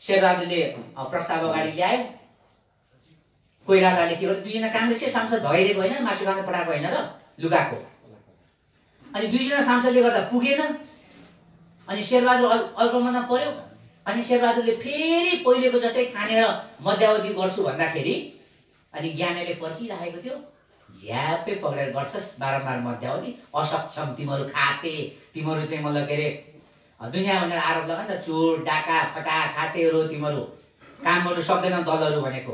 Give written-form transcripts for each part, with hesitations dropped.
शेरबहादुरले प्रस्ताव अगाडि ल्यायो। कोइरालाले के गर्यो, दुईजना काङ्ग्रेसकै सांसद भइरहेको होइन, मासु खान पठाएको होइन र लुगाको। अनि दुईजना सांसदले गर्दा पुगेन। अनि शेरबहादुर अल्पमतमा पर्यो। अनि शेरबहादुरले फेरि पहिलेको जस्तै खानेर मध्यावधि गर्छु भन्दाखेरि अनि ज्ञानेले पर्खिरहेको थियो। झ्यापै पक्रेर गर्छस् बारम्बार मध्यावधि, असक्षम तिमीहरू, खाते तिमीहरू चाहिँ मतलब के अरे दुनियाँ भनेर आरोप लगायो नि त, चोर डाका फटा खातेहरू तिमीहरू, काम गर्नु सक्दैन दलहरू भनेको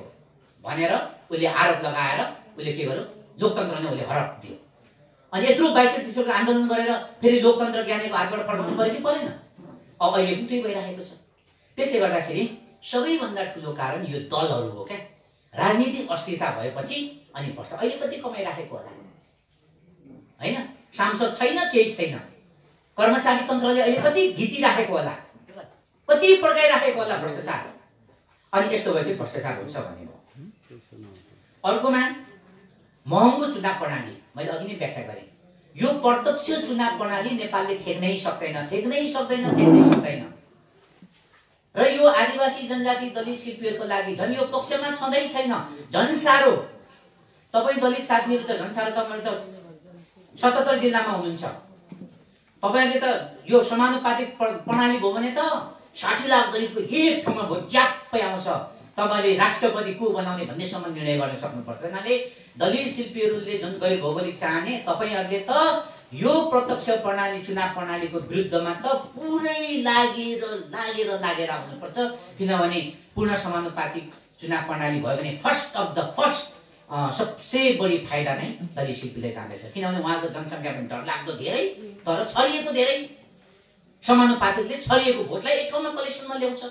भनेर उसले आरोप लगाएर उसले के गर्यो, लोकतन्त्र नै उसले हडप दियो। अनि यत्रो 22-23 आन्दोलन गरेर फेरि लोकतन्त्र ज्ञानेको हातबाट फर्काउनु पर्यो कि परेन? अब अहिले उतै भइरहेको छ। त्यसले गर्दाखेरि सबैभन्दा ठुलो कारण यो दलहरू हो क्या। राजनीतिक अस्थिरता भएपछि अनि भ्रष्ट अहिले कति कमाइराखेको होला होइन? सांसद छैन, केही छैन, कर्मचारी तन्त्रले अहिले कति घिचिराखेको होला, कति पड्काइराखेको होला भ्रष्टाचार। अनि यस्तो भएपछि भ्रष्टाचार हुन्छ भन्ने हो। अर्कोमा महँगो चुनाव प्रणाली, मैले अघि नै व्याख्या गरेँ। यो प्रत्यक्ष चुनाव प्रणाली नेपालले थेक्नै सक्दैन। र यो आदिवासी जनजाति दलित शिल्पीहरूको लागि झन् यो पक्षमा छँदै छैन, झन् साह्रो। तपाईँ दलित साथीहरू त झन् साह्रो, तपाईँ त 77 जिल्लामा हुनुहुन्छ। तपाईँहरूले त यो समानुपातिक प्रणाली भयो भने त 60 लाख दलितको एक ठाउँमा ज्याप्पै आउँछ। तपाईँले राष्ट्रपति को बनाउने भन्नेसम्म निर्णय गर्न सक्नुपर्छ। किनभने दलित शिल्पीहरूले जुन गरी भौगोलिक चाहने, तपाईँहरूले त यो प्रत्यक्ष प्रणाली चुनाव प्रणालीको विरुद्धमा त पुरै लागेर आउनुपर्छ। किनभने पूर्ण समानुपातिक चुनाव प्रणाली भयो भने फर्स्ट सबसे बढी फाइदा नै दलित शिल्पीले जाँदैछ। किनभने उहाँको जनसङ्ख्या पनि डरलाग्दो धेरै, तर छरिएको धेरै। समानुपातिकले छरिएको भोटलाई एक ठाउँमा कलेक्सनमा ल्याउँछ।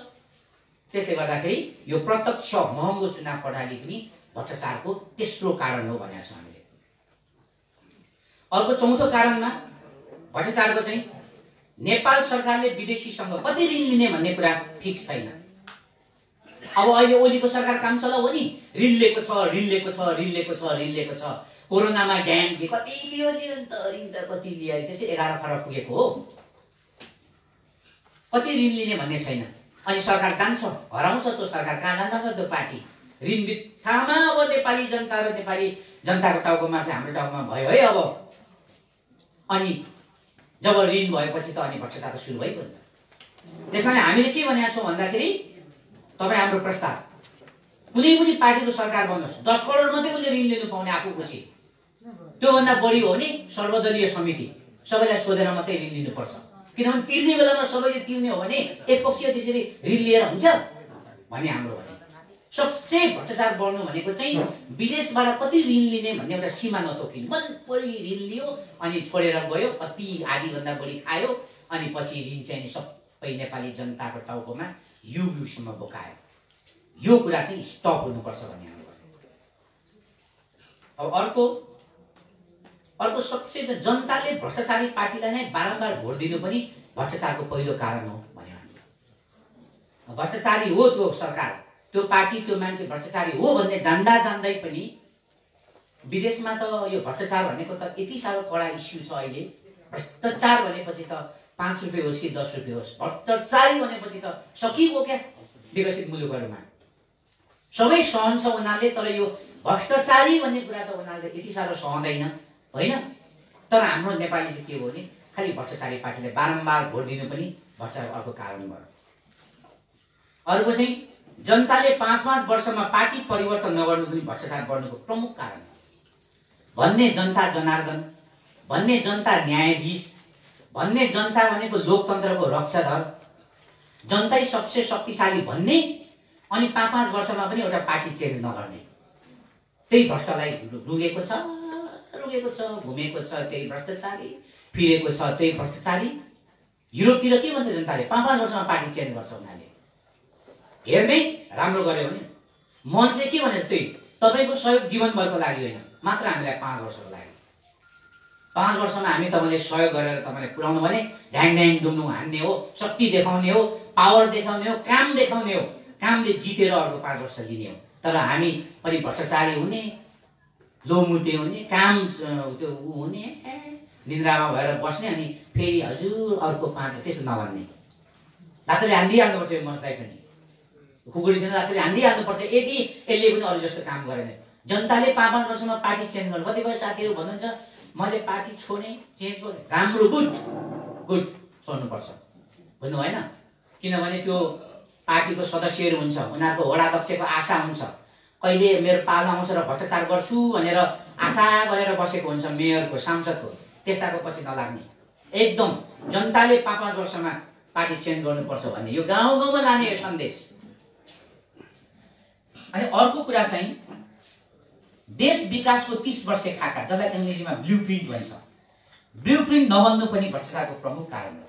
त्यसले गर्दाखेरि यो प्रत्यक्ष महँगो चुनाव प्रणाली पनि भ्रष्टाचारको तेस्रो कारण हो भनेको छौँ हामीले। अर्को चौथो कारणमा भ्रष्टाचारको चाहिँ नेपाल सरकारले विदेशीसँग कति ऋण लिने भन्ने कुरा फिक्स छैन। अब अहिले ओलीको सरकार काम चलाउ हो नि, ऋण लिएको छ। कोरोनामा ड्याम के कति लियो ऋण त कति लियो, त्यसै 11 खरब पुगेको हो। कति ऋण लिने भन्ने छैन। अनि सरकार जान्छ, हराउँछ त्यो सरकार। कहाँ जान्छ त्यो पार्टी? ऋण बित्थामा अब नेपाली जनता र नेपाली जनताको टाउकोमा चाहिँ हाम्रो टाउकोमा भयो है अब। अनि जब ऋण भएपछि त अनि भ्रष्टाचार त सुरु भइगयो नि त। त्यसैले हामीले के भनेका छौँ भन्दाखेरि तपाईँ हाम्रो प्रस्ताव, कुनै पनि पार्टीको सरकार बन्नुहोस्, 10 करोड मात्रै उसले ऋण लिनु पाउने आफू पछि। त्योभन्दा बढी हो भने सर्वदलीय समिति सबैलाई सोधेर मात्रै ऋण लिनुपर्छ। किनभने तिर्ने बेलामा सबैले तिर्ने हो भने एकपक्षीय त्यसरी ऋण लिएर हुन्छ भन्ने हाम्रो भने। सबसे भ्रष्टाचार बढ्नु भनेको चाहिँ विदेशबाट कति ऋण लिने भन्ने एउटा सीमा नतोकिनु। मन परी ऋण लियो अनि छोडेर गयो, कति आधीभन्दा बढी खायो, अनि पछि ऋण चाहिँ सबै नेपाली जनताको टाउकोमा युगसम्म बोकायो। यो कुरा चाहिँ स्टप हुनुपर्छ भन्ने हाम्रो। अब अर्को सबसे जनताले भ्रष्टाचारी पार्टीलाई नै बारम्बार भोट दिनु पनि भ्रष्टाचारको पहिलो कारण हो भन्यो हामीले। भ्रष्टाचारी हो त्यो सरकार, त्यो पार्टी, त्यो मान्छे भ्रष्टाचारी हो भन्ने जान्दै पनि विदेशमा त यो भ्रष्टाचार भनेको त यति साह्रो कडा इस्यु छ अहिले। भ्रष्टाचार भनेपछि त 5 रुपियाँ होस् कि 10 रुपियाँ होस्, भ्रष्टाचारी भनेपछि त सकिगयो क्या। विकसित मुलुकहरूमा सबै सहन्छ उनीहरूले, तर यो भ्रष्टाचारी भन्ने कुरा त उनीहरूले यति साह्रो सहँदैन होइन। तर हाम्रो नेपाली चाहिँ के हो भने खालि भ्रष्टाचारी पार्टीले बारम्बार भोट दिनु पनि भ्रष्टाचार अर्को कारण भयो। अर्को चाहिँ जनताले 5-5 वर्षमा पार्टी परिवर्तन नगर्नु पनि भ्रष्टाचार बढ्नुको प्रमुख कारण भन्ने जनता जनार्दन, भन्ने जनता न्यायाधीश, भन्ने जनता भनेको लोकतन्त्रको रक्षाधर, जनतै सबसे शक्तिशाली भन्ने, अनि 5-5 वर्षमा पनि एउटा पार्टी चेन्ज नगर्ने। त्यही भ्रष्टलाई रुगेको छ, घुमेको छ त्यही भ्रष्टाचारी, फिरेको छ त्यही भ्रष्टाचारी। युरोपतिर के भन्छ जनताले? 5-5 वर्षमा पार्टी चेन्ज गर्छ उनीहरूले। हेर्दै राम्रो गर्यो भने मञ्चले के भनेछ? त्यही तपाईँको सहयोग जीवनभरको लागि होइन, मात्र हामीलाई 5 वर्षको लागि। 5 वर्षमा हामी तपाईँले सहयोग गरेर तपाईँले पुर्याउनु भने ढ्याङ डुङ्नु हान्ने हो, शक्ति देखाउने हो, पावर देखाउने हो, काम देखाउने हो, कामले जितेर अर्को 5 वर्ष लिने हो। तर हामी पनि भ्रष्टाचारी हुने, लोमुते हुने, काम त्यो हुने, निन्द्रामा भएर बस्ने, अनि फेरि हजुर अर्को 5 त्यसो नभन्ने। लातले हान्दिहाल्नुपर्छ यो मञ्चलाई पनि। खुकुरीसँग रातले हान्दिहाल्नुपर्छ यदि यसले पनि अरू जस्तो काम गरेन। जनताले 5-5 वर्षमा पार्टी चेन्ज गर्नु, कतिपय साथीहरू भन्नुहुन्छ मैले पार्टी छोड्ने चेन्ज गर्ने, राम्रो, गुड छोड्नुपर्छ भन्नु होइन। किनभने त्यो पार्टीको सदस्यहरू हुन्छ, उनीहरूको वडाध्यक्षको आशा हुन्छ कहिले मेरो पालो आउँछ र भ्रष्टाचार गर्छु भनेर आशा गरेर बसेको हुन्छ मेयरको, सांसदको, त्यसैको पछि नलाग्ने। एकदम जनताले 5-5 वर्षमा पार्टी चेन्ज गर्नुपर्छ भन्ने यो गाउँ गाउँमा लाने यो सन्देश। अनि अर्को कुरा चाहिँ देश विकासको 30 वर्षे खाका, जसलाई अङ्ग्रेजीमा ब्लुप्रिन्ट भन्छ, ब्लुप्रिन्ट नबन्नु पनि भ्रष्टाचारको प्रमुख कारण हो।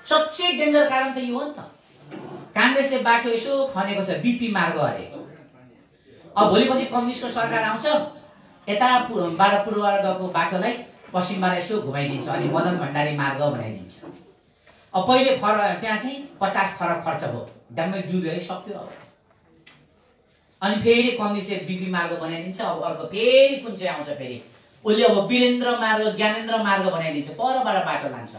सबसे डेन्जर कारण त यो हो नि त। कांग्रेसले बाटो यसो खनेको छ, बीपी मार्ग अरे। अब भोलिपछि कम्युनिस्टको सरकार आउँछ, यताबाट पूर्वबाट गएको बाटोलाई पश्चिमबाट यसो घुमाइदिन्छ अनि मदन भण्डारी मार्ग बनाइदिन्छ। अब पहिले त्यहाँ चाहिँ 50 खरब खर्च भयो, डम्मै डुब्यो है, सक्यो। अब अनि फेरि कम्युनिस्टले बीपी मार्ग बनाइदिन्छ। अब अर्को फेरि कुन चाहिँ आउँछ, फेरि उसले अब वीरेन्द्र मार्ग, ज्ञानेन्द्र मार्ग बनाइदिन्छ, परबाट बाटो लान्छ।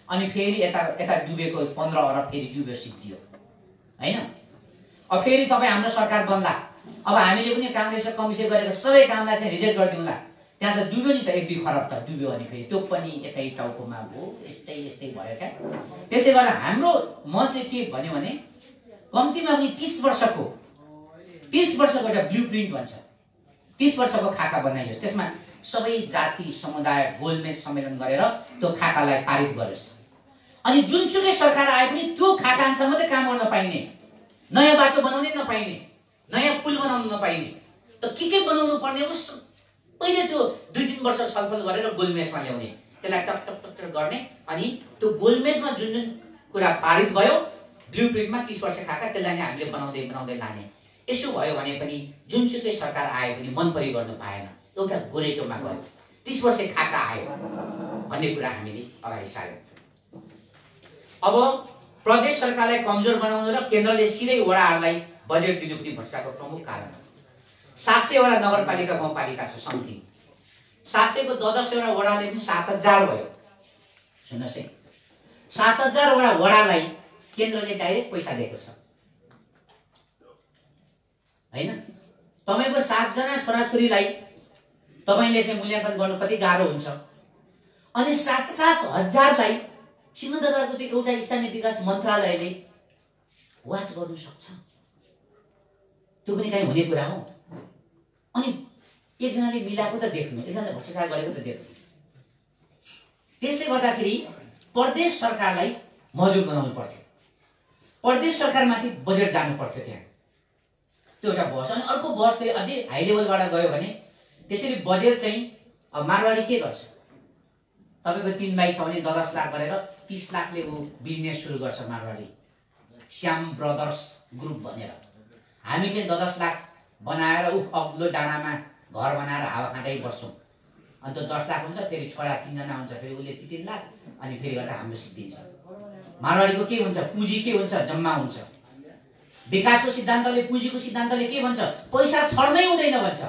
अनि फेरि यता डुबेको 15 अरब फेरि डुब्यो, सिद्धियो हैन। अब फेरि तपाईँ हाम्रो सरकार बन्ला, अब हामीले पनि कांग्रेस र कम्युनिस्टले गरेको सबै कामलाई चाहिँ रिजेक्ट गरिदिउँला। त्यहाँ त डुब्यो नि त, 1-2 खरब त डुब्यो। अनि फेरि त्यो पनि यतै टाउकोमा भयो, यस्तै भयो क्या। त्यसै गरेर हाम्रो मजले के भन्यो भने कम्तीमा पनि 30 वर्षको एउटा ब्लुप्रिन्ट भन्छ, 30 वर्षको खाका बनाइयोस्। त्यसमा सबै जाति समुदाय गोलमेज सम्मेलन गरेर त्यो खाकालाई पारित गरोस्। अनि जुनसुकै सरकार आए पनि त्यो खाका अनुसार मात्रै काम गर्न पाइने, नयाँ बाटो बनाउनै नपाइने, नयाँ पुल बनाउन नपाइने, त के बनाउनु पर्ने हो पहिले त्यो 2-3 वर्ष छलफल गरेर गोलमेजमा ल्याउने, त्यसलाई टक गर्ने। अनि त्यो गोलमेजमा जुन कुरा पारित भयो ब्लुप्रिन्टमा 30 वर्ष खाका, त्यसलाई नै हामीले बनाउँदै लाने। यसो भयो भने पनि जुनसुकै सरकार आए पनि मन परि गर्न पाएन, एउटा गोरेटोमा गयो, 30 वर्ष खाका आयो भन्ने कुरा हामीले अगाडि सार्यौं। अब प्रदेश सरकारलाई कमजोर बनाउनु र केन्द्रले सिधै वडाहरूलाई बजेट दिनु पनि भ्रष्टाचारको प्रमुख कारण हो। 700 वटा नगरपालिका गाउँपालिका छ समथिङ, 700 को 10 वटा वडाले पनि 7000 भयो। सुन्नुहोस् है, 7000 वटा वडालाई केन्द्रले डाइरेक्ट पैसा दिएको छ हैन। तपाईको 7 जना छोराछोरीलाई तपाईले चाहिँ मूल्याङ्कन गर्नु कति गाह्रो हुन्छ। अनि 7-7 लाई सिंहदरबारको त्यो एउटा स्थानीय विकास मन्त्रालयले वाच गर्नु सक्छ, त्यो पनि कहीँ हुने कुरा हो। अनि एकजनाले मिलाएको त देख्नु, एकजनाले भ्रष्टाचार गरेको त देख्नु। त्यसले गर्दाखेरि प्रदेश सरकारलाई मजबुत बनाउनु पर्थ्यो, प्रदेश सरकारमाथि बजेट जानु पर्थ्यो त्यहाँ, त्यो एउटा बहस। अनि अर्को बहस फेरि अझै हाई लेभलबाट गयो भने त्यसरी बजेट चाहिँ अब मारवाडी के गर्छ, तपाईको 3 भाइ छ भने 10 लाख गरेर 30 लाखले ऊ बिजनेस सुरु गर्छ मारवाडी, श्याम ब्रदर्स ग्रुप भनेर। हामी चाहिँ 10 लाख बनाएर अग्लो डाँडामा घर बनाएर हावा खाँदै बस्छौँ। अनि त्यो 10 लाख हुन्छ, फेरि छोरा 3 जना हुन्छ, फेरि उसले 3 लाख, अनि फेरि गर्दा हाम्रो सिद्धिन्छ। मारवाडीको के हुन्छ, पुँजी के हुन्छ, जम्मा हुन्छ। विकासको सिद्धान्तले, पुँजीको सिद्धान्तले के भन्छ, पैसा छड्नै हुँदैन भन्छ,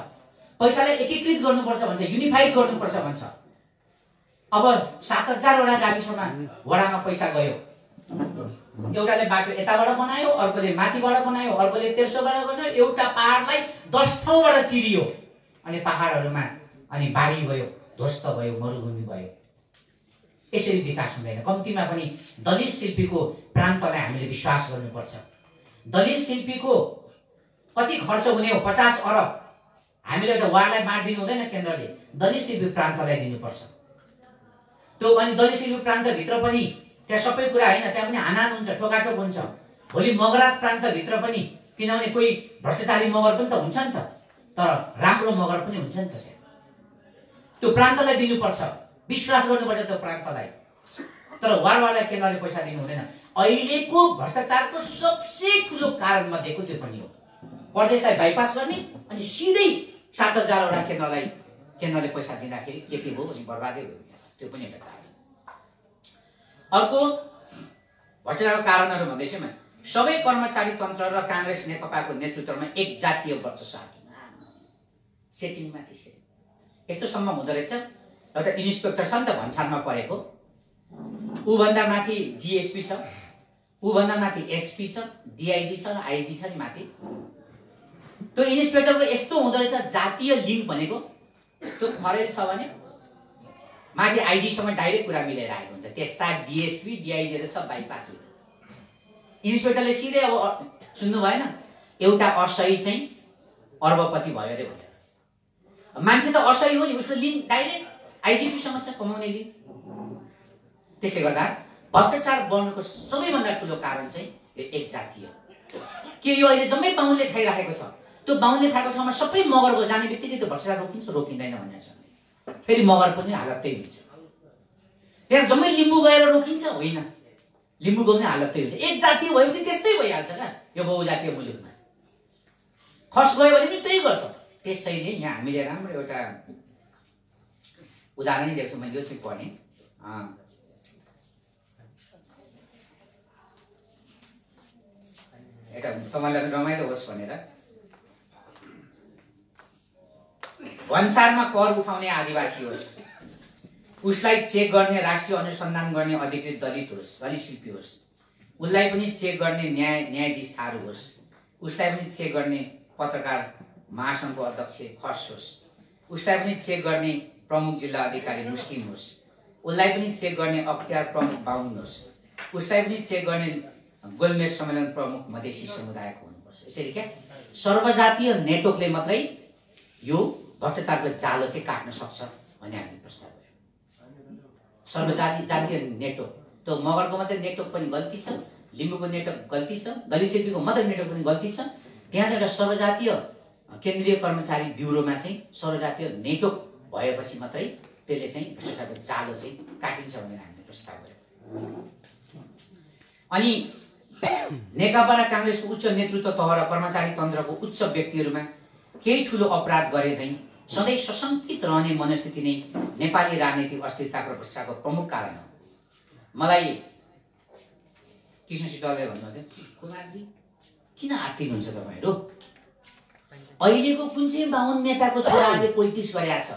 पैसालाई एकीकृत गर्नुपर्छ भन्छ, युनिफाइड गर्नुपर्छ भन्छ। अब 7000 वटा गाविसमा वडामा पैसा गयो, एउटाले बाटो यताबाट बनायो, अर्कोले माथिबाट बनायो, अर्कोले तेर्सोबाट बनायो, एउटा पहाडलाई 10 ठाउँबाट चिरियो, अनि पहाडहरुमा अनि बाढी भयो, ध्वस्त भयो, मरुभूमि भयो। यसरी विकास हुँदैन। कम्तीमा पनि दलित शिल्पीको प्रान्तलाई हामीले विश्वास गर्नुपर्छ। दलित शिल्पीको कति खर्च हुने हो, 50 अरब हामीले एउटा वार्डलाई बाँड दिनु हुँदैन, केन्द्रले दलित शिल्पी प्रान्तलाई दिनुपर्छ। त्यो अनि दलित शिल्पी प्रान्त भित्र पनि त्यहाँ सबै कुरा हैन, त्यहाँ पनि हानान हुन्छ, ठोकाठोक हुन्छ। भोलि मगरात प्रान्त भित्र पनि, किनभने कोही भ्रष्टाचारी मगर पनि त हुन्छ नि त, तर राम्रो मगर पनि हुन्छ नि त। त्यो प्रान्तलाई दिनुपर्छ, विश्वास गर्नुपर्छ त्यो प्रान्तलाई। तर वारवारलाई केन्द्रले पैसा दिनु हुँदैन। अहिलेको भ्रष्टाचारको सबसे ठुलो कारण मध्येको त्यो पनि हो। प्रदेशलाई बाइपास गर्ने अनि सिधै 7000 वटा केन्द्रले पैसा दिँदाखेरि के हो भने बर्बादै हो, त्यो पनि एउटा कारण। अर्को भ्रष्टाचारको कारणहरु भन्दैछु म। सबै कर्मचारी तन्त्र र कांग्रेस नेकपाको नेतृत्वमा एक जातीय वर्चस्व सेटिङमाथि सेटिङ यस्तो सम्म हुँदो रहेछ। एउटा इन्स्पेक्टर छ नि त भन्सारमा परेको, उ भन्दा माथि डीएसपी छ, उ ऊभन्दा माथि एसपी छ, डिआइजी छ र आइजी छ नि माथि। त्यो इन्सपेक्टरको यस्तो हुँदो रहेछ जातीय लिङ्क भनेको त्यो खरेल छ भने माथि आइजीसँग डाइरेक्ट कुरा मिलेर आएको हुन्छ। त्यस्ता डिएसपी डिआइजीले सब बाइपास हुन्छ। इन्सपेक्टरले सिधै अब सुन्नु भएन एउटा असही चाहिँ अर्बपति भयो अरे भनेर। मान्छे त असही हो नि, उसको लिङ्क डाइरेक्ट आइजिपीसँग छ, कमाउने लिङ्क। त्यसै गर्दा भ्रष्टाचार बढ्नुको सबैभन्दा ठुलो कारण चाहिँ यो एक जाति हो। के यो अहिले जम्मै बाहुनले खाइराखेको छ, त्यो बाहुनले खाएको ठाउँमा सबै मगरको जाने बित्तिकै त्यो भ्रष्टाचार रोकिन्छ रोकिँदैन भन्ने छ। फेरि मगर पनि हालत त्यही हुन्छ। त्यहाँ जम्मै लिम्बू गएर रोकिन्छ होइन, लिम्बूको पनि हालत त्यही हुन्छ। एक जातीय भएपछि त्यस्तै भइहाल्छ क्या यो बहुजातीय मुलुकमा। खस गयो भने पनि त्यही गर्छ। त्यसैले यहाँ हामीले राम्रो एउटा उदाहरण देख्छौँ। मैले यो चाहिँ पढेँ, एउटा तपाईँलाई रमाइलो होस् भनेर। भन्सारमा कर उठाउने आदिवासी होस्, उसलाई चेक गर्ने राष्ट्रिय अनुसन्धान गर्ने अधिकृत दलित होस्, दलित शिल्पी होस्, उसलाई पनि चेक गर्ने न्यायाधीश थारू होस्, उसलाई पनि चेक गर्ने पत्रकार महासङ्घको अध्यक्ष खस होस्, उसलाई पनि चेक गर्ने प्रमुख जिल्ला अधिकारी मुस्लिम होस्, उसलाई पनि चेक गर्ने अख्तियार प्रमुख बाहुन होस्, उसलाई पनि चेक गर्ने गोलमेज सम्मेलन प्रमुख मधेसी समुदायको हुनुपर्छ। यसरी क्या सर्वजातीय नेटवर्कले मात्रै यो भ्रष्टाचारको जालो चाहिँ काट्न सक्छ भन्ने हामीले प्रस्ताव गर्यौँ। सर्वजातीय नेटवर्क, त्यो मगरको मात्रै नेटवर्क पनि गल्ती छ, लिम्बूको नेटवर्क गल्ती छ, दलित शिल्पीको मात्रै नेटवर्क पनि गल्ती छ। त्यहाँ चाहिँ एउटा सर्वजातीय केन्द्रीय कर्मचारी ब्युरोमा चाहिँ सर्वजातीय नेटवर्क भएपछि मात्रै त्यसले चाहिँ भ्रष्टाचारको जालो चाहिँ काटिन्छ भनेर हामीले प्रस्ताव गर्यौँ। अनि नेकपा र काङ्ग्रेसको उच्च नेतृत्व तह र कर्मचारी तन्त्रको उच्च व्यक्तिहरूमा केही ठुलो अपराध गरे चाहिँ सधैँ सशङ्कित रहने मनस्थिति नै नेपाली राजनीतिक अस्थिरताको र भ्रष्टाचारको प्रमुख कारण हो। मलाई कृष्ण सिटलले भन्नुभयो, कुमारजी किन आत्तिनुहुन्छ तपाईँहरू? अहिलेको कुन चाहिँ बाहुन नेताको छोराहरूले पोलिटिक्स गरेका छ?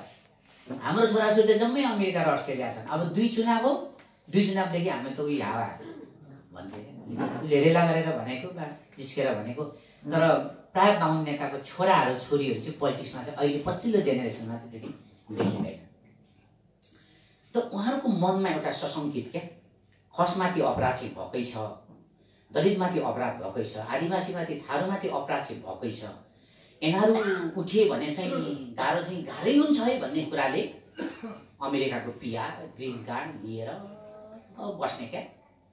हाम्रो छोराछोरी त जम्मै अमेरिका र अस्ट्रेलिया छन्। अब दुई चुनाव हो, दुई चुनावदेखि हामी त उही हावा भन्थे, रेला गरेर भनेको बा जिस्केर भनेको। तर प्राय बाहुन नेताको छोराहरू छोरीहरू चाहिँ पोलिटिक्समा चाहिँ अहिले पछिल्लो जेनेरेसनमा चाहिँ त्यति देखिँदैन। त उहाँहरूको मनमा एउटा सशङ्कित क्या, खसमाथि अपराध चाहिँ भएकै छ, दलितमाथि अपराध भएकै छ, आदिवासीमाथि थारूमाथि अपराध चाहिँ भएकै छ। यिनीहरू उठे भने चाहिँ गाह्रो चाहिँ गाह्रै हुन्छ है भन्ने कुराले अमेरिकाको पिआर ग्रिन कार्ड लिएर बस्ने क्या,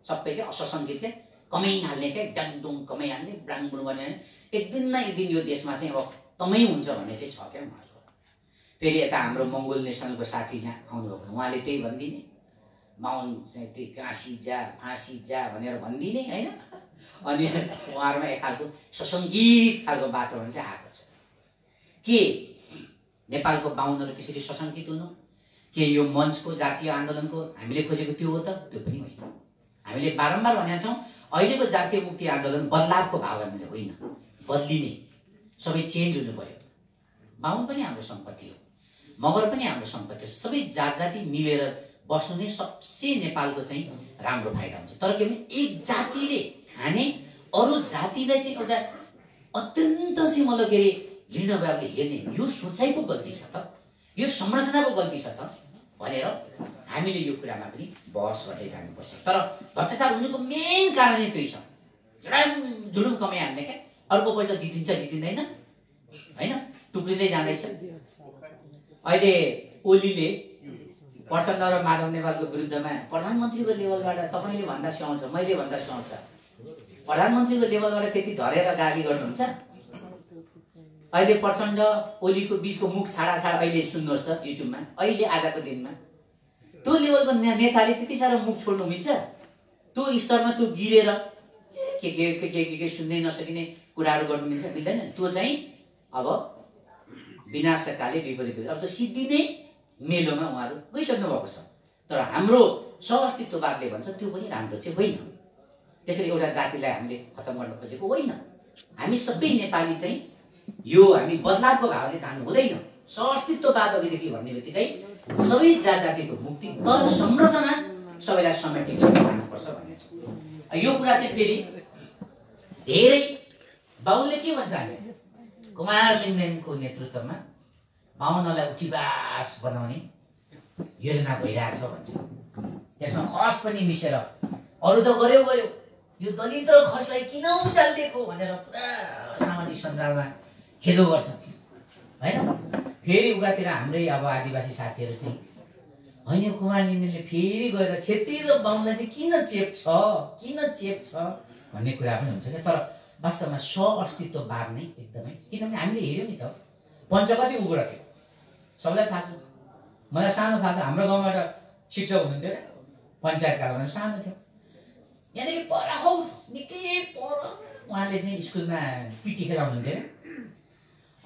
सबै क्या असशङ्कित क्या, कमाइहाल्ने क्या, डाङडुङ कमाइहाल्ने ब्राङबुङ गर्ने। एक दिन न एक दिन यो देशमा चाहिँ अब तमै हुन्छ भन्ने चाहिँ छ क्या उहाँहरूको। फेरि यता हाम्रो मङ्गोल नेसनलको साथी यहाँ आउनुभएको, उहाँले त्यही भनिदिने, बाहुन चाहिँ त्यही काँसी जा फाँसी जा भनेर भनिदिने होइन। अनि उहाँहरूमा एक खालको सशङ्कित खालको वातावरण चाहिँ आएको छ। के नेपालको बाहुनहरू त्यसरी सशङ्कित हुनु? के यो मञ्चको जातीय आन्दोलनको हामीले खोजेको त्यो हो त? त्यो पनि होइन। हामीले बारम्बार भनेका छौँ अहिलेको जातीय मुक्ति आन्दोलन बदलावको भावनाले होइन, बदलिने, सबै चेन्ज हुनु पर्यो। बाहुन पनि हाम्रो सम्पत्ति हो, मगर पनि हाम्रो सम्पत्ति हो। सबै जात जाति मिलेर बस्नु नै सबसे नेपालको चाहिँ राम्रो फाइदा हुन्छ। तर के भने एक जातिले खाने अरू जातिलाई चाहिँ एउटा अत्यन्त चाहिँ मतलब के अरे घृण भावले हेर्ने यो सोचाइको गल्ती छ त, यो संरचनाको गल्ती छ त भनेर हामीले यो कुरामा पनि बहस गर्दै जानुपर्छ। तर भ्रष्टाचार हुनुको मेन कारण नै त्यही छ, जुलुम कमाइहाल्ने क्या। अर्कोपल्ट जितिन्छ जितिँदैन होइन, टुक्रिँदै जाँदैछ। अहिले ओलीले प्रचण्ड र माधव नेपालको विरुद्धमा प्रधानमन्त्रीको लेभलबाट तपाईँले भन्दा सुहाउँछ, मैले भन्दा सुहाउँछ, प्रधानमन्त्रीको लेभलबाट त्यति झरेर गाली गर्नुहुन्छ। अहिले प्रचण्ड ओलीको बीचको मुख छाडा अहिले सुन्नुहोस् त युट्युबमा, अहिले आजको दिनमा त्यो लेभलको नेताले त्यति साह्रो मुख छोड्नु मिल्छ? त्यो स्तरमा त्यो गिरेर के सुन्नै नसकिने कुराहरू गर्नु मिल्छ? मिल्दैन। त्यो चाहिँ अब विनाशकाले विपरीत। अब त सिद्धिने मेलोमा उहाँहरू गइसक्नु भएको छ। तर हाम्रो सहअस्तित्ववादले भन्छ त्यो पनि राम्रो चाहिँ होइन। त्यसरी एउटा जातिलाई हामीले खतम गर्न खोजेको होइन। हामी सबै नेपाली चाहिँ यो हामी बदलावको भावले जानु हुँदैन। सहअस्तित्ववाद अघिदेखि भन्ने बित्तिकै सबै जात जातिको मुक्ति, तर संरचना सबैलाई समेटेर जानुपर्छ भन्ने छ। यो कुरा चाहिँ फेरि धेरै बाहुनले के भन्छ हामी कुमार लिङ्गदेनको नेतृत्वमा बाहुनलाई उठिबास बनाउने योजना भइरहेछ भन्छ। त्यसमा खस पनि मिसेर अरू त गर्यो यो दलित र खसलाई किन उचालिदिएको भनेर पुरा सामाजिक सञ्जालमा खेदो गर्छ हैन। फेरि उकातिर हाम्रै अब आदिवासी साथीहरू चाहिँ होइन कुमार लिङ्गदेनले फेरि गएर छेत्री र बाहुनलाई चाहिँ किन चेप्छ भन्ने कुरा पनि हुन्छ क्या। तर वास्तवमा अस्तित्ववाद नै एकदमै, किनभने हामीले हेऱ्यौँ नि त पञ्च कति उग्र थियो सबैलाई थाहा छ। मलाई सानो थाहा छ, हाम्रो गाउँबाट शिक्षक हुनुहुन्थ्यो क्या पञ्चायत कालमा, सानो थियो यहाँदेखि पर हौ निकै पर उहाँले चाहिँ स्कुलमा पिटी खेलाउनुहुन्थ्यो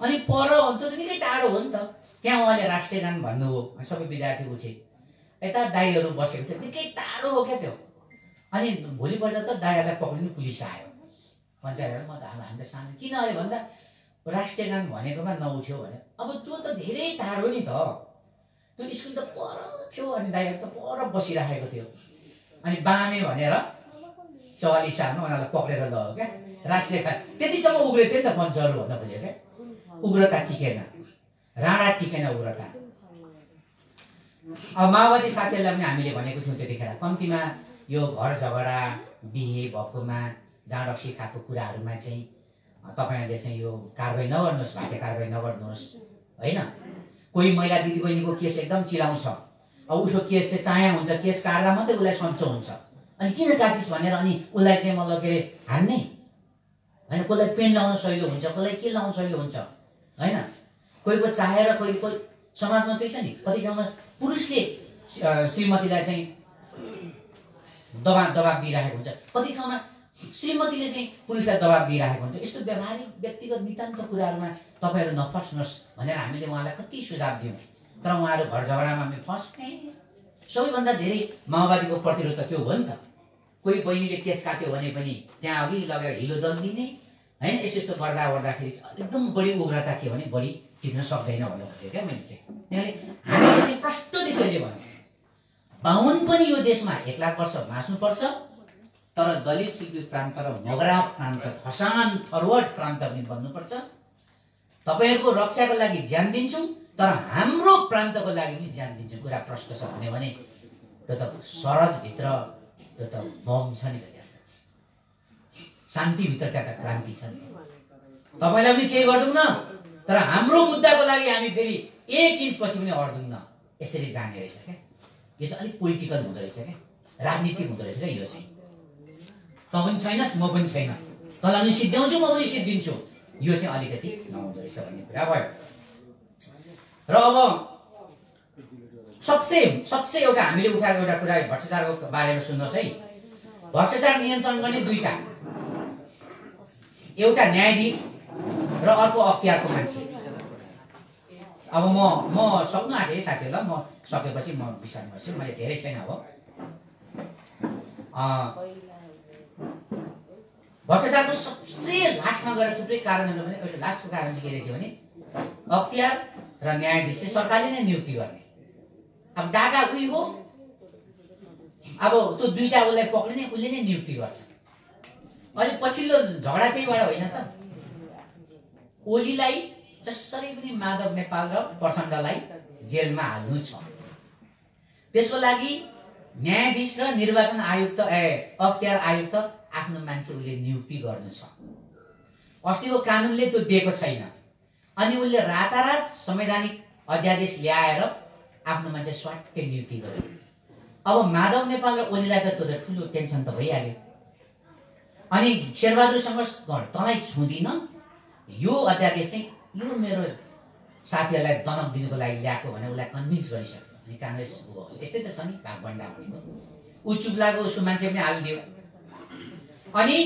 अनि पर त्यो त निकै टाढो हो नि त। त्यहाँ उहाँले राष्ट्रिय गान भन्नुभयो, सबै विद्यार्थी उठे, यता दाईहरू बसेको थियो, निकै टाढो हो क्या त्यो। अनि भोलिपल्ट त दाईहरूलाई पक्रिनु पुलिस आयो पञ्चायतहरू। म त हामी त सानो किन अरे भन्दा राष्ट्रिय गान भनेकोमा नउठ्यो भने। अब त्यो त धेरै टाढो नि त, त्यो स्कुल त पर थियो अनि दाईहरू त पर बसिराखेको थियो। अनि बामे भनेर 44 सालमा उनीहरूलाई पक्रेर लग्यो क्या राष्ट्रिय गान। त्यतिसम्म उग्रेको थियो नि त पञ्चहरू भन्न खोज्यो क्या। उग्रता टिकेन, राणा टिकेन उग्रता। अब माओवादी साथीहरूलाई पनि हामीले भनेको थियौँ त्यतिखेर कम्तीमा यो घर झगडा बिहे भएकोमा जहाँ रक्सी खाएको कुराहरूमा चाहिँ तपाईँहरूले चाहिँ यो कारबाही नगर्नुहोस्, भाटे कारबाही नगर्नुहोस् होइन। कोही महिला दिदीबहिनीको केस एकदम चिलाउँछ, अब उसको केस चाहिँ चाया हुन्छ, केस काट्दा मात्रै उसलाई सन्चो हुन्छ, अनि किन काटिस् भनेर अनि उसलाई चाहिँ मतलब के अरे हान्ने होइन। कसलाई पेन लाउन सहिलो हुन्छ, कसलाई के लाउन सहिलो हुन्छ होइन। कोहीको चाहेर कोही समाजमा त्यही छ नि, कति ठाउँमा पुरुषले श्रीमतीलाई चाहिँ दबाब दिइराखेको हुन्छ, कति ठाउँमा श्रीमतीले चाहिँ पुरुषलाई दबाब दिइराखेको हुन्छ। यस्तो व्यावहारिक व्यक्तिगत नितान्त कुराहरूमा तपाईँहरू नफस्नुहोस् भनेर हामीले उहाँलाई कति सुझाव दियौँ, तर उहाँहरू घर झगडामा हामी फस्ने। सबैभन्दा धेरै माओवादीको प्रतिरोध त त्यो हो नि त। कोही बहिनीले केस काट्यो भने पनि त्यहाँ अघि लगेर हिलो दलिदिने होइन। यस्तो गर्दाखेरि एकदम बढी उग्रता के भने बढी टिक्न सक्दैन भन्नु खोजेँ क्या मैले चाहिँ। किनभने हामीले चाहिँ प्रष्ट देखिले भन्यो बाहुन पनि यो देशमा 1 लाख वर्ष बाँच्नुपर्छ, तर दलित सिल्पी प्रान्त र मगरा प्रान्त, खसान थरवट प्रान्त पनि बन्नुपर्छ। तपाईँहरूको रक्षाको लागि ज्यान दिन्छौँ, तर हाम्रो प्रान्तको लागि पनि ज्यान दिन्छौँ। कुरा प्रष्ट छ भने त्यो त सरजभित्र त्यो त बम छ नि त, त्यहाँ शान्तिभित्र त्यहाँ त क्रान्ति छ नि। तपाईँलाई पनि केही गर्दैनौँ न, तर हाम्रो मुद्दाको लागि हामी फेरि 1 इन्च पछि पनि अड्दैनौँ न। यसरी जाने रहेछ क्या। यो चाहिँ अलिक पोलिटिकल हुँदो रहेछ क्या, राजनीतिक हुँदो रहेछ क्या। यो चाहिँ त पनि छैनस् म पनि छैन, तँलाई पनि सिद्ध्याउँछु म पनि सिद्धिन्छु, यो चाहिँ अलिकति नहुँदो रहेछ भन्ने कुरा भयो। र अब सबसे एउटा हामीले उठाएको एउटा कुरा भ्रष्टाचारको बारेमा सुन्नुहोस् है। भ्रष्टाचार नियन्त्रण गर्ने 2टा, एउटा न्यायाधीश र अर्को अख्तियारको मान्छे। अब म सक्नु आँटेँ साथीहरूलाई, म सकेपछि म विचार गर्छु, मैले धेरै छैन। अब भ्रष्टाचारको सबसे लास्टमा गएर थुप्रै कारणहरू पनि, एउटा लास्टको कारण चाहिँ के देखियो भने अख्तियार र न्यायाधीश चाहिँ सरकारले नै नियुक्ति गर्ने। अब डाका उही हो, अब त्यो 2टा उसलाई पक्रिने उसले नै नियुक्ति गर्छ। अहिले पछिल्लो झगडा त्यहीबाट होइन त। ओलीलाई जसरी पनि माधव नेपाल र प्रचण्डलाई जेलमा हाल्नु छ, त्यसको लागि न्यायाधीश र निर्वाचन आयुक्त अख्तियार आयुक्त आफ्नो मान्छे उसले नियुक्ति गर्नु छ। अस्तिको कानुनले त्यो दिएको छैन, अनि उसले रातारात संवैधानिक अध्यादेश ल्याएर आफ्नो मान्छे स्वाट्टै नियुक्ति गर्यो। अब माधव नेपाल र ओलीलाई त त्यो ठुलो टेन्सन त भइहाल्यो। अनि शेरबहादुरसँग तँलाई छुँदिन, यो अध्यादेश चाहिँ यो मेरो साथीहरूलाई दनक दिनुको लागि ल्याएको भने उसलाई कन्भिन्स गरिसक्यो। अनि काङ्ग्रेस यस्तै त छ नि, भागभण्डा भनेको। ऊ चुप लाग्यो, उसको मान्छे पनि हालिदियो। अनि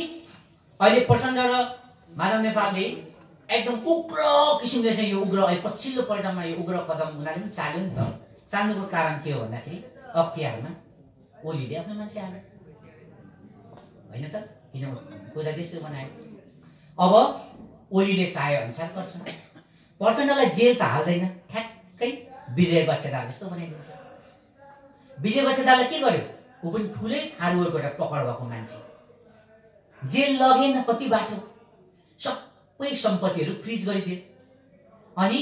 अहिले प्रचण्ड र माधव नेपालले एकदम उग्र किसिमले चाहिँ यो उग्र पछिल्लो पल्टमा यो उग्र कदम उनीहरूले पनि चाल्यो नि त। चाल्नुको कारण के हो भन्दाखेरि अख्तियारमा ओलीले आफ्नो मान्छे हाल्यो होइन त, किन कोहीलाई त्यस्तो बनायो। अब ओलीले चाहे अनुसार गर्छ। प्रचण्डलाई जेल त हाल्दैन, ठ्याक्कै विजय बक्षेदार जस्तो बनाइदिन्छ। विजय बक्षेदारलाई के गर्यो? ऊ पनि ठुलै थारूहरूको एउटा पकड भएको मान्छे, जेल लगेन, कति बाटो सबै सम्पत्तिहरू फ्रिज गरिदियो अनि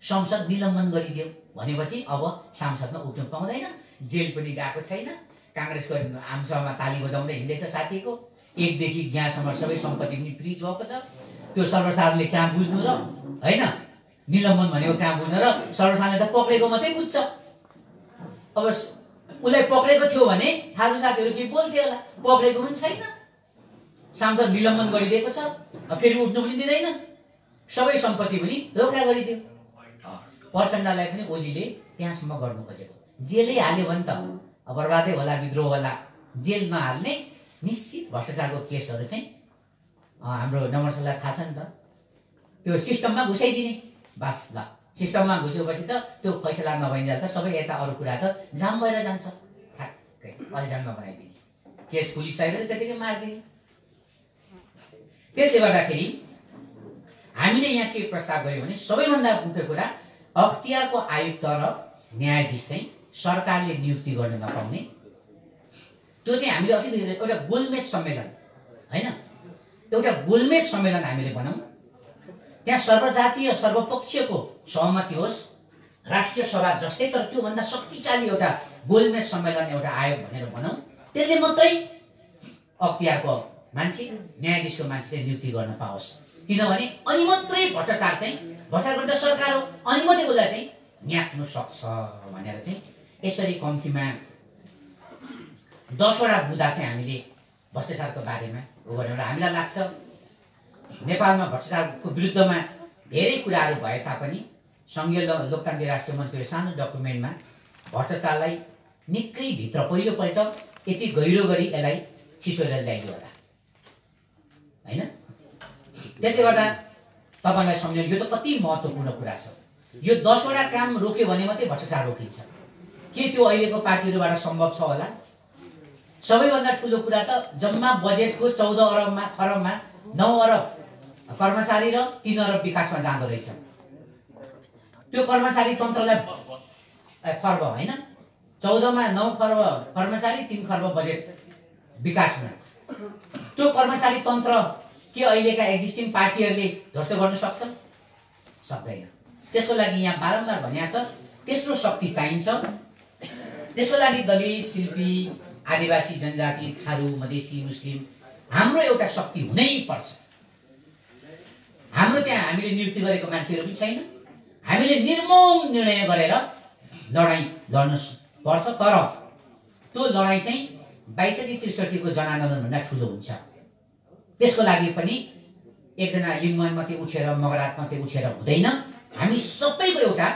संसद निलम्बन गरिदियो भनेपछि अब सांसदमा उठ्न पाउँदैन, जेल पनि गएको छैन, काङ्ग्रेसको आमसभामा ताली बजाउँदै हिँड्दैछ साथीको, 1 देखि 11 सम्म सबै सम्पत्ति पनि फ्रिज भएको छ। त्यो सर्वसाधारणले कहाँ बुझ्नु र, हैन? निलम्बन भनेको कहाँ बुझ्नु र, सर्वसाधारणले त पक्रेको मात्रै बुझ्छ। अब उसलाई पक्रेको थियो भने थारू साथीहरू के बोल्थे होला, पक्रेको पनि छैन, सांसद निलम्बन गरिदिएको छ, फेरि उठ्नु पनि दिँदैन, सबै सम्पत्ति पनि रोका गरिदियो। प्रचण्डलाई पनि ओलीले त्यहाँसम्म गर्नु खोजेको, जेलै हाल्यो भने त बर्बादै होला, विद्रोह होला। जेल नहाल्ने, निश्चित भ्रष्टाचारको केसहरू चाहिँ हाम्रो नमर्सलाई थाहा छ नि त, त्यो सिस्टममा घुसाइदिने। बस ल, सिस्टममा घुसेपछि त त्यो फैसला नभइन्जेल त सबै यता अरू कुरा त जाम भएर जान्छ, ठ्याक्कै अल्झानमा बनाइदिने, केस पुलिस आएर त्यतिकै मारिदिने। त्यसले गर्दाखेरि हामीले यहाँ के प्रस्ताव गर्यौँ भने सबैभन्दा मुख्य कुरा, अख्तियारको आयुक्त र न्यायाधीश चाहिँ सरकारले नियुक्ति गर्न नपाउने, त्यो चाहिँ हामीले अस्ति एउटा गोलमेज सम्मेलन, हैन, एउटा गोलमेज सम्मेलन हामीले बनाऊँ, त्यहाँ सर्वजातीय सर्वपक्षीयको सहमति होस्, राष्ट्रिय सभा जस्तै तर त्योभन्दा शक्तिशाली एउटा गोलमेज सम्मेलन एउटा आयोग भनेर बनाऊँ, त्यसले मात्रै अख्तियारको मान्छे, न्यायाधीशको मान्छे चाहिँ नियुक्ति गर्न पाओस्। किनभने अनि मात्रै भ्रष्टाचार चाहिँ, भ्रष्टाचार गर्ने सरकार हो, अनि मात्रै उसलाई चाहिँ न्याक्नु सक्छ भनेर चाहिँ यसरी कम्तीमा 10 वटा बुँदा चाहिँ हामीले भ्रष्टाचारको बारेमा गरेर हामीलाई लाग्छ नेपालमा भ्रष्टाचारको विरुद्धमा धेरै कुराहरू भए तापनि संघीय लोकतान्त्रिक राष्ट्रिय मञ्चको सानो डकुमेन्टमा भ्रष्टाचारलाई निकै भित्र पहिलोपल्ट यति गहिरो गरी यसलाई खिचेर ल्याइयो होला, हैन? त्यसले गर्दा तपाईलाई सम्झनु, यो त कति महत्त्वपूर्ण कुरा छ। यो 10 वटा काम रोक्यो भने मात्रै भ्रष्टाचार रोकिन्छ। के त्यो अहिलेको पार्टीहरूबाट सम्भव छ होला? सबैभन्दा ठुलो कुरा त जम्मा बजेटको 14 खरबमा 9 अरब कर्मचारी र 3 अरब विकासमा जाँदो रहेछ। त्यो कर्मचारी तन्त्रलाई खर्ब हैन, 14 मा 9 खर्ब कर्मचारी, 3 खर्ब बजेट विकासमा। त्यो कर्मचारी तन्त्र के अहिलेका एक्जिस्टिङ पार्टीहरूले ध्वस्त गर्न सक्छ? सक्दैन। त्यसको लागि यहाँ बारम्बार भनिएको छ तेस्रो शक्ति चाहिन्छ। त्यसको लागि दलित, शिल्पी, आदिवासी जनजाति, थारू, मधेसी, मुस्लिम हाम्रो एउटा शक्ति हुनै पर्छ। हाम्रो त्यहाँ हामीले नियुक्ति गरेको मान्छेहरू पनि छैन। हामीले निर्मम निर्णय गरेर लडाई लड्न पर्छ, तर त्यो लडाई चाहिँ 62-63 को जनआन्दोलनभन्दा ठुलो हुन्छ। त्यसको लागि पनि एकजना लिम्बुवान मात्रै उठेर, मगरात मात्रै उठेर हुँदैन, हामी सबैको एउटा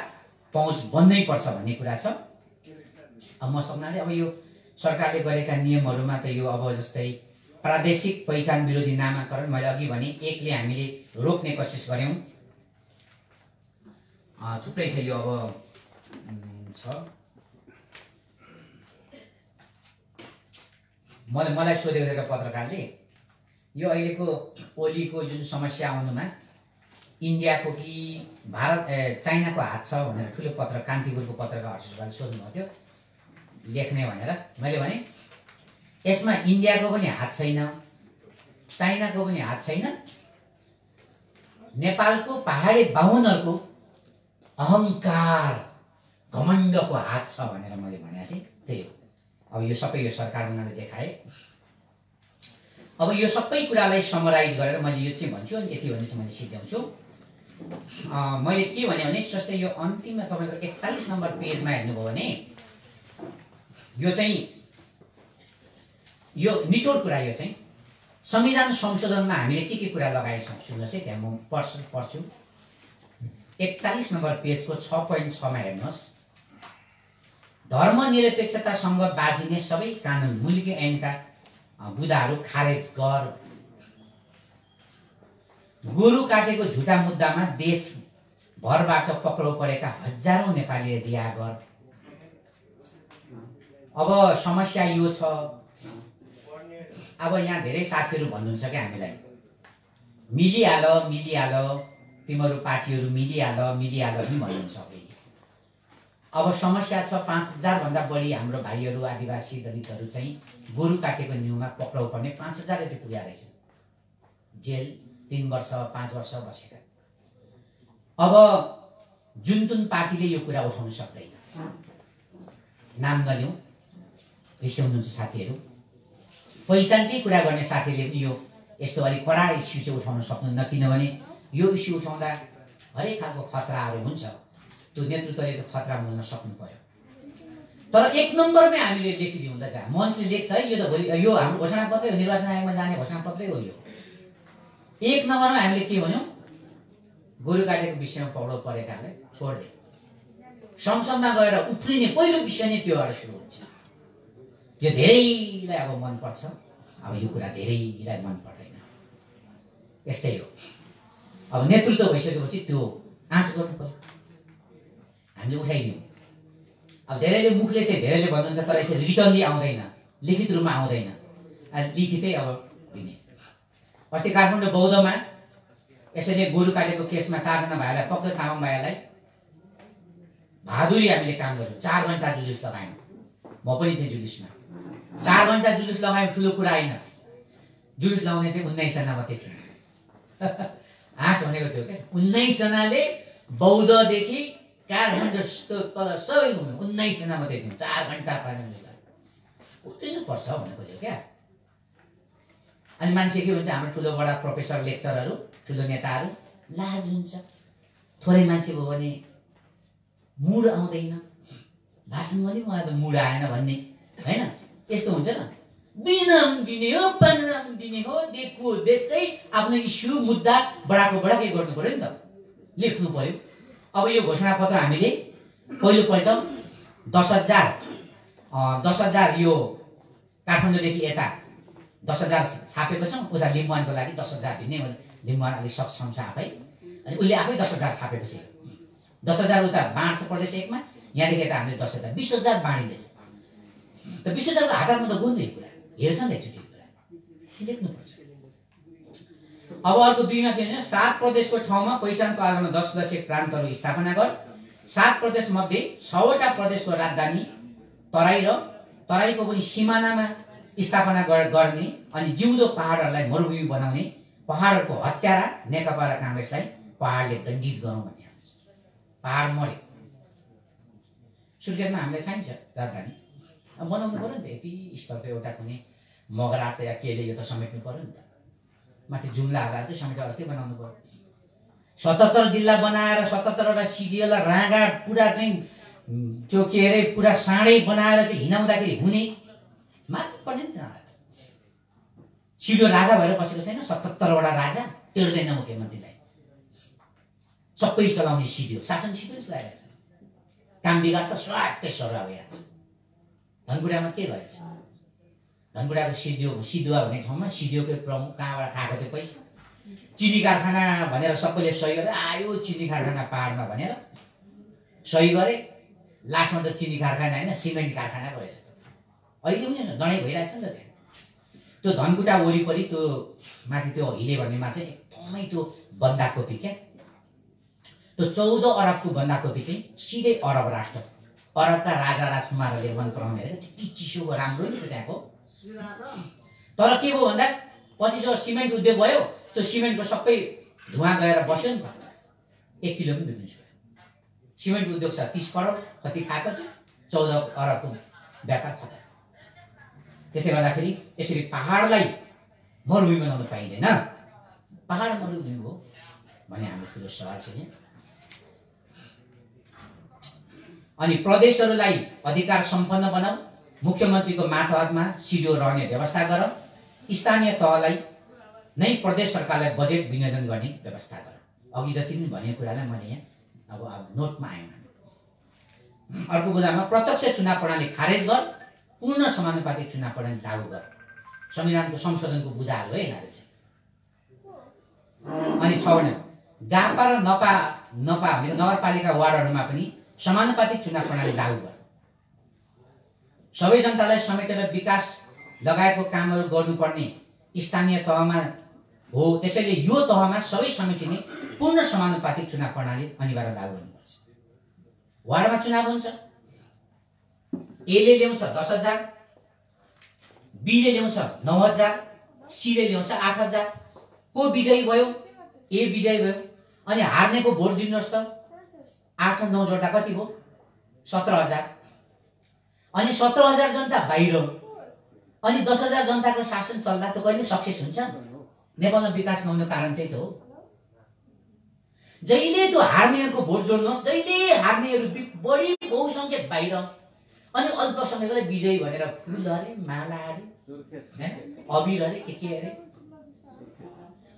पहुँच बन्नै पर्छ भन्ने कुरा छ। अब म सक्नाले अब यो सरकारले गरेका नियमहरूमा त यो अब जस्तै प्रादेशिक पहिचान विरोधी नामाकरण, मैले अघि भने एकले हामीले रोक्ने कोसिस गर्यौं, थुप्रै छ यो। अब छ मलाई सोधेको एउटा पत्रकारले यो अहिलेको ओलीको जुन समस्या आउनुमा इन्डियाको कि भारत चाइनाको हात छ भनेर ठुलो पत्र कान्तिपुरको पत्रकार हर्षिसले सोध्नुभएको थियो लेख्ने भनेर। मैले भने यसमा इन्डियाको पनि हात छैन, चाइनाको पनि हात छैन, नेपालको पहाडी बाहुनहरूको अहंकार घमण्डको हात छ भनेर मैले भनेको थिएँ। त्यही हो। अब यो सबै यो सरकार उनीहरूले देखाए। अब यो सबै कुरालाई समराइज गरेर मैले यो चाहिँ भन्छु, अनि यति भने चाहिँ मैले सिद्ध्याउँछु। मैले के भने जस्तै यो अन्तिममा तपाईको 41 नम्बर पेजमा हेर्नुभयो भने यो चाहिँ यो निचोड कुरा, यो चाहिँ संविधान संशोधनमा हामीले के कुरा लगाएका छौँ सुन्नुहोस् है। त्यहाँ म पढ्छु 41 नम्बर पेजको 6.6 मा हेर्नुहोस्। धर्मनिरपेक्षतासँग बाजिने सबै कानुन मुलुकी ऐनका बुदाहरू खारेज गर। गोरु काटेको झुटा मुद्दामा देशभरबाट पक्राउ परेका हजारौं नेपालीले रिहा गर। अब समस्या यो छ, अब यहाँ धेरै साथीहरू भन्नुहुन्छ क्या हामीलाई मिलिहाल तिमीहरू पार्टीहरू मिलिहाल पनि भन्नुहुन्छ। अब समस्या छ 5000 भन्दा बढी हाम्रो भाइहरू आदिवासी दलितहरू चाहिँ गोरु काटेको न्यूमा पक्राउ पर्ने 5000 जति पुगेको रहेछ। जेल 3 वर्ष 5 वर्ष बसेका। अब जुन पार्टीले यो कुरा उठाउन सक्दैन, नाम नलिउँ, रिसाउनुहुन्छ साथीहरू, पहिचानकै कुरा गर्ने साथीले पनि यो यस्तो अलिक कडा इस्यु चाहिँ उठाउन सक्नुहुन्न। किनभने यो इस्यु उठाउँदा हरेक खालको खतराहरू हुन्छ, त्यो नेतृत्वले त खतरा मोल्न सक्नु पर्यो। तर 1 नम्बरमै हामीले लेखिदिउँ त चाहिँ मञ्चले लेख्छ है, यो त भोलि यो हाम्रो घोषणापत्रै हो, निर्वाचन आयोगमा जाने घोषणापत्रै हो। यो 1 नम्बरमा हामीले के भन्यौँ, गोरु काटेको विषयमा पक्राउ परेकालाई छोड्दे, संसदमा गएर उफ्रिने पहिलो विषय नै त्योबाट सुरु हुन्छ। यो धेरैलाई अब मन पर्छ, अब यो कुरा धेरैलाई मन पर्दैन, यस्तै हो। अब नेतृत्व भइसकेपछि त्यो आँट गर्नु पर्यो, हामीले उठाइदिउँ। अब धेरैले मुखले चाहिँ धेरैले भन्नुहुन्छ तर यसरी रिटर्नली आउँदैन, लिखित रूपमा आउँदैन, लिखितै अब दिने। अस्ति काठमाडौँ बौद्धमा यसैले गोरु काटेको केसमा 4 जना भाइलाई पक्रियो, तामाङ भाइलाई बहादुरी हामीले काम गर्यौँ। 4 घण्टा जुलुस लगायौँ, म पनि थिएँ जुलुसमा। 4 घण्टा जुलुस लगायौँ, ठुलो कुरा होइन। जुलुस लगाउने चाहिँ 19 जना मात्रै थियो। 8 भनेको थियो क्या, 19 जनाले बौद्धदेखि काठमाडौँ सबै घुम्यो, 19 जना मात्रै थियो। 4 घण्टा पानी उत्रिनु पर्छ भन्ने खोज्यो क्या। अनि मान्छे के हुन्छ, हाम्रो ठुलो बडा प्रोफेसर लेक्चरहरू, ठुलो नेताहरू, लाज हुन्छ। थोरै मान्छे भयो भने मुड आउँदैन, भाषण पनि मलाई त मुड आएन भन्ने होइन, यस्तो हुन्छ न। 2 नाम दिने हो, 5 नाम दिने हो, देखो देख्दै आफ्नो इस्यु मुद्दा बडाको बडा के गर्नु पर्यो नि त, लेख्नु पर्यो। अब यो घोषणापत्र हामीले पहिलोपल्ट 10,000 यो काठमाडौँदेखि यता 10,000 छापेको छौँ। उता लिम्बुवानको लागि 10,000 दिने, लिम्बुवान अलिक सक्षम छ आफै, अनि उसले आफै 10,000 छापेको छ। 10,000 उता बाँड्छ प्रदेश 1 मा, यहाँदेखि यता हामीले 10,000 20,000 बाँडिँदैछ। त 20,000 को हातमा त गुन्दै कुरा हेर्छ नि, एकचोटि कुरा लेख्नुपर्छ। अब अर्को 2 मा के भने 7 प्रदेशको ठाउँमा पहिचानको आधारमा 10 सदस्यीय प्रान्तहरू स्थापना गर। 7 प्रदेश मध्ये 6 वटा प्रदेशको राजधानी तराई र तराईको पनि सिमानामा स्थापना गर्ने अनि जिउँदो पहाडहरूलाई मरुभूमि बनाउने पहाडको हत्यारा नेकपा र काङ्ग्रेसलाई पहाडले दण्डित गरौँ भन्ने हुन्छ। पहाड मर्यो, सुर्खेतमा हामीलाई चाहिन्छ राजधानी, बनाउनु पर्यो नि त। यति स्तरको एउटा कुनै मगरात या केले यो त समेट्नु पर्यो नि त, माथि जुम्ला हालेर समेटेर अर्कै बनाउनु पर्यो। 77 जिल्ला बनाएर 77 वटा सिडिएल राँगा पुरा चाहिँ त्यो के अरे पुरा साँडै बनाएर चाहिँ हिँडाउँदाखेरि हुने मात्र पर्ने नि त। सिडिओ राजा भएर बसेको छैन, 77 वटा राजा टेर्दैन मुख्यमन्त्रीलाई, सबै चलाउने सिडिओ, शासन सिडिओ चलाइरहेको छ, काम बिगार्छ, स्वाटै सरुवा भइहाल्छ। धनकुटामा के गरेछ, धनकुटाको सिधुवा भन्ने ठाउँमा सिडिओकै प्रमुख कहाँबाट खाएको थियो पैसा, चिनी कारखाना भनेर सबैले सही गरेर आयो, चिनी कारखाना पहाडमा भनेर सही गरे, लास्टमा त चिनी कारखाना होइन सिमेन्ट कारखाना गरेछ। अहिले पनि लडाइँ भइरहेछ नि त त्यहाँ। त्यो धनकुटा वरिपरि त्यो माथि त्यो हिले भन्नेमा चाहिँ एकदमै त्यो बन्दाकोपी क्या, त्यो 14 अरबको बन्दाकोपी चाहिँ सिधै अरब राष्ट्र, अरबका राजा राजकुमारहरूले मन पराउने अरे, त्यति चिसोको राम्रो नि त त्यहाँको। तर के भयो भन्दा पछि जो सिमेन्ट उद्योग भयो, त्यो सिमेन्टको सबै धुवा गएर बस्यो नि त, 1 किलो पनि बिग्रिन्छ। सिमेन्ट उद्योग छ 30 करोड कति खाएको थियो, 14 अरबको व्यापार खतरा। त्यसले गर्दाखेरि यसरी पहाडलाई मरुभूमि बनाउन पाइँदैन। पहाड मरुभूमि हो भन्ने हाम्रो ठुलो सवाल छ यहाँ। अनि प्रदेशहरूलाई अधिकार सम्पन्न बनाऊ, मुख्यमन्त्रीको मातहतमा सिडिओ रहने व्यवस्था गर, स्थानीय तहलाई नै प्रदेश सरकारलाई बजेट विनियोजन गर्ने व्यवस्था गर। अघि जति पनि भनेको कुरालाई मैले यहाँ अब नोटमा आएँ। अर्को बुदामा प्रत्यक्ष चुनाव प्रणाली खारेज गर, पूर्ण समानुपातिक चुनाव प्रणाली लागू गर। संविधानको संशोधनको बुदाहरू है यिनीहरू चाहिँ। अनि 6 भने गापा र नपा भनेको नगरपालिका वार्डहरूमा पनि समानुपातिक चुनाव प्रणाली लागू गर। सबै जनतालाई समेटेर विकास लगायतको कामहरू गर्नुपर्ने स्थानीय तहमा हो, त्यसैले यो तहमा सबै समेटिने पूर्ण समानुपातिक चुनाव प्रणाली अनिवार्य लागू गर्नुपर्छ। वार्डमा चुनाव हुन्छ, एले ल्याउँछ 10,000, बीले ल्याउँछ 9,000, सीले ल्याउँछ 8,000। को विजयी भयो? ए विजयी भयो। अनि हार्नेको भोट दिनुहोस् त, 8 र 9 जोड्दा कति भयो? 17,000। अनि 17,000 जनता बाहिर, अनि 10,000 जनताको शासन चल्दा त कहिले सक्सेस हुन्छ? नेपालमा विकास नहुने कारण त्यही त हो। जहिले त्यो हार्नेहरूको भोट जोड्नुहोस्, जहिले हार्नेहरू बढी बहुसंख्यक बाहिर, अनि अल्पसंख्यकलाई विजयी भनेर फुल अरे, माला अरे, अबिर अरे, के अरे,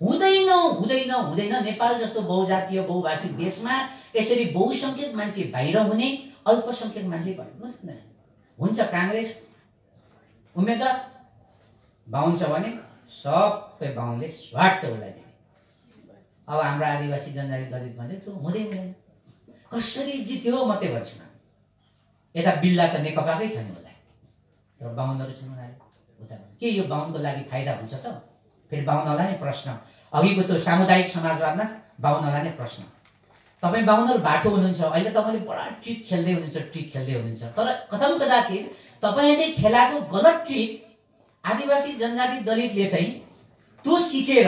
हुँदैन हुँदैन हुँदैन। नेपाल जस्तो बहुजातीय बहुभाषिक देशमा यसरी बहुसंख्यक मान्छे बाहिर हुने, अल्पसंख्यक मान्छे भन्नु हुन्छ। कांग्रेस उम्मेदवार बाहुन छ भने सबै बाहुनले स्वाट उसलाई दिने। अब हाम्रो आदिवासी जनजाति दलित भने त्यो हुँदैन। कसरी जित्यो म त्यही भन्छु। यता बिल्ला त नेकपाकै छ नि होला, तर बाहुनहरू छन् उता। के यो बाहुनको लागि फाइदा हुन्छ त? फेरि बाहुनलाई नै प्रश्न, अघिको त्यो सामुदायिक समाजवादमा बाहुनलाई नै प्रश्न। तपाईँ बाहुनहरू बाटो हुनुहुन्छ, अहिले तपाईँले बडा ट्रिक खेल्दै हुनुहुन्छ, तर कथम कदाचित तपाईँले खेलाको गलत ट्रिक आदिवासी जनजाति दलितले चाहिँ त्यो सिकेर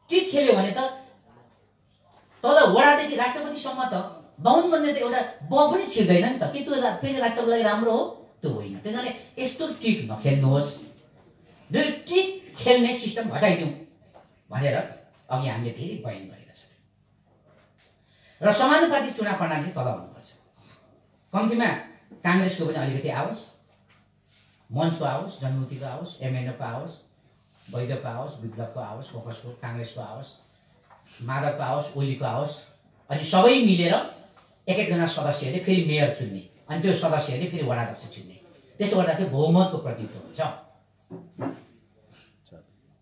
ट्रिक खेल्यो भने त तल वडादेखि राष्ट्रपतिसम्म त बाहुन भन्ने त एउटा ब पनि छिर्दैन नि त। के त्यो फेरि राष्ट्रको लागि राम्रो हो? त्यो होइन। त्यसैले यस्तो ट्रिक नखेल्नुहोस्, र ट्रिक खेल्ने सिस्टम हटाइदिउँ भनेर अघि हामीले धेरै बयान गरेका छौँ। र समानुपातिक चुनाव प्रणाली तल हुनुपर्छ। कम्तीमा कांग्रेसको पनि अलिकति आओस्, मञ्चको आओस्, जनमुक्तिको आओस्, एमएनओको आओस्, वैधको आओस्, विप्लवको आओस्, फोकसको, कांग्रेसको आओस्, माधवको आओस्, ओलीको आओस्, अनि सबै मिलेर एक-एकजना सदस्यले फेरि मेयर चुन्ने, अनि त्यो सदस्यले फेरि वडाध्यक्ष चुन्ने। त्यसो गर्दा चाहिँ बहुमतको प्रतिनिधित्व हुन्छ।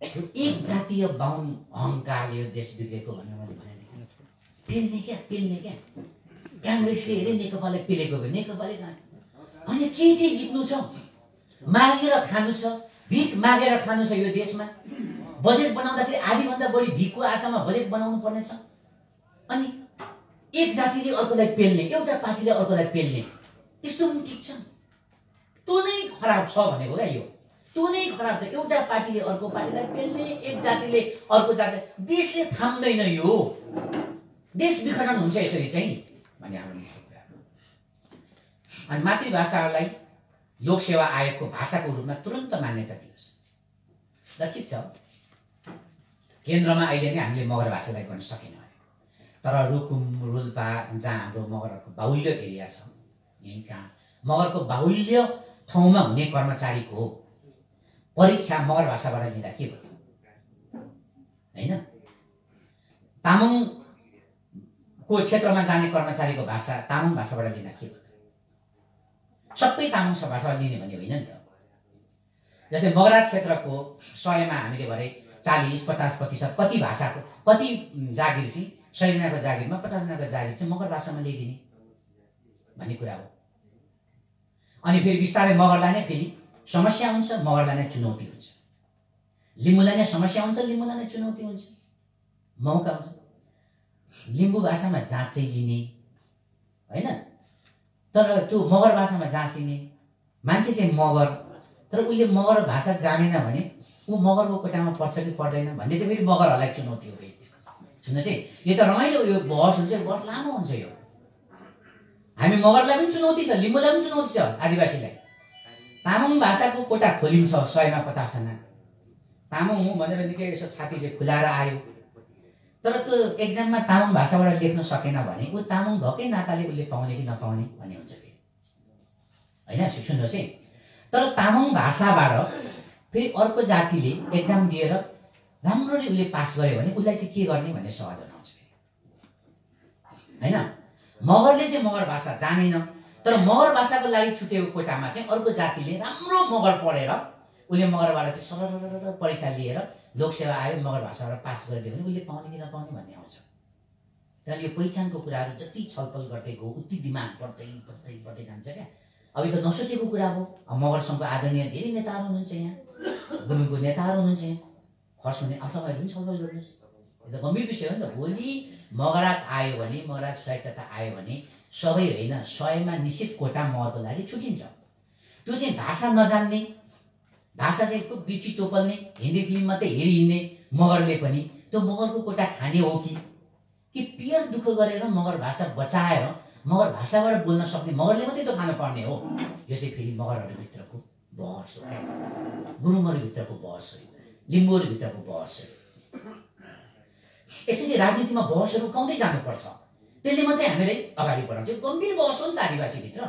एक जातीय बाहुन अहङ्कारले यो देश बिग्रेको भनेर मैले भनेदेखि पेल्ने क्या कांग्रेसले हेरे नेकपालाई पेलेको भयो। नेकपाले अनि के चाहिँ जित्नु छ? मागेर खानु छ, भिख मागेर खानु छ। यो देशमा बजेट बनाउँदाखेरि आधीभन्दा बढी भिखको आशामा बजेट बनाउनु पर्ने छ। अनि एक जातिले अर्कोलाई पेल्ने, एउटा पार्टीले अर्कोलाई पेल्ने, त्यस्तो पनि ठिक छ? त्यो नै खराब छ भनेको क्या यो। त्यो नै खराब छ। एउटा पार्टीले अर्को पार्टीलाई पेल्ने, एक जातिले अर्को जाति। देशले थाम्दैन यो, देश विखण्डन हुन्छ यसरी चाहिँ भन्ने हाम्रो कुरा। अनि मातृभाषालाई लोकसेवा आयोगको भाषाको रूपमा तुरन्त मान्यता दियोस्। ल ठिक छ, केन्द्रमा अहिले नै हामीले मगर भाषालाई गर्न सकेन भने, तर रुकुम, रोल्पा जहाँ हाम्रो मगरहरूको बाहुल्य एरिया छ, यहीँ कहाँ मगरको बाहुल्य ठाउँमा हुने कर्मचारीको परीक्षा मगर भाषाबाट लिँदा के भयो? होइन, तामाङको क्षेत्रमा जाने कर्मचारीको भाषा तामाङ भाषाबाट लिँदा के भयो? सबै तामाङ भाषाबाट लिने भन्ने होइन नि त। जस्तै मगराज क्षेत्रको 100मा हामीले भरे 40-50% कति भाषाको, कति जागिर चाहिँ 100 जनाको जागिरमा 50 जनाको जागिर चाहिँ मगर भाषामा ल्याइदिने भन्ने कुरा हो। अनि फेरि बिस्तारै मगरलाई नै फेरि समस्या हुन्छ, मगरलाई नै चुनौती हुन्छ। लिम्बूलाई नै समस्या हुन्छ, लिम्बूलाई नै चुनौती हुन्छ, मौका हुन्छ। लिम्बू भाषामा जाँचै लिने होइन, तर त्यो मगर भाषामा जाँच लिने मान्छे चाहिँ मगर, तर उसले मगर भाषा जानेन भने ऊ मगरको कोटामा पर्छ कि पर्दैन भन्ने चाहिँ फेरि मगरहरूलाई चुनौती हो। सुन्नुहोस् है, यो त रमाइलो यो बहस हुन्छ, बहस लामो हुन्छ। यो हामी मगरलाई पनि चुनौती छ, लिम्बूलाई पनि चुनौती छ, आदिवासीलाई। तामाङ भाषाको कोटा खोलिन्छ 100मा 50 जना, तामाङ हुँ भनेर निकै यसो छाती चाहिँ खुलाएर आयो, तर त्यो एक्जाममा तामाङ भाषाबाट लेख्न सकेन भने ऊ तामाङ भएकै नाताले उसले पाउने कि नपाउने भन्ने हुन्छ फेरि होइन। सुन्नुहोस् है, तर तामाङ भाषाबाट फेरि अर्को जातिले एक्जाम दिएर राम्ररी उसले पास गर्यो भने उसलाई चाहिँ के गर्ने भन्ने सवाल आउँछ फेरि होइन। मगरले चाहिँ मगर भाषा जानेन, तर मगर भाषाको लागि छुटेको कोटामा चाहिँ अर्को जातिले राम्रो मगर पढेर उसले मगरबाट चाहिँ सरर परीक्षा लिएर लोकसेवा आयोग मगर भाषाबाट पास गरिदियो भने उसले पाउने कि नपाउने भन्ने आउँछ। त्यहाँदेखि यो पहिचानको कुराहरू जति छलफल गर्दै गयो उति दिमाग बढ्दै जान्छ क्या। अब यो त नसोचेको कुरा हो। मगर सङ्घको आदरणीय धेरै नेताहरू हुनुहुन्छ, यहाँ गुरुङको नेताहरू हुनुहुन्छ, यहाँ खस हुने। अब तपाईँहरू पनि छलफल गर्नुहोस्, यो त गम्भीर विषय हो नि त। भोलि मगरात आयो भने, मगरात स्वायत्तता आयो भने सबै होइन 100मा निश्चित कोटा मगरको लागि छुटिन्छ। त्यो चाहिँ भाषा नजान्ने, भाषा चाहिँ खुब बिर्सी टोपल्ने, हिन्दी फिल्म मात्रै हेरी हिँड्ने मगरले पनि त्यो मगरको कोटा खाने हो कि पियर दुःख गरेर मगर भाषा बचाएर मगर भाषाबाट बोल्न सक्ने मगरले मात्रै त खानु पर्ने हो। यो चाहिँ फेरि मगरहरूभित्रको बहस हो, गुरुङहरूभित्रको बहस हो, लिम्बूहरूभित्रको बहस हो। यसैले राजनीतिमा बहसहरू गाउँदै जानुपर्छ, त्यसले मात्रै हामीलाई अगाडि बढाउँछ। गम्भीर बहस हो नि त आदिवासीभित्र,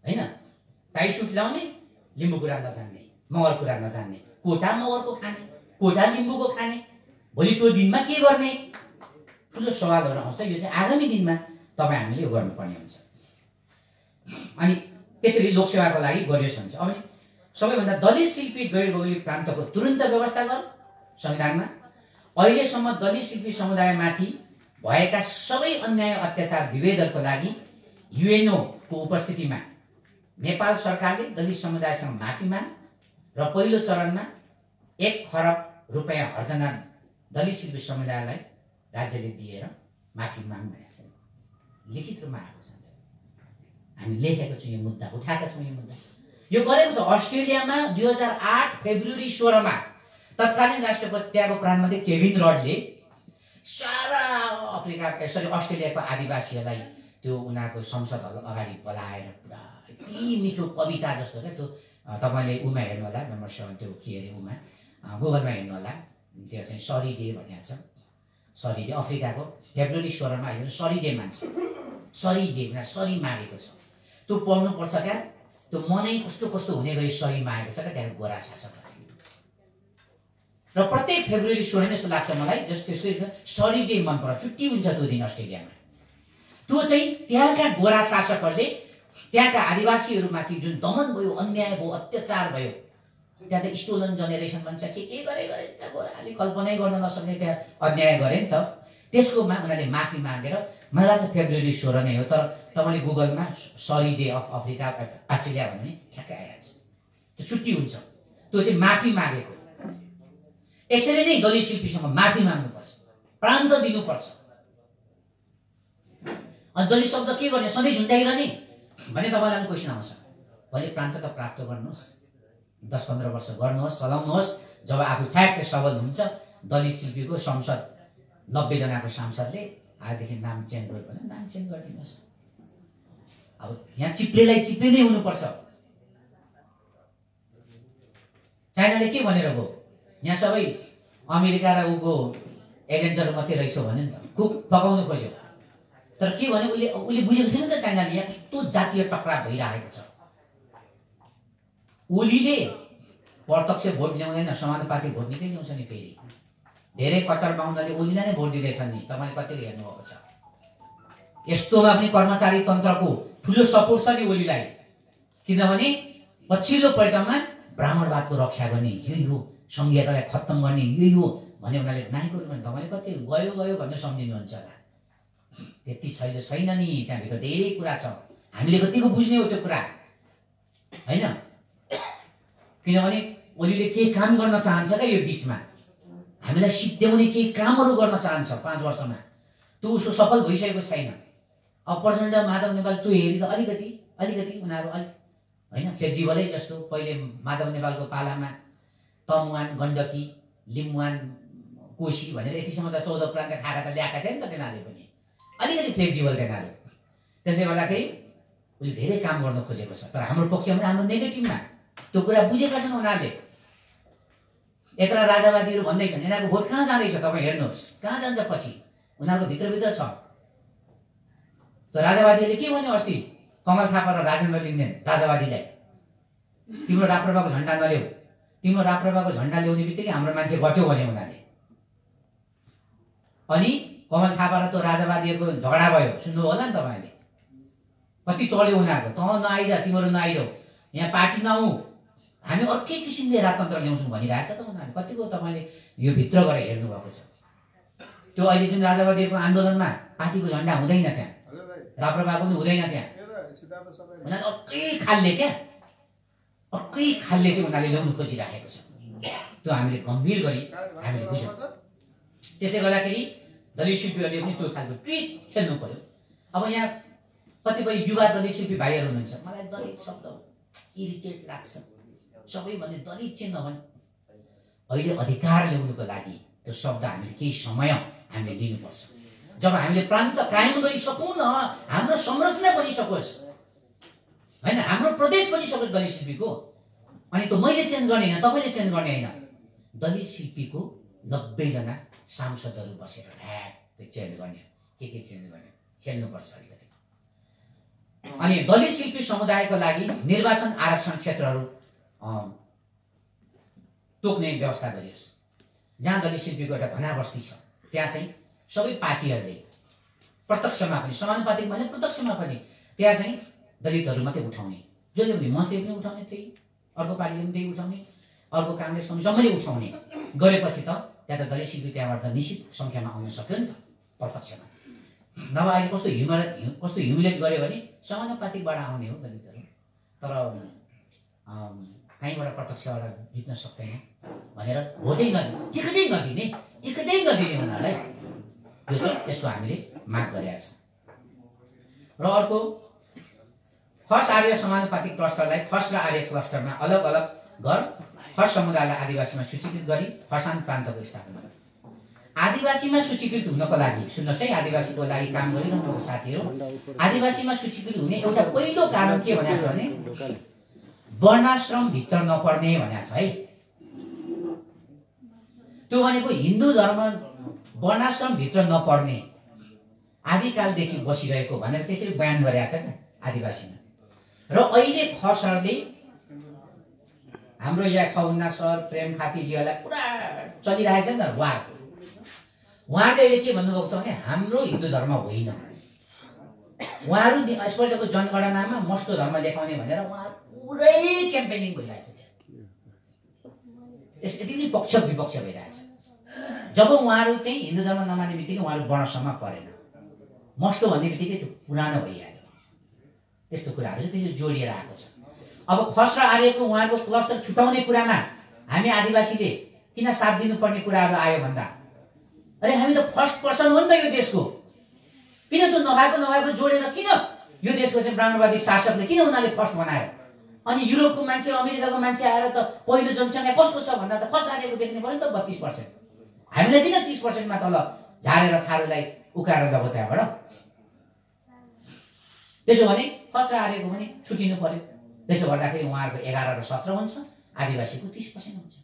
होइन? टाई सुट लाउने, लिम्बू कुरा नजान्ने, मगर कुरा नजान्ने, कोटा मगरको खाने, कोटा लिम्बूको खाने, भोलि त्यो दिनमा के गर्ने? ठुलो सवालहरू आउँछ। यो चाहिँ आगामी दिनमा तपाईँ हामीले यो गर्नुपर्ने हुन्छ। अनि त्यसरी लोकसेवाको लागि गरियोस् भन्छ। अब सबैभन्दा दलित शिल्पी गैर भौगोलिक प्रान्तको तुरन्त व्यवस्था गर संविधानमा। अहिलेसम्म दलित शिल्पी समुदायमाथि भएका सबै अन्याय अत्याचार विभेदनको लागि युएनओको उपस्थितिमा नेपाल सरकारले दलित समुदायसँग माफी माग र पहिलो चरणमा 1 खरब रुपैयाँ अर्जना दलित शिल्पी समुदायलाई राज्यले दिएर माफी माग भनेको छ। लिखित रूपमा आएको छ, हामी लेखेको छौँ, यो मुद्दा उठाएका छौँ। यो मुद्दा यो गरेको छ अस्ट्रेलियामा 2008 फेब्रुअरी 16मा तत्कालीन राष्ट्रपति त्यहाँको प्रधानमन्त्री केभिन रडले सारा अस्ट्रेलियाको आदिवासीहरूलाई त्यो उनीहरूको संसद हल अगाडि बोलाएर पुरा यति मिठो कविता जस्तो क्या त्यो तपाईँले उमा हेर्नु होला, नम्बर 7 त्यो के अरे उमा गुगलमा हेर्नु होला, त्यो चाहिँ सरी डे भनेको छ। सरी डे अफ्रिकाको फेब्रुअरी 16मा हेर्नु सरी डे मान्छ, सरी डे भनेर सरी मागेको छ। त्यो पढ्नुपर्छ क्या, त्यो मनै कस्तो कस्तो हुने गरी सरी मागेको छ क्या त्यहाँको गोरा शासकहरू। र प्रत्येक फेब्रुअरी 16 जस्तो लाग्छ मलाई, जस्तो त्यसको सरी डे मन पर्छ, छुट्टी हुन्छ त्यो दिन अस्ट्रेलियामा। त्यो चाहिँ त्यहाँका गोरा शासकहरूले त्यहाँका आदिवासीहरूमाथि जुन दमन भयो, अन्याय भयो, अत्याचार भयो, त्यहाँ त स्टोलन जेनेरेसन भन्छ, के गरे त्यहाँ गोराले कल्पनै गर्न नसक्ने त्यहाँ अन्याय गरे नि त। त्यसकोमा उनीहरूले माफी मागेर, मलाई लाग्छ फेब्रुअरी 16 नै हो, तर तपाईँले गुगलमा sorry day of Africa Australia भन्यो भने ठ्याक्कै आइहाल्छ। त्यो छुट्टी हुन्छ, त्यो चाहिँ माफी मागेको। यसरी नै दलित शिल्पीसँग माफी माग्नुपर्छ, प्रान्त दिनुपर्छ। अनि दलित शब्द के गर्ने? सधैँ झुन्डाइरहने भने तपाईँलाई क्वेसन आउँछ। भोलि प्रान्त त प्राप्त गर्नुहोस्, 10-15 वर्ष गर्नुहोस्, चलाउनुहोस्। जब आफू ठ्याक्कै सबल हुन्छ, दलित शिल्पीको संसद 90 जनाको सांसदले आजदेखि नाम चेन्ज गर्यो भने नाम चेन्ज गरिदिनुहोस्। अब यहाँ चिप्लेनै हुनुपर्छ। चाइनाले के भनेर गयो? यहाँ सबै अमेरिका र उको एजेन्टहरू मात्रै रहेछ भन्यो नि त, खुब पकाउनु खोज्यो। तर के भने उसले बुझेको छैन त चाइनाले यहाँ कस्तो जातीय टक्राव भइरहेको छ। ओलीले प्रत्यक्ष भोट ल्याउँदैन, समानुपातिक भोट निकै ल्याउँछ नि। फेरि धेरै कट्टर बाहुनले ओलीलाई नै भोट दिँदैछन् नि, तपाईँले कतिको हेर्नुभएको छ। यस्तोमा पनि कर्मचारी तन्त्रको ठुलो सपोर्ट छ नि ओलीलाई, किनभने पछिल्लो पल्टमा ब्राह्मणवादको रक्षा गर्ने, यो संघीयतालाई खत्तम गर्ने यो भने उनीहरूले नाइको रूपमा तपाईँले कति गयो भन्ने सम्झिनुहुन्छ होला। त्यति छैन नि, त्यहाँभित्र धेरै कुरा छ, हामीले कतिको बुझ्ने हो त्यो कुरा, होइन? किनभने ओलीले केही काम गर्न चाहन्छ क्या यो बिचमा, हामीलाई सिद्ध्याउने केही कामहरू गर्न चाहन्छ 5 वर्षमा। त्यो उसको सफल भइसकेको छैन। अब प्रचण्ड, माधव नेपाल त्यो हेरी त अलिकति उनीहरू होइन फ्लेक्जिबलै, जस्तो पहिले माधव नेपालको पालामा तमुवान, गण्डकी, लिम्बुवान, कोशी भनेर यतिसम्म त 14 प्रान्त खाएका त ल्याएका थिए नि त तिनीहरूले पनि, अलिकति फ्लेक्जिबल तिनीहरू। त्यसले गर्दाखेरि उसले धेरै काम गर्न खोजेको छ। तर हाम्रो पक्षमा हाम्रो नेगेटिभमा त्यो कुरा बुझेका छन् उनीहरूले। यत्र राजावादीहरू भन्दैछन्, यिनीहरूको भोट कहाँ जाँदैछ तपाईँ हेर्नुहोस्, कहाँ जान्छ पछि, उनीहरूको भित्रभित्र छ। त राजावादीले के भन्यो अस्ति कमल थापा र राजेन्द्र लिङ्गदेन राजावादीलाई, तिम्रो राप्रपाको झन्डा नल्याऊ, तिम्रो राप्रपाको झन्डा ल्याउने बित्तिकै हाम्रो मान्छे गट्यो भने उनीहरूले। अनि कमल थापा र त्यो राजावादीहरूको झगडा भयो, सुन्नु होला नि तपाईँले, कति चल्यो उनीहरूको। त नआइज, तिम्रो नआइजाऊ, यहाँ पार्टी नआऊ, हामी अर्कै किसिमले राजतन्त्र ल्याउँछौँ भनिरहेछ त उनीहरूले। कतिको तपाईँले यो भित्र गएर हेर्नुभएको छ। त्यो अहिले जुन राजावादीहरूको आन्दोलनमा पार्टीको झन्डा हुँदैन, त्यहाँ राप्रपा पनि हुँदैन, त्यहाँ उनीहरूले अर्कै खालले चाहिँ उनीहरूले ल्याउनु खोजिराखेको छ। त्यो हामीले गम्भीर गरी हामीले बुझ्यौँ। त्यसले गर्दाखेरि दलित शिल्पीहरूले पनि त्यो खालको ट्रिक खेल्नु पर्यो। अब यहाँ कतिपय युवा दलित शिल्पी भाइहरू हुनुहुन्छ, मलाई दलित शब्द इरिटेट लाग्छ, सबैभन्दा दलित चाहिँ नभन्। अहिले अधिकार ल्याउनुको लागि त्यो शब्द हामीले केही समय हामीले लिनुपर्छ। जब हामीले प्रान्त कायम गरिसकौँ न, हाम्रो संरचना बनिसकोस्, होइन, हाम्रो प्रदेश बनिसकोस् दलित शिल्पीको, अनि त्यो मैले चेन्ज गर्ने होइन, तपाईँले चेन्ज गर्ने होइन। दलित शिल्पीको 90 जना सांसदहरू बसेर ढ्याक चेन्ज गर्ने, के चेन्ज गर्ने, खेल्नुपर्छ अलिकति। अनि दलित शिल्पी समुदायको लागि निर्वाचन आरक्षण क्षेत्रहरू तोक्ने व्यवस्था गरियोस्। जहाँ दलित शिल्पीको एउटा घनाबस्ती छ त्यहाँ चाहिँ सबै पार्टीहरूले प्रत्यक्षमा पनि, समानुपातिक भने प्रत्यक्षमा पनि त्यहाँ चाहिँ दलितहरू मात्रै उठाउने, जसले पनि मस्ले पनि उठाउने, त्यही अर्को पार्टीले पनि त्यही उठाउने, अर्को काङ्ग्रेस पनि सबैले उठाउने गरेपछि त त्यहाँ त दलित शिल्पी त्यहाँबाट निश्चित सङ्ख्यामा आउन सक्यो नि त प्रत्यक्षमा। नभए अहिले कस्तो ह्युमिलेट गर्यो भने समानुपातिकबाट आउने हो दलितहरू, तर कहीँबाट प्रत्यक्षबाट जित्न सक्दैन भनेर भोटै नदिने उनीहरूलाई, यो चाहिँ यसको हामीले माग गरेका छौँ। र अर्को, खस आर्य समानुपातिक क्लस्टरलाई खस र आर्य क्लस्टरमा अलग अलग घर, खस समुदायलाई आदिवासीमा सूचीकृत गरी खसान प्रान्तको स्थापना। आदिवासीमा सूचीकृत हुनको लागि सुन्नुहोस् है, आदिवासीको लागि काम गरिरहनु साथीहरू, आदिवासीमा सूचीकृत हुने एउटा पहिलो कारण के भनेको छ भने वर्णाश्रम भित्र नपर्ने भनेको छ है। त्यो भनेको हिन्दू धर्म वर्णाश्रम भित्र नपर्ने आदिकालदेखि बसिरहेको भनेर त्यसरी बयान गरेका छ क्या आदिवासीमा। र अहिले खसहरूले हाम्रो यहाँ खौन्ना सर प्रेम खातीजीहरूलाई पुरा चलिरहेको छ नि त वार। उहाँहरूले अहिले के भन्नुभएको छ भने हाम्रो हिन्दू धर्म होइन, उहाँहरू यसपल्टको जनगणनामा मस्तो धर्म देखाउने भनेर उहाँ पुरै क्याम्पेनिङ भइरहेछ। त्यस यति नै पक्ष विपक्ष भइरहेछ। जब उहाँहरू चाहिँ हिन्दू धर्म नमान्ने बित्तिकै उहाँहरू वर्णसम्म परेन, मस्तो भन्ने बित्तिकै त्यो पुरानो भइहाल्यो। त्यस्तो कुराहरू चाहिँ त्यसरी जोडिएर आएको छ। अब खस र आर्यको उहाँहरूको क्लस्टर छुटाउने कुरामा हामी आदिवासीले किन साथ दिनुपर्ने कुराहरू आयो भन्दा, अरे हामी त फर्स्ट पर्सन हो नि त यो देशको, किन त्यो नभएको जोडेर किन यो देशको चाहिँ ब्राह्मणवादी शासकले किन उनीहरूले फर्स्ट बनायो? अनि युरोपको मान्छे अमेरिकाको मान्छे आएर त पहिलो जनसङ्ख्या कसको छ भन्दा त खस आर्यको देख्ने पऱ्यो नि त 32%। हामीलाई किन 30%मा तल झारेर थारूलाई उकाएर गएको त्यहाँबाट? त्यसो भने खस र आर्यको पनि छुटिनु पर्यो। त्यसो गर्दाखेरि उहाँहरूको 11 र 17 हुन्छ, आदिवासीको 30% हुन्छ।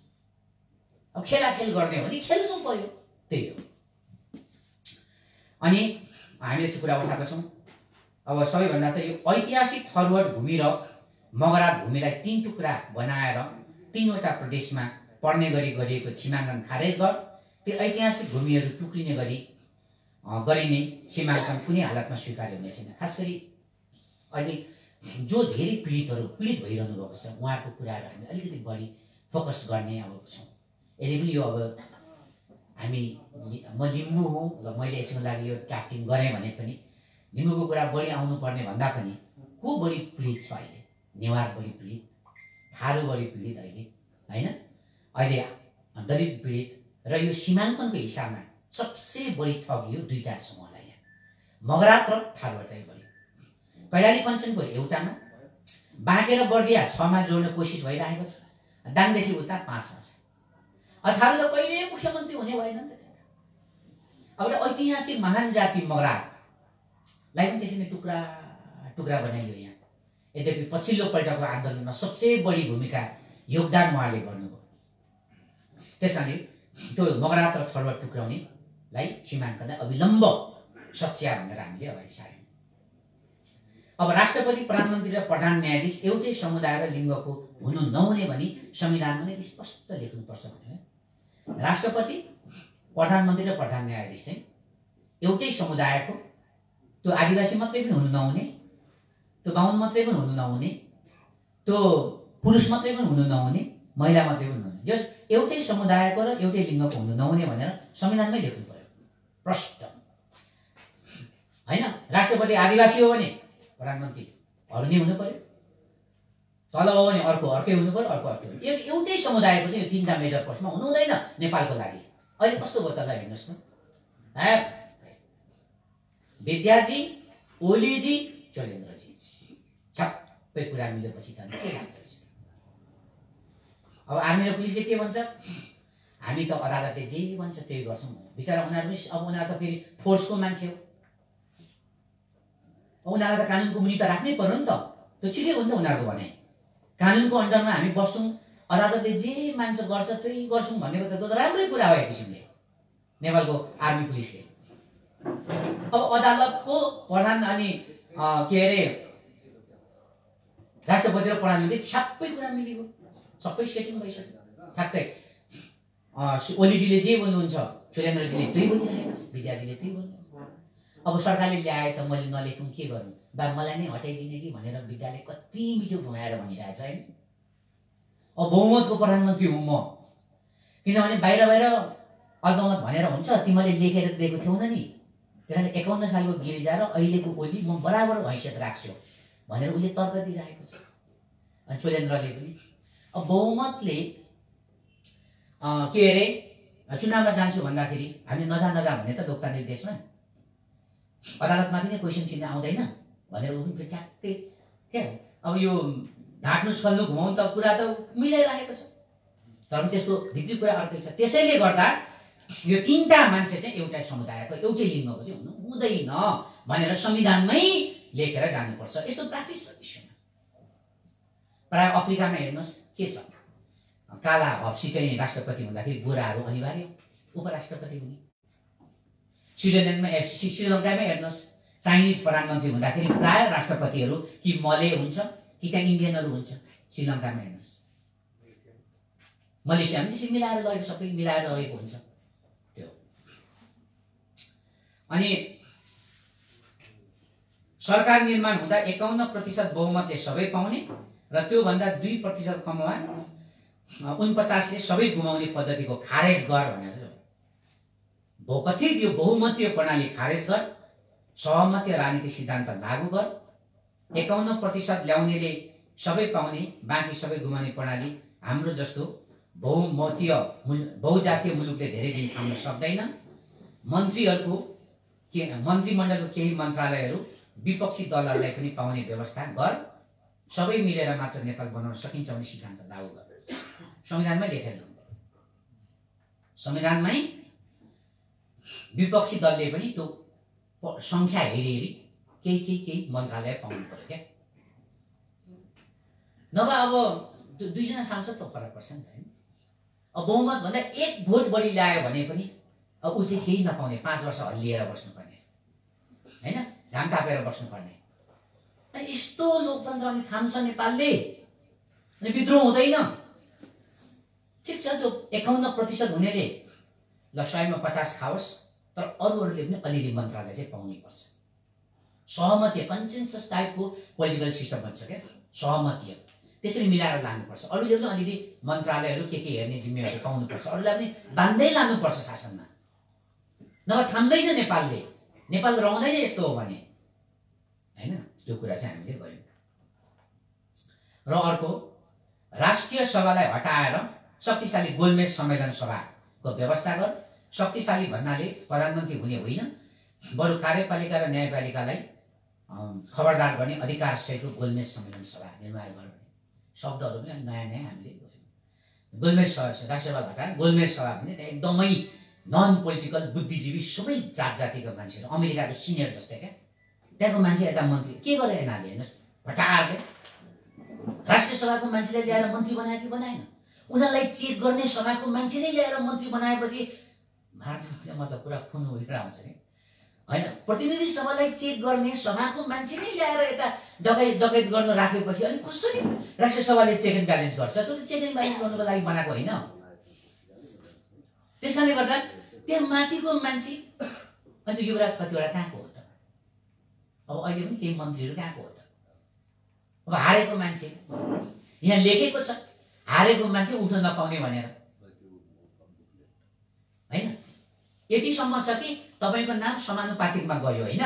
अब खेलाखेल गर्ने हो भने खेल्नु पर्यो, त्यही हो। अनि हामीले यस्तो कुरा उठाएका छौँ। अब सबैभन्दा त यो ऐतिहासिक थरवट भूमि र मगरात भूमिलाई 3 टुक्रा बनाएर 3वटा प्रदेशमा पर्ने गरी गरिएको सीमाङ्कन खारेज गर। त्यो ऐतिहासिक भूमिहरू टुक्रिने गरी गरिने सीमाङ्कन कुनै हालतमा स्वीकार्य हुने छैन। खास गरी अहिले जो धेरै पीडित भइरहनु भएको छ उहाँहरूको कुराहरू हामी अलिकति बढी फोकस गर्ने अब छौँ। यदि पनि यो अब म लिम्बू हुँ र मैले यसको लागि यो ट्राफ्टिङ गरेँ भने पनि लिम्बूको कुरा बढी आउनुपर्ने भन्दा पनि को बढी पीडित छ अहिले? नेवार बढी पीडित, थारू बढी पीडित अहिले, होइन? अहिले दलित पीडित। र यो सीमाङ्कनको हिसाबमा सबसे बढी ठगियो 2टा समूहलाई, यहाँ मगरात र थारूहरूलाई बढी। कैलाली कञ्चनको एउटामा, बाँके र बर्दिया 6मा जोड्ने कोसिस भइरहेको छ, दाङदेखि उता 5मा छ। थारू त कहिले मुख्यमन्त्री हुने भएन नि त। अब ऐतिहासिक महान जाति मगरातलाई पनि त्यसरी नै टुक्रा टुक्रा बनाइयो यहाँ। यद्यपि पछिल्लो पल्टको आन्दोलनमा सबसे बढी भूमिका योगदान उहाँले गर्नुभयो। त्यस कारणले त्यो मगरात र थरवट टुक्राउनेलाई सीमाङ्कनलाई अविलम्ब सच्या भनेर हामीले अगाडि सार्यौँ। अब राष्ट्रपति, प्रधानमन्त्री र प्रधान न्यायाधीश एउटै समुदाय र लिङ्गको हुनु नहुने भनी संविधानमा नै स्पष्ट लेख्नुपर्छ भनेर राष्ट्रपति, प्रधानमन्त्री र प्रधान न्यायाधीश चाहिँ एउटै समुदायको, त्यो आदिवासी मात्रै पनि हुनु नहुने, त्यो बाहुन मात्रै पनि हुनु नहुने, त्यो पुरुष मात्रै पनि हुनु नहुने, महिला मात्रै पनि हुनु, जस एउटै समुदायको र एउटै लिङ्गको हुनु नहुने भनेर संविधानमै लेख्नु पर्यो प्रष्ट, होइन? राष्ट्रपति आदिवासी हो भने प्रधानमन्त्री अरू नै हुनु पर्यो, तल हो भने अर्कै हुनु पर्यो, अर्को अर्कै। यो एउटै समुदायको चाहिँ यो 3टा मेजर पोस्टमा हुनु हुँदैन नेपालको लागि। अहिले कस्तो भयो त ल हेर्नुहोस् न, विद्याजी, ओलीजी चोलेन्द्रजी सबै कुरा मिलेपछि त के लाग्दो रहेछ। अब आर्मी र पुलिसले के भन्छ, हामी त अदालतले जे भन्छ त्यही गर्छौँ। बिचरा उनीहरू पनि अब उनीहरू त फेरि फोर्सको मान्छे हो, उनीहरूलाई त कानुनको मुनि त राख्नै पर्यो नि त। त्यो ठिकै हो नि त उनीहरूको भनाइ। कानुनको अन्डरमा हामी बस्छौँ, अदालतले जे मान्छ गर्छ त्यही गर्छौँ भनेको त त्यो त राम्रै कुरा हो एक किसिमले नेपालको आर्मी पुलिसले। अब अदालतको प्रधान अनि के अरे राष्ट्रपति र प्रधानमन्त्री सबै कुरा मिलेको, सबै सेटिङ भइसक्यो ठ्याक्कै। ओलीजीले जे बोल्नुहुन्छ चोलेन्द्रजीले त्यही बोलिरहेको छ, विद्याजीले त्यही बोल्नु। अब सरकारले ल्याए त मैले नलेखौँ के गर्नु, बा मलाई नै हटाइदिने कि भनेर विद्याले कति मिठो घुमाएर भनिरहेछ होइन। अब बहुमतको प्रधानमन्त्री हुँ म, किनभने बाहिर बाहिर अल्पमत भनेर हुन्छ, तिमीले लेखेर दिएको थियौ न नि। त्यसैले 51 सालको गिरिजा र अहिलेको ओली म बराबर हैसियत राख्छु भनेर उसले तर्क दिइरहेको छ। अनि चोलेन्द्रले पनि अब बहुमतले के अरे चुनावमा जान्छु भन्दाखेरि हामी नजा भने त लोकतान्त्रिक देशमा अदालतमाथि नै क्वेसन चिन्ह आउँदैन भनेर ऊ पनि ठ्याक्कै क्या। अब यो ढाँट्नु छल्नु घुमाउनु त कुरा त मिलाइरहेको छ, तर त्यसको भित्री कुरा अर्कै छ। त्यसैले गर्दा यो तीनटा मान्छे चाहिँ एउटै समुदायको एउटै लिङ्गको चाहिँ हुनु हुँदैन भनेर संविधानमै लेखेर जानुपर्छ। यस्तो प्र्याक्टिस छ विश्वमा। प्राय अफ्रिकामा हेर्नुहोस् के छ, काला हप्सी चाहिँ राष्ट्रपति हुँदाखेरि गोराहरू अनिवार्य उपराष्ट्रपति हुने। स्विजरल्यान्डमा श्रीलङ्कामै हेर्नुहोस् चाइनिज प्रधानमन्त्री हुँदाखेरि प्राय राष्ट्रपतिहरू कि मले हुन्छ कि त्यहाँ इन्डियनहरू हुन्छ। श्रीलङ्कामा हेर्नुहोस्, मलेसियामा त्यसरी मिलाएर लगेको, सबै मिलाएर लगेको हुन्छ त्यो। अनि सरकार निर्माण हुँदा 51% बहुमतले सबै पाउने र त्योभन्दा 2% कममा 49ले सबै गुमाउने पद्धतिको खारेज गर भनेर कथित यो बहुमतीय प्रणाली खारेज गर, सहमतीय राजनीतिक सिद्धान्त लागू गर, 51% ल्याउनेले सबै पाउने बाँकी सबै गुमाउने प्रणाली हाम्रो जस्तो बहुजातीय मुलुकले धेरै दिन थाम्न सक्दैन। मन्त्रीमण्डलको केही मन्त्रालयहरू विपक्षी दलहरूलाई पनि पाउने व्यवस्था गर, सबै मिलेर मात्र नेपाल बनाउन सकिन्छ भन्ने सिद्धान्त लागू गर। संविधानमै लेखेर ल्याउनु, संविधानमै विपक्षी दलले पनि त्यो संख्या हेरी केही मन्त्रालय पाउनु पर्यो क्या। नभए अब 2जना सांसद त फरक पर्छ नि त होइन। अब बहुमत भन्दा 1 भोट बढी ल्यायो भने पनि अब ऊ चाहिँ केही नपाउने, 5 वर्ष हल्लिएर बस्नुपर्ने होइन, घाम तापेर बस्नुपर्ने। यस्तो लोकतन्त्र अनि थाम्छ नेपालले, अनि विद्रोह हुँदैन। ठिक छ, त्यो 51% हुनेले ल 100 मा 50 खाओस्, तर अरूहरूले पनि अलिअलि मन्त्रालय चाहिँ पाउनै पर्छ। सहमति कन्सेन्सस टाइपको पोलिटिकल सिस्टम भन्छ क्या, सहमति त्यसरी मिलाएर लानुपर्छ। अरूले पनि अलिअलि मन्त्रालयहरू के हेर्ने जिम्मेवारी पाउनुपर्छ, अरूलाई पनि बाँध्दै लानुपर्छ शासनमा, नभए थाम्दैन नेपालले। नेपाल रहँदैन यस्तो हो भने होइन। त्यो कुरा चाहिँ हामीले गर्यौँ। र अर्को, राष्ट्रिय सभालाई हटाएर शक्तिशाली गोलमेज सम्मेलन सभाको व्यवस्था गर। शक्तिशाली भन्नाले प्रधानमन्त्री हुने होइन, बरु कार्यपालिका र न्यायपालिकालाई खबरदार गर्ने अधिकार सहितको गोलमेज सम्मेलन सभा निर्माण गर्ने शब्दहरू पनि नयाँ हामीले गोलमेज सभा, राष्ट्रिय सभा हटाएर गोलमेज सभा भने त्यहाँ एकदमै नन पोलिटिकल बुद्धिजीवी सबै जातिका मान्छेहरू, अमेरिकाको सिनियर जस्तै क्या, त्यहाँको मान्छे यता मन्त्री के गरे यिनीहरूले हेर्नुहोस्, हटारले राष्ट्रिय सभाको मान्छेले ल्याएर मन्त्री बनायो कि बनाएन? उनीहरूलाई चेक गर्ने सभाको मान्छे नै ल्याएर मन्त्री बनाएपछि भारतमा मतलब पुरा खुन उठेर आउँछ नि होइन। प्रतिनिधि सभालाई चेक गर्ने सभाको मान्छे नै ल्याएर यता डकैत गर्न राखेपछि अनि कसरी राष्ट्रिय सभाले चेक एन्ड ब्यालेन्स गर्छ? त्यो त चेक एन्ड ब्यालेन्स गर्नुको लागि बनाएको होइन। त्यसकारणले गर्दा त्यहाँ माथिको मान्छे अनि युवराज कतिवटा कहाँको हो त? अब अहिले पनि केही मन्त्रीहरू कहाँको हो त? अब हारेको मान्छे यहाँ लेखेको छ, हारेको मान्छे उठ्न नपाउने भनेर होइन। यतिसम्म छ कि तपाईँको नाम समानुपातिकमा गयो होइन,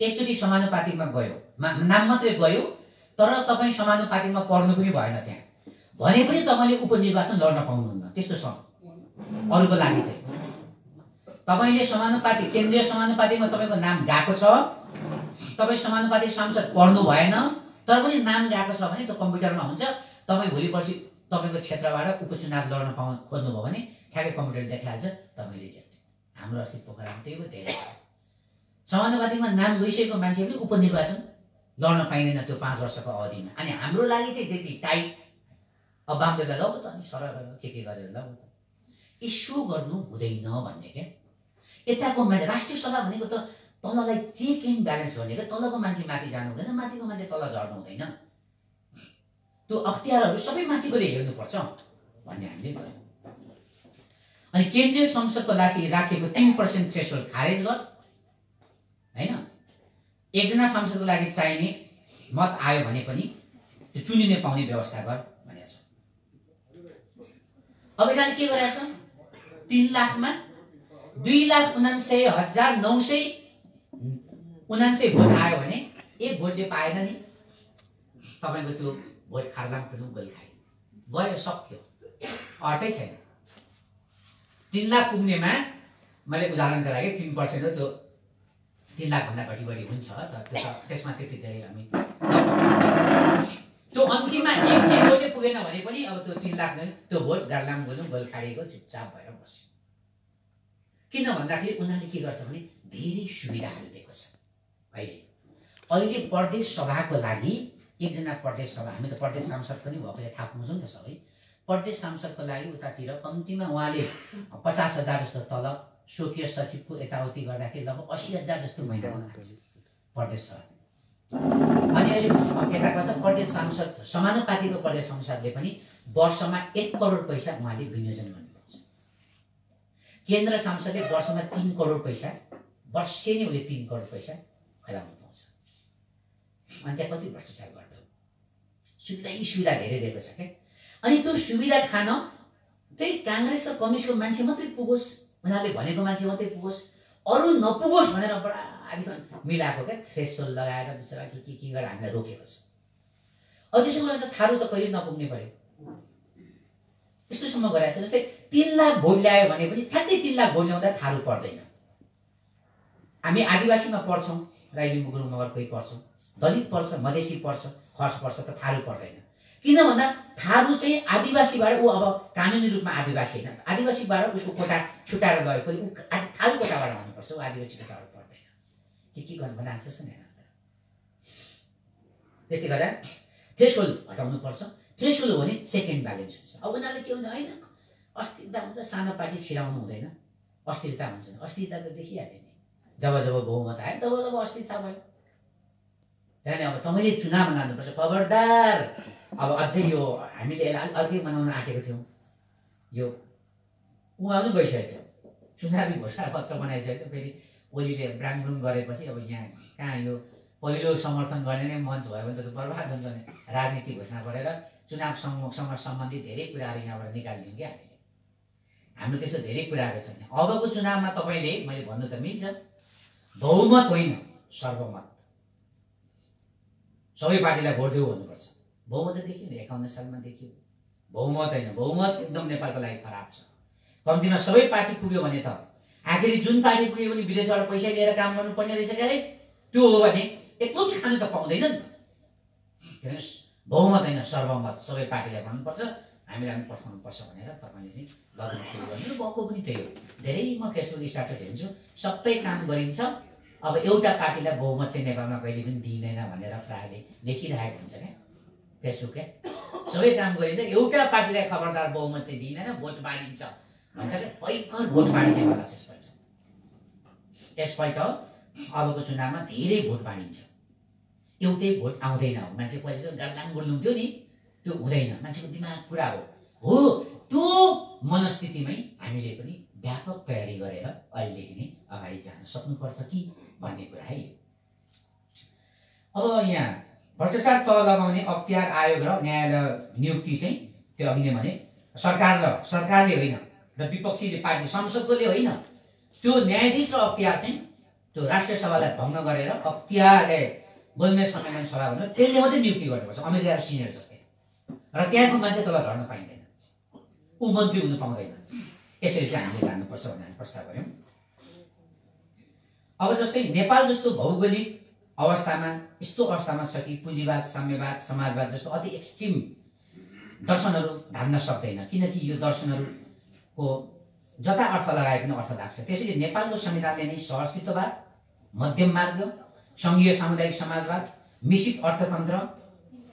एकचोटि समानुपातिकमा गयो, नाम मात्रै गयो, तर तपाईँ समानुपातिकमा पर्नु पनि भएन त्यहाँ भने पनि तपाईँले उपनिर्वाचन लड्न पाउनुहुन्न। त्यस्तो छ अरूको लागि चाहिँ। तपाईँले समानुपातिक केन्द्रीय समानुपातिकमा तपाईँको नाम गएको छ तपाईँ समानुपातिक सांसद पढ्नु भएन तर पनि नाम गएको छ भने त्यो कम्प्युटरमा हुन्छ। तपाईँ भोलि पर्सि तपाईँको क्षेत्रबाट उपचुनाव लड्न खोज्नुभयो भने ठ्याक्कै कम्प्युटरले देखाइहाल्छ तपाईँ रिजेक्ट। हाम्रो अस्ति पोखरामा त्यही हो, धेरै समानुपातिकमा नाम गइसकेको मान्छे पनि उपनिर्वाचन लड्न पाइँदैन त्यो 5 वर्षको अवधिमा। अनि हाम्रो लागि चाहिँ त्यति टाइट। अब वामदेवलाई लौ त अनि सरल के गरेर लौ त इस्यु गर्नु हुँदैन भन्ने क्या। यताको मान्छे राष्ट्रिय सभा भनेको त तललाई चेक एन्ड ब्यालेन्स गर्ने क्या। तलको मान्छे माथि जानु हुँदैन, माथिको मान्छे तल झर्नु हुँदैन। त्यो अख्तियारहरू सबै माथिकोले हेर्नुपर्छ भन्ने हामीले गर्यौँ। अनि केन्द्रीय संसदको लागि राखेको 3% थ्रेसहोल्ड खारेज गर हैन। एकजना सांसदको लागि चाहिने मत आयो भने पनि त्यो चुनिने पाउने व्यवस्था गर भनेको छ। अब यसले के गरेछ 3 लाखमा 2,79,979 भोट आयो भने 1 भोटले पाएन नि तपाईको त्यो भोट खार्लाङ पनि गल खाइ गयो, सक्यो, अर्थै छैन। 3 लाख पुग्नेमा मैले उदाहरणका लागि 3% हो, त्यो 3 लाख भन्दा घटी बढी हुन्छ त्यसमा त्यति धेरै हामी त्यो अन्तिममा एक भोटले पुगेन भने पनि अब त्यो 3 लाख त्यो भोट गार्लाम गोलुङ गोल खाडिएको चुपचाप भएर बस्यो। किन भन्दाखेरि उनीहरूले के गर्छ भने धेरै सुविधाहरू दिएको छ। अहिले प्रदेश सभाको लागि एकजना प्रदेश सभा, हामी त प्रदेश सांसद पनि भएकोले थाहा पाउँछौँ नि त सबै। प्रदेश सांसदको लागि उतातिर कम्तीमा उहाँले 50,000 जस्तो तलब, स्वकीय सचिवको यताउति गर्दाखेरि लगभग 80,000 जस्तो महिनामा खान्छ प्रदेश सभा। अनि अहिले यताको छ प्रदेश सांसद, समानुपातिको प्रदेश सांसदले पनि वर्षमा 1 करोड पैसा उहाँले विनियोजन गर्नुहुन्छ। केन्द्र सांसदले वर्षमा 3 करोड पैसा, वर्षै नै उसले 3 करोड पैसा खुवाउनु पाउँछ। अनि त्यहाँ कति भ्रष्टाचार गर्दा सुविधा धेरै दिएको छ क्या। अनि त्यो सुविधा खान त्यही काङ्ग्रेस र कम्युनिस्टको मान्छे मात्रै पुगोस्, उनीहरूले भनेको मान्छे मात्रै पुगोस्, अरू नपुगोस् भनेर बडा आदिकन मिलाएको क्या। थ्रेसहोल्ड लगाएर बिचरा के गरेर हामीलाई रोकेको छ। अब त्यसो भने त थारू त कहिले नपुग्ने पऱ्यो, यस्तोसम्म गरेको छ। जस्तै 3 लाख भोट ल्यायो भने पनि ठ्याक्कै 3 लाख भोट ल्याउँदा थारू पर्दैन। हामी आदिवासीमा पढ्छौँ, राई लिम्बू गुरुङ मगर कोही पढ्छौँ, दलित पढ्छ, मधेसी पढ्छ, खस पढ्छ, त थारू पर्दैन। किन भन्दा थारू चाहिँ आदिवासीबाट ऊ अब कानुनी रूपमा आदिवासी होइन, आदिवासीबाट उसको कोटा छुटाएर गएको ऊ थारू कोटाबाट आउनुपर्छ, ऊ आदिवासी कोटाबाट पर्दैन। के गर्नु भन्दा आउँछ नि। त्यसले गर्दा थ्रेसहोल्ड हटाउनुपर्छ। थ्रेसहोल्ड हो भने चेक एन्ड ब्यालेन्स हुन्छ। अब उनीहरूले के हुन्छ होइन अस्थिरता हुन्छ, सानो पार्टी छिराउनु हुँदैन, अस्थिरता हुन्छ। अस्थिरता त देखिहाल्यो नि, जब बहुमत आयो तब अस्थिरता भयो। त्यहाँदेखि अब तपाईँले चुनावमा लानुपर्छ, खबरदार। अब अझै यो हामीले यसलाई अर्कै बनाउन आँटेको थियौँ, यो उहाँ पनि गइसकेको थियो, चुनावी घोषणापत्र बनाइसकेको थियो। फेरि ओलीले ब्राङब्रुङ गरेपछि अब यहाँ कहाँ यो पहिलो समर्थन गर्ने नै मञ्च भयो भने त बर्बाद हुन्छ भने राजनीति घोषणा गरेर चुनावसँग सम्बन्धित धेरै कुराहरू यहाँबाट निकालिदिउँ क्या हामीले। हाम्रो त्यस्तो धेरै कुराहरू छैन। अबको चुनावमा तपाईँले मैले भन्नु त मिल्छ, बहुमत होइन सर्वमत, सबै पार्टीलाई भोट देऊ भन्नुपर्छ। बहुमत देखियो नि 51 सालमा देखियो, बहुमत होइन। बहुमत एकदम नेपालको लागि खराब छ। कम्तीमा सबै पार्टी पुग्यो भने त आखिरी जुन पार्टी पुग्यो भने विदेशबाट पैसा लिएर काम गर्नुपर्ने रहेछ क्या। त्यो हो भने एकलौटी खानु त पाउँदैन नि त। किनभने बहुमत होइन सर्वमत, सबै पार्टीलाई भन्नुपर्छ हामीलाई पनि पठाउनुपर्छ भनेर तपाईँले चाहिँ गर्न सुरु गर्नु भएको पनि त्यही हो। धेरै म फेसबुक स्ट्याटस हेर्छु, सबै काम गरिन्छ। अब एउटा पार्टीलाई बहुमत चाहिँ नेपालमा कहिले पनि दिइँदैन भनेर प्रायःले लेखिरहेको हुन्छ क्या फेसबुक क्या। सबै काम गरिन्छ, एउटा पार्टीलाई खबरदार बहुमत चाहिँ दिइँदैन, भोट बाँडिन्छ भन्छ क्या। भयङ्कर भोट बाँडिनेवाला छ यसपल्ट। यसपल्ट अबको चुनावमा धेरै भोट बाँडिन्छ, एउटै भोट आउँदैन। मान्छे पहिला चाहिँ गाडलाङ गुड्नुहुन्थ्यो नि, त्यो हुँदैन। मान्छेको दिमाग पुरा हो त्यो मनस्थितिमै हामीले पनि व्यापक तयारी गरेर अहिलेदेखि नै अगाडि जान सक्नुपर्छ कि भन्ने कुरा है। अब यहाँ भ्रष्टाचार तह लगाउने अख्तियार आयोग र न्यायालय नियुक्ति चाहिँ त्यो अघि नै भने सरकारले होइन र विपक्षीले पार्टी संसदले होइन, त्यो न्यायाधीश र अख्तियार चाहिँ त्यो राष्ट्रिय सभालाई भङ्ग गरेर अख्तियारले गोलमेज सम्मेलन सभा भनेर त्यसले मात्रै नियुक्ति गर्नुपर्छ, अमेरिका र सिनियर जस्तै। र त्यहाँको मान्छे तल झर्न पाइँदैन, ऊ मन्त्री हुनु पाउँदैन। यसरी चाहिँ हामीले जानुपर्छ भनेर प्रस्ताव गऱ्यौँ। अब जस्तै नेपाल जस्तो भौगोलिक अवस्थामा यस्तो अवस्थामा छ कि पुँजीवाद, साम्यवाद, समाजवाद जस्तो अति एक्सट्रिम दर्शनहरू धान्न सक्दैन, किनकि यो दर्शनहरूको जता अर्थ लगाए पनि अर्थ लाग्छ। त्यसैले नेपालको संविधानले नै सहअस्तित्ववाद, मध्यम मार्ग, सङ्घीय सामुदायिक समाजवाद, मिश्रित अर्थतन्त्र,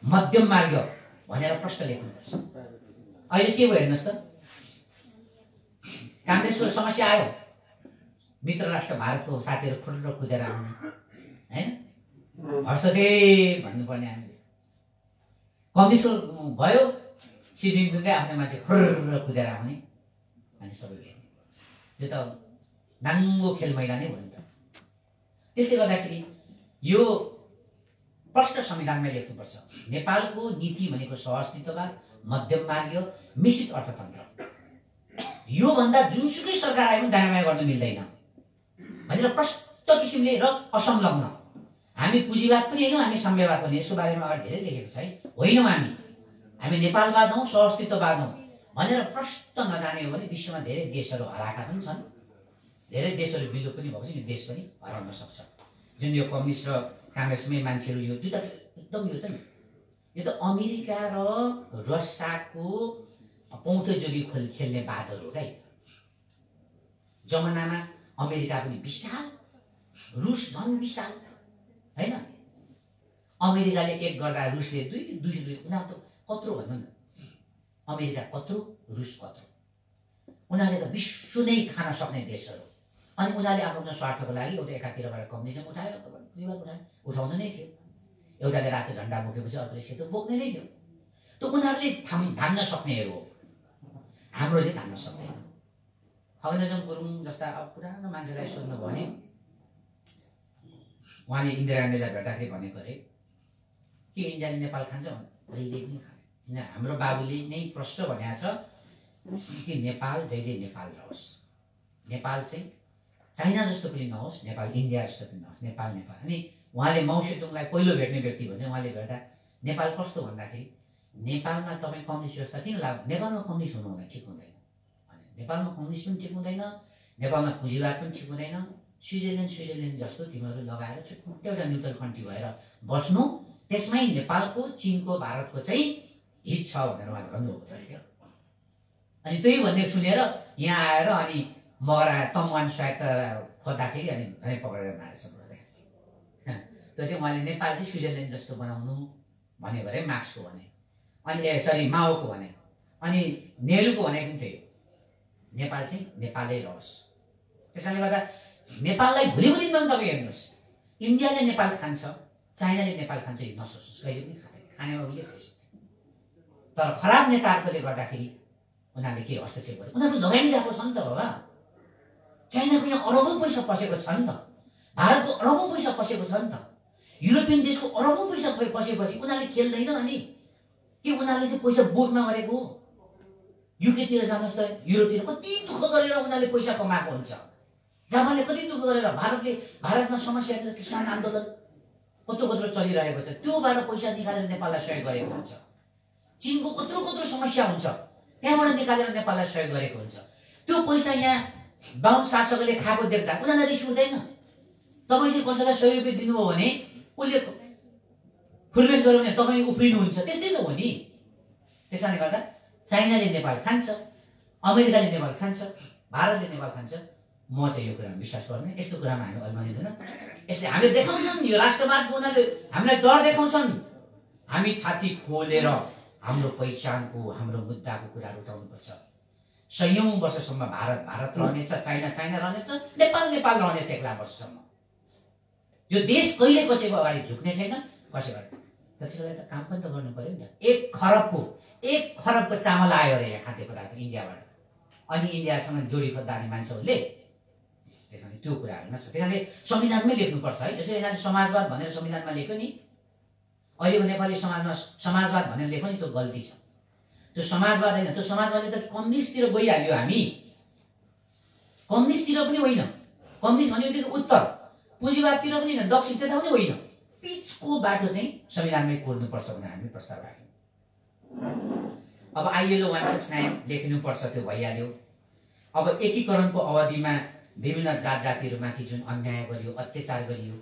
मध्यम मार्ग भनेर प्रश्न लेख्नुपर्छ। अहिले के भयो हेर्नुहोस् त, काङ्ग्रेसको समस्या आयो, मित्र राष्ट्र भारतको साथीहरू खुट्टो कुदेर आउने होइन, हस्तक्षेप भन्नुपर्ने हामीले। कम्युनिस्टको भयो, सी जिनपिङले आफ्नो मान्छे खुर्र कुदेर आउने अनि सबैले। यो त नाङ्गो खेल मैदान नै भयो नि त। त्यसले गर्दाखेरि यो प्रश्न संविधानमै लेख्नुपर्छ। नेपालको नीति भनेको सहअस्तित्ववाद, मध्यम मार्ग, मिश्रित अर्थतन्त्र। योभन्दा जुनसुकै सरकार आए पनि दायाँबायाँ गर्नु मिल्दैन भनेर प्रष्ट किसिमले र असंलग्न। हामी पुँजीवाद पनि होइनौँ, हामी साम्यवाद पनि, यसको बारेमा अगाडि धेरै लेखेको छ है। होइनौँ हामी नेपालवाद हौँ, सहअस्तित्ववाद हौँ भनेर प्रष्ट नजाने हो भने विश्वमा धेरै देशहरू हराएका पनि छन्, धेरै देशहरू विलुप्त पनि भएको छ, यो देश पनि हराउन सक्छ। जुन यो कम्युनिस्ट र काङ्ग्रेसमै मान्छेहरू यो त एकदम यो त अमेरिका र रसियाको पौँथो जोगी खेल्ने बादहरू हो क्या। जमानामा अमेरिका पनि विशाल, रुस झन् विशाल होइन। अमेरिकाले एक गर्दा रुसले दुई उनीहरू त कत्रो भन्नु न, अमेरिका कत्रो, रुस कत्रो। उनीहरूले त विश्व नै खान सक्ने देशहरू, अनि उनीहरूले आफ्नो स्वार्थको लागि एउटा एकातिरबाट कम्युनिजम उठायो, उठाउनु नै थियो। एउटाले रातो झन्डा बोकेपछि अर्कोले सेतो बोक्ने नै थियो। त उनीहरूले धान्न सक्नेहरू हो, हाम्रोले धान्न सक्दैन। खगेन्द्रजङ गुरुङ जस्ता अब पुरानो मान्छेलाई सोध्नु भने उहाँले इन्दिरा गान्धीलाई भेट्दाखेरि भनेको अरे के इन्डियाले नेपाल खान्छ भने कहिले पनि खाने। किन हाम्रो बाबुले नै प्रश्न भनेको छ कि नेपाल जहिले नेपाल रहोस्, नेपाल चाहिँ चाइना जस्तो पनि नहोस्, नेपाल इन्डिया जस्तो पनि नहोस्, नेपाल नेपाल। अनि उहाँले माउ सेतुङलाई पहिलो भेट्ने व्यक्ति भन्छ, उहाँले भेट्दा नेपाल कस्तो भन्दाखेरि नेपालमा तपाईँ कम्युनिस्ट व्यवस्था किन लाग्यो, नेपालमा कम्युनिस्ट हुनु हुँदैन, ठिक हुँदैन भने, नेपालमा कम्युनिस्ट पनि ठिक हुँदैन, नेपालमा पुँजीवाद पनि ठिक हुँदैन। स्विजरल्यान्ड जस्तो तिमीहरू लगाएर छुट्टै एउटा न्युट्रल कन्ट्री भएर बस्नु, त्यसमै नेपालको, चिनको, भारतको चाहिँ हित छ भनेर उहाँले भन्नुभएको थियो। अनि त्यही भन्ने सुनेर यहाँ आएर अनि मगरा तमुवान स्वायत्त खोज्दाखेरि अनि पक्रेर मारेछ। त्यो चाहिँ उहाँले नेपाल चाहिँ स्विजरल्यान्ड जस्तो बनाउनु भनेको अरे, मार्क्सको भने, अनि माओको भने, अनि नेहरूको भने पनि त्यही हो, नेपाल चाहिँ नेपालै रहोस्। त्यसैले गर्दा नेपाललाई भोलिको दिनमा पनि तपाईँ हेर्नुहोस्, इन्डियाले नेपाल खान्छ, चाइनाले नेपाल खान्छ, यो नसोच्नुहोस्, कहिले पनि खाँदैन, खानेमा उहिले खाइसक्यो। तर खराब नेताहरूले गर्दाखेरि उनीहरूले के हस्तक्षेप गर्यो, उनीहरू लगाइदिएको छ नि त बाबा। चाइनाको यहाँ अरबौँ पैसा पसेको छ नि त, भारतको अरबौँ पैसा पसेको छ नि त, युरोपियन देशको अरबौँ पैसा पसेपछि उनीहरूले खेल्दैन अनि के उनीहरूले चाहिँ पैसा बोट नगरेको हो। युकेतिर जानुहोस् त, युरोपतिर कति दुःख गरेर उनीहरूले पैसा कमाएको हुन्छ, जापानले कति दुःख गरेर, भारतमा समस्या किसान आन्दोलन कत्रो चलिरहेको छ, त्योबाट पैसा निकालेर नेपाललाई सहयोग गरेको हुन्छ। चीनको कत्रो समस्या हुन्छ, त्यहाँबाट निकालेर नेपाललाई सहयोग गरेको हुन्छ। त्यो पैसा यहाँ बाहुन शासकले खाएको देख्दा उनीहरूलाई रिस उठ्दैन। तपाईँ चाहिँ कसैलाई 100 रुपियाँ दिनुभयो भने उसले फुर्मेस गर्यो भने तपाईँ उफ्रिनुहुन्छ, त्यस्तै त हो नि। त्यसैले गर्दा चाइनाले नेपाल खान्छ, अमेरिकाले नेपाल खान्छ, भारतले नेपाल खान्छ, म चाहिँ यो कुरामा विश्वास गर्दैन। यस्तो कुरामा हामी अल्मलिँदैन। यसले हामीले देखाउँछन्, यो राष्ट्रवादको उनीहरूले हामीलाई डर देखाउँछन्। हामी छाती खोलेर हाम्रो पहिचानको, हाम्रो मुद्दाको कुराहरू उठाउनुपर्छ। 100औं वर्षसम्म भारत रहनेछ, चाइना रहनेछ, नेपाल रहनेछ 1 लाख वर्षसम्म। यो देश कहिले कसैको अगाडि झुक्ने छैन, कसैबाट। त्यसैले त काम पनि त गर्नु पर्यो नि त। 1 खरबको चामल आयो अरे यहाँ खाद्य पदार्थ इन्डियाबाट, अनि इन्डियासँग जोडी खोज्दा मान्छेहरूले त्यसैले त्यो कुराहरूमा छ। त्यसैले संविधानमै लेख्नुपर्छ है। जसरी यिनीहरूले समाजवाद भनेर संविधानमा लेख्यो नि, अहिलेको नेपाली समाजमा समाजवाद भनेर लेख्यो नि, त्यो गल्ती छ। त्यो समाजवाद होइन, त्यो समाजवादले त कम्युनिस्टतिर गइहाल्यो। हामी कम्युनिस्टतिर पनि होइन, कम्युनिस्ट भनेको उत्तर, पुँजीवादतिर पनि होइन, दक्षिण, त्यता पनि होइन, बिचको बाटो चाहिँ संविधानमै कोर्नुपर्छ भनेर हामी प्रस्ताव राख्यौँ। अब ILO 169 लेखिनुपर्छ, त्यो भइहाल्यो। अब एकीकरणको अवधिमा विभिन्न जातिहरूमाथि जुन अन्याय गरियो, अत्याचार गरियो,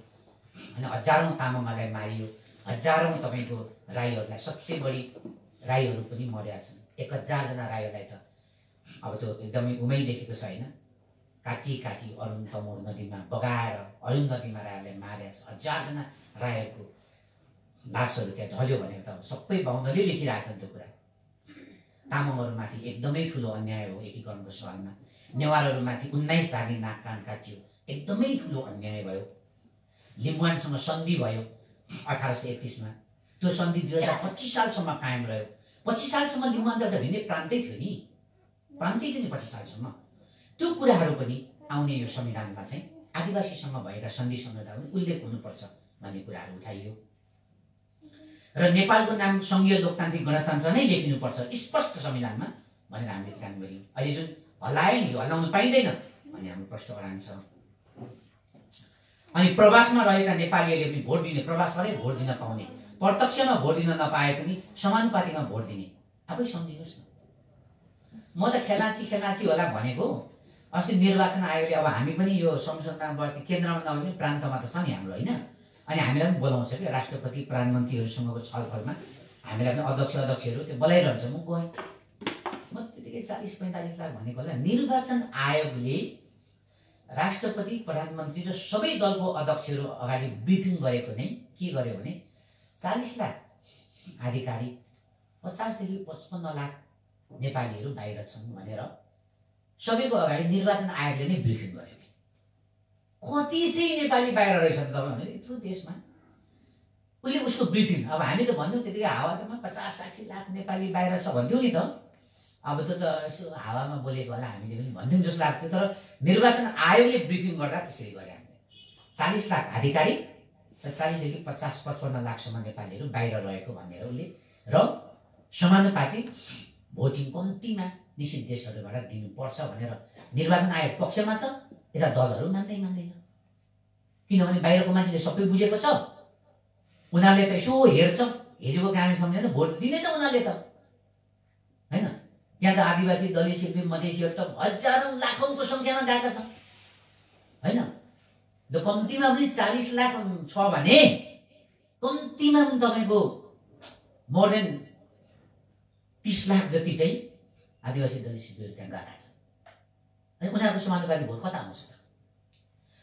होइन, हजारौँ तामाङहरूलाई मारियो, हजारौँ तपाईँको राईहरूलाई, सबसे बढी राईहरू पनि मरेका छन्। 1000 जना राईहरूलाई त अब त्यो एकदमै उमै लेखेको छ होइन, काटी काटी अरुण तमोर नदीमा बगाएर अरुण नदीमा राईहरूलाई मारेका छ। 1000 जना राईहरूको लासहरू त्यहाँ ढल्यो भनेर त सबै बाहुनले लेखिरहेछन् त्यो कुरा। तामाङहरूमाथि एकदमै ठुलो अन्याय हो एकीकरणको सवालमा। नेवारहरूमाथि 19 धागे नाक कान काटियो, एकदमै ठुलो अन्याय भयो। लिम्बुवानसँग सन्धि भयो 1831 मा, त्यो सन्धि 2025 सालसम्म कायम रह्यो। 25 सालसम्म लिम्बुवान त एउटा भिन्नै प्रान्तै थियो नि, प्रान्तै थियो नि 25 सालसम्म। त्यो कुराहरू पनि आउने यो संविधानमा चाहिँ आदिवासीसँग भएका सन्धि सम्झौता पनि उल्लेख हुनुपर्छ भन्ने कुराहरू उठाइयो। र नेपालको नाम सङ्घीय लोकतान्त्रिक गणतन्त्र नै लेखिनुपर्छ स्पष्ट संविधानमा भनेर हामीले काम गर्यौँ। अहिले जुन हल्लायो नि, यो हल्लाउनु पाइँदैन भन्ने हाम्रो प्रश्न अडान छ। अनि प्रवासमा रहेका नेपालीहरूले पनि भोट दिने, प्रवासबाटै भोट दिन पाउने, प्रत्यक्षमा भोट दिन नपाए पनि समानुपातिमा भोट दिने, आफै सम्झिनुहोस् न। म त खेलाची होला भनेको। अस्ति निर्वाचन आयोगले अब हामी पनि यो संसदमा केन्द्रमा नभए पनि प्रान्तमा त छ नि हाम्रो होइन, अनि हामीलाई पनि बोलाउँछ कि राष्ट्रपति प्रधानमन्त्रीहरूसँगको छलफलमा हामीलाई पनि अध्यक्षहरू त्यो बोलाइरहन्छ। म गएँ, म त्यतिकै 40-45 लाख भनेको होला। निर्वाचन आयोगले राष्ट्रपति प्रधानमन्त्री र सबै दलको अध्यक्षहरू अगाडि ब्रिफिङ गरेको नै के गर्यो भने 40 लाख आधिकारिक, 50 देखि 55 लाख नेपालीहरू बाहिर छन् भनेर सबैको अगाडि निर्वाचन आयोगले नै ब्रिफिङ गर्यो। कति चाहिँ नेपाली बाहिर रहेछन् तपाईँ भने यत्रो देशमा, उसले उसको ब्रिफिङ। अब हामी त भन्थ्यौँ त्यतिकै हावामा 50-60 लाख नेपाली बाहिर छ भन्थ्यौँ नि त। अब त्यो त यसो हावामा बोलेको होला, हामीले पनि भन्थ्यौँ जस्तो लाग्थ्यो। तर निर्वाचन आयोगले ब्रिफिङ गर्दा त्यसरी गरे हामीले। 40 लाख आधिकारिक र 40 देखि 50-55 लाखसम्म नेपालीहरू बाहिर रहेको भनेर उसले, र समानुपातिक भोटिङ कम्तीमा निश्चित देशहरूबाट दिनुपर्छ भनेर निर्वाचन आयोग पक्षमा छ। यता दलहरू मान्दैन, किनभने बाहिरको मान्छेले सबै बुझेको छ। उनीहरूले त यसो हेर्छ, हिजोको काङ्ग्रेस कम्युनिस्ट त भोट दिँदैन उनीहरूले त होइन। यहाँ त आदिवासी, दलित, सिक्किम, मधेसीहरू त हजारौँ लाखौँको सङ्ख्यामा गएका छन् होइन। त कम्तीमा पनि 40 लाख छ भने कम्तीमा पनि तपाईँको मोर देन 30 लाख जति चाहिँ आदिवासी, दलित, सिक्किमहरू त्यहाँ गएका छन्। अनि उनीहरूको समानुपातिक भोट कता आउँछ त?